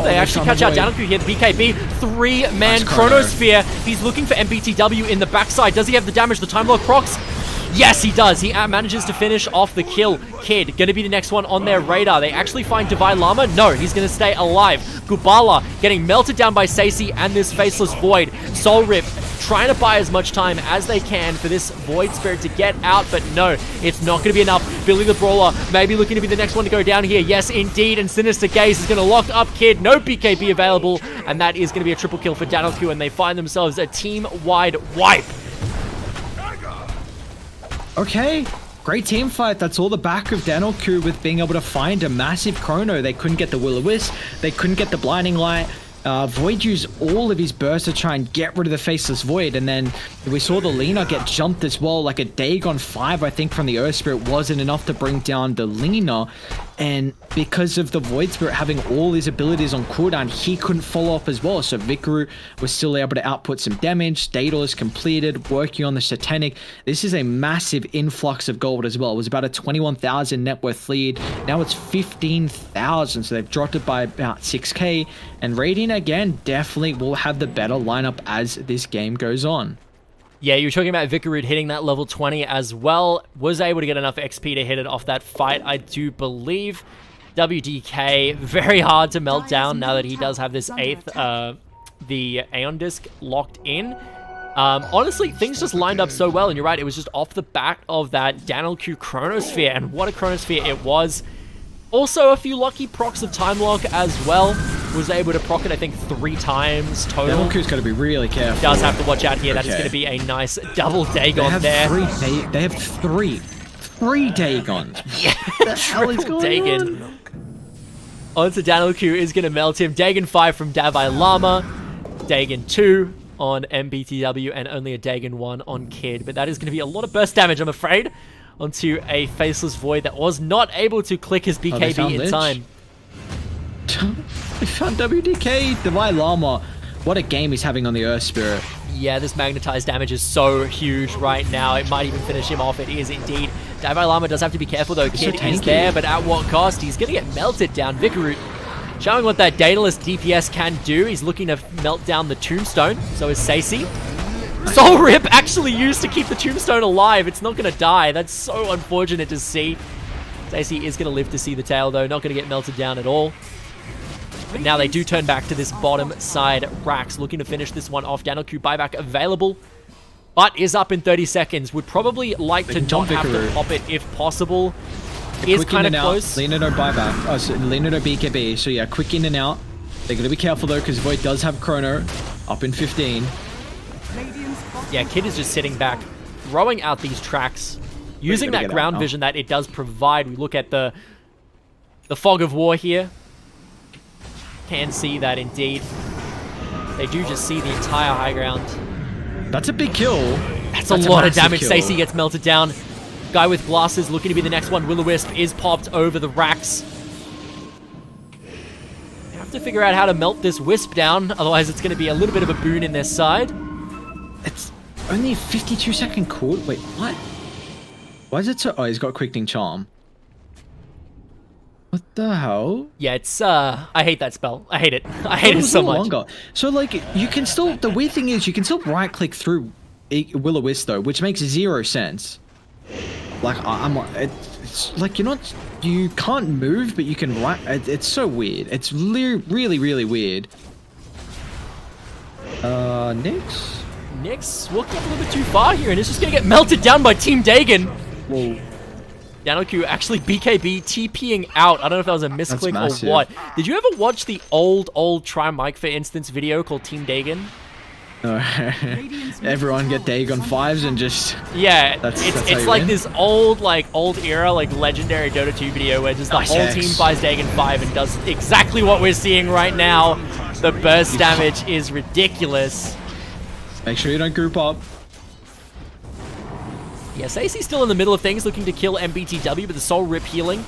They actually catch out Danoku here, the BKB. 3-man Nice chrono. Chronosphere. He's looking for MBTW in the backside. Does he have the damage? The time lock procs? Yes, he does. He manages to finish off the kill. Kid, going to be the next one on their radar. They actually find Divine Llama. No, he's going to stay alive. Gubala getting melted down by Stacey and this Faceless Void. Soul Rip trying to buy as much time as they can for this Void Spirit to get out, but no, it's not going to be enough. Billy the Brawler maybe looking to be the next one to go down here. Yes, indeed, and Sinister Gaze is going to lock up Kid. No BKB available, and that is going to be a triple kill for Danoku, and they find themselves a team-wide wipe. Okay, great team fight. That's all the back of Danoku with being able to find a massive chrono. They couldn't get the Will-O-Wisp. They couldn't get the Blinding Light. Void used all of his bursts to try and get rid of the Faceless Void, and then we saw the Lina get jumped as well. Like a Dagon 5, I think, from the Earth Spirit wasn't enough to bring down the Lina, and because of the Void Spirit having all his abilities on cooldown, he couldn't follow up as well. So Vikaru was still able to output some damage. Daedal is completed, working on the Satanic. This is a massive influx of gold as well. It was about a 21,000 net worth lead. Now it's 15,000, so they've dropped it by about 6k, and Radiant again definitely will have the better lineup as this game goes on. Yeah, you were talking about Vikarud hitting that level 20 as well. Was able to get enough XP to hit it off that fight, I do believe. WDK, very hard to melt down now that he does have this 8th, the Aeon Disc locked in. Honestly, things just lined up so well, and you're right, it was just off the back of that Danoku Chronosphere, and what a Chronosphere it was. Also, a few lucky procs of Time Lock as well. Was able to proc it, I think, 3 times total. Danoku's got to be really careful. Does have to watch out here. That is going to be a nice double Dagon there. They have three Dagons. Yeah, What the hell is triple going Dagon. on? Onto Danoku is going to melt him. Dagon 5 from Davai Lama. Dagon 2 on MBTW, and only a Dagon 1 on Kid. But that is going to be a lot of burst damage, I'm afraid, onto a Faceless Void that was not able to click his BKB in time. They found WDK, Divine Llama. What a game he's having on the Earth Spirit. Yeah, this magnetized damage is so huge right now. It might even finish him off. It is indeed. Davai Lama does have to be careful though. Kid is there, but at what cost? He's going to get melted down. Vikarut showing what that Daedalus DPS can do. He's looking to melt down the Tombstone. So is Stacey. Soul Rip actually used to keep the Tombstone alive. It's not going to die. That's so unfortunate to see. Stacey is going to live to see the tail though. Not going to get melted down at all. But now they do turn back to this bottom side. Rax looking to finish this one off. Danoku buyback available, but is up in 30 seconds. Would probably like to not have to pop it if possible. Is kind of close. Lina no buyback. Oh, so Lina no BKB. So yeah, quick in and out. They're going to be careful though, because Void does have Chrono up in 15. Yeah, Kid is just sitting back, throwing out these tracks, using that ground vision that it does provide. We look at the fog of war here. Can see that indeed. They do just see the entire high ground. That's a big kill. That's a lot of damage. Stacey gets melted down. Guy with glasses looking to be the next one. Will-O-Wisp is popped over the Rax. They have to figure out how to melt this Wisp down, otherwise it's going to be a little bit of a boon in their side. It's only a 52-second cooldown. Wait, what? Why is it so... Oh, he's got Quickening Charm. What the hell? Yeah, it's, I hate that spell. I hate it. I hate it so much. Longer. So, like, you can still... The weird thing is, you can still right-click through Will-O-Wisp, though, which makes 0 sense. Like, it's like, you're not... You can't move, but you can right... It's so weird. It's really, really weird. Nyx? Nyx walking up a little bit too far here, and it's just gonna get melted down by Team Dagon. Whoa. Danoku actually BKB TPing out. I don't know if that was a misclick or what. Did you ever watch the old Try Mike for instance video called Team Dagon? No. Everyone get Dagon 5s and just... Yeah, it's like this old era, like legendary Dota 2 video where just the whole team buys Dagon 5 and does exactly what we're seeing right now. The burst damage is ridiculous. Make sure you don't group up. Yeah, Stacey's still in the middle of things, looking to kill MBTW, but the Soul Rip healing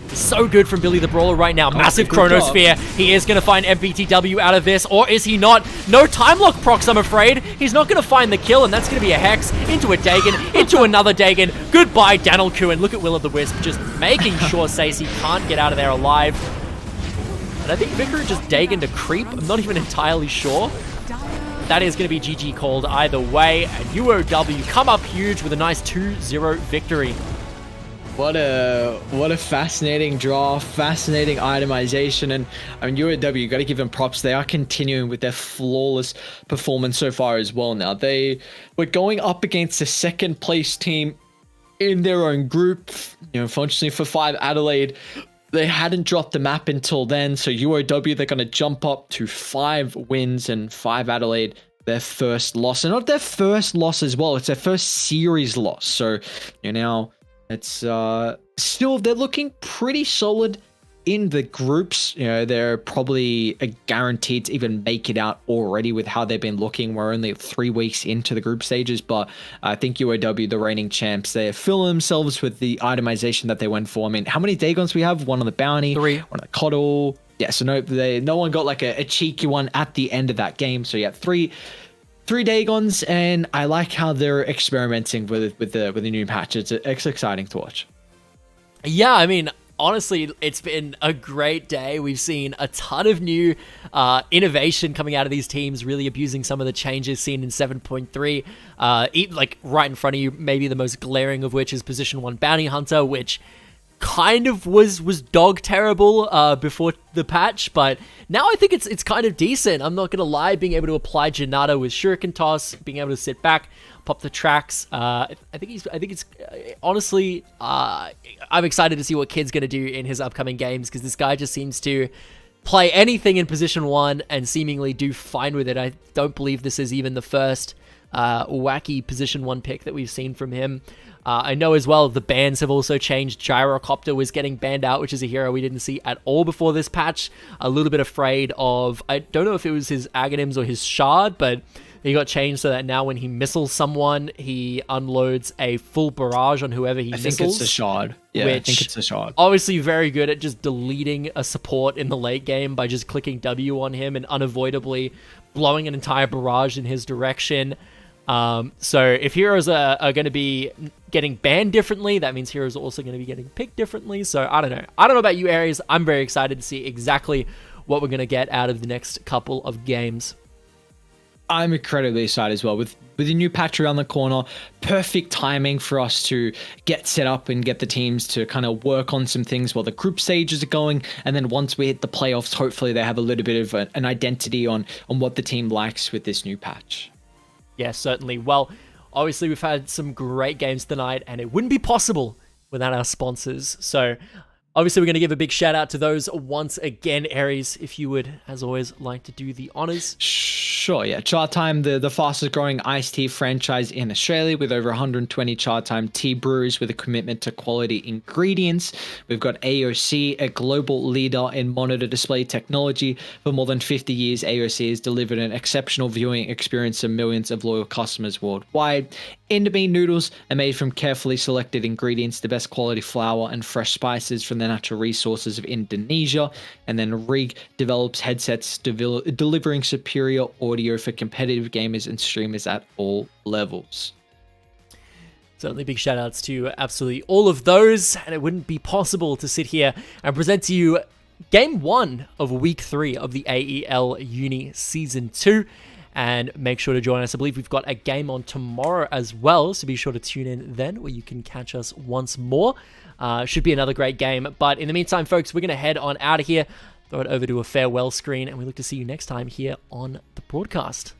is so good from Billy the Brawler right now. Massive Chronosphere. He is going to find MBTW out of this, or is he not? No time lock procs, I'm afraid. He's not going to find the kill, and that's going to be a Hex into a Dagon, into another Dagon. Goodbye, Danoku, and look at Will-O-Wisp just making sure Stacey can't get out of there alive. And I think Vicar just Dagon to creep. I'm not even entirely sure. That is going to be GG called either way. And UOW come up huge with a nice 2-0 victory. What a fascinating draw, fascinating itemization, and I mean UOW, you got to give them props. They are continuing with their flawless performance so far as well. Now they were going up against the second place team in their own group. You know, unfortunately for 5Headelaide, they hadn't dropped the map until then. So UOW, they're going to jump up to 5 wins, and 5Headelaide, their first loss, and not their first loss as well. It's their first series loss. So you know. It's still, they're looking pretty solid in the groups. You know, they're probably guaranteed to even make it out already with how they've been looking. We're only 3 weeks into the group stages, but I think UOW, the reigning champs, they fill themselves with the itemization that they went for. I mean, how many Dagons we have? 1 on the bounty, 3. 1 on the coddle. Yeah, so no one got like a cheeky one at the end of that game. So yeah, 3 Dagons, and I like how they're experimenting with the new patch. It's exciting to watch. Yeah, I mean, honestly, it's been a great day. We've seen a ton of new innovation coming out of these teams, really abusing some of the changes seen in 7.3. Like right in front of you, maybe the most glaring of which is Position 1 Bounty Hunter, which kind of was dog terrible before the patch, but now I think it's kind of decent. I'm not gonna lie, being able to apply Janata with Shuriken Toss, being able to sit back, pop the tracks. I think it's honestly, I'm excited to see what Kid's gonna do in his upcoming games, because this guy just seems to play anything in Position 1 and seemingly do fine with it. I don't believe this is even the first wacky Position 1 pick that we've seen from him. I know as well the bans have also changed. Gyrocopter was getting banned out, which is a hero we didn't see at all before this patch. A little bit afraid of, I don't know if it was his Aghanims or his Shard, but he got changed so that now when he missiles someone, he unloads a full barrage on whoever he missiles. I think it's a Shard. Yeah, I think it's a Shard. Obviously very good at just deleting a support in the late game by just clicking W on him and unavoidably blowing an entire barrage in his direction. So if heroes are going to be getting banned differently, that means heroes are also going to be getting picked differently. So I don't know. I don't know about you, Ares. I'm very excited to see exactly what we're going to get out of the next couple of games. I'm incredibly excited as well. With the new patch around the corner, perfect timing for us to get set up and get the teams to kind of work on some things while the group stages are going. And then once we hit the playoffs, hopefully they have a little bit of an identity on what the team likes with this new patch. Yeah, certainly. Well, obviously we've had some great games tonight, and it wouldn't be possible without our sponsors. So obviously we're going to give a big shout out to those once again. Ares, if you would, as always, like to do the honors. Sure, yeah. Chatime, the fastest growing iced tea franchise in Australia, with over 120 Chatime tea breweries with a commitment to quality ingredients. We've got AOC, a global leader in monitor display technology. For more than 50 years, AOC has delivered an exceptional viewing experience to millions of loyal customers worldwide. Indomie noodles are made from carefully selected ingredients, the best quality flour and fresh spices from the natural resources of Indonesia. And then Rig develops headsets, delivering superior audio for competitive gamers and streamers at all levels. Certainly big shout outs to absolutely all of those, and it wouldn't be possible to sit here and present to you game 1 of week 3 of the AEL Uni season 2. And make sure to join us. I believe we've got a game on tomorrow as well, so be sure to tune in then where you can catch us once more. Should be another great game. But in the meantime, folks, we're going to head on out of here, throw it over to a farewell screen, and we look to see you next time here on the broadcast.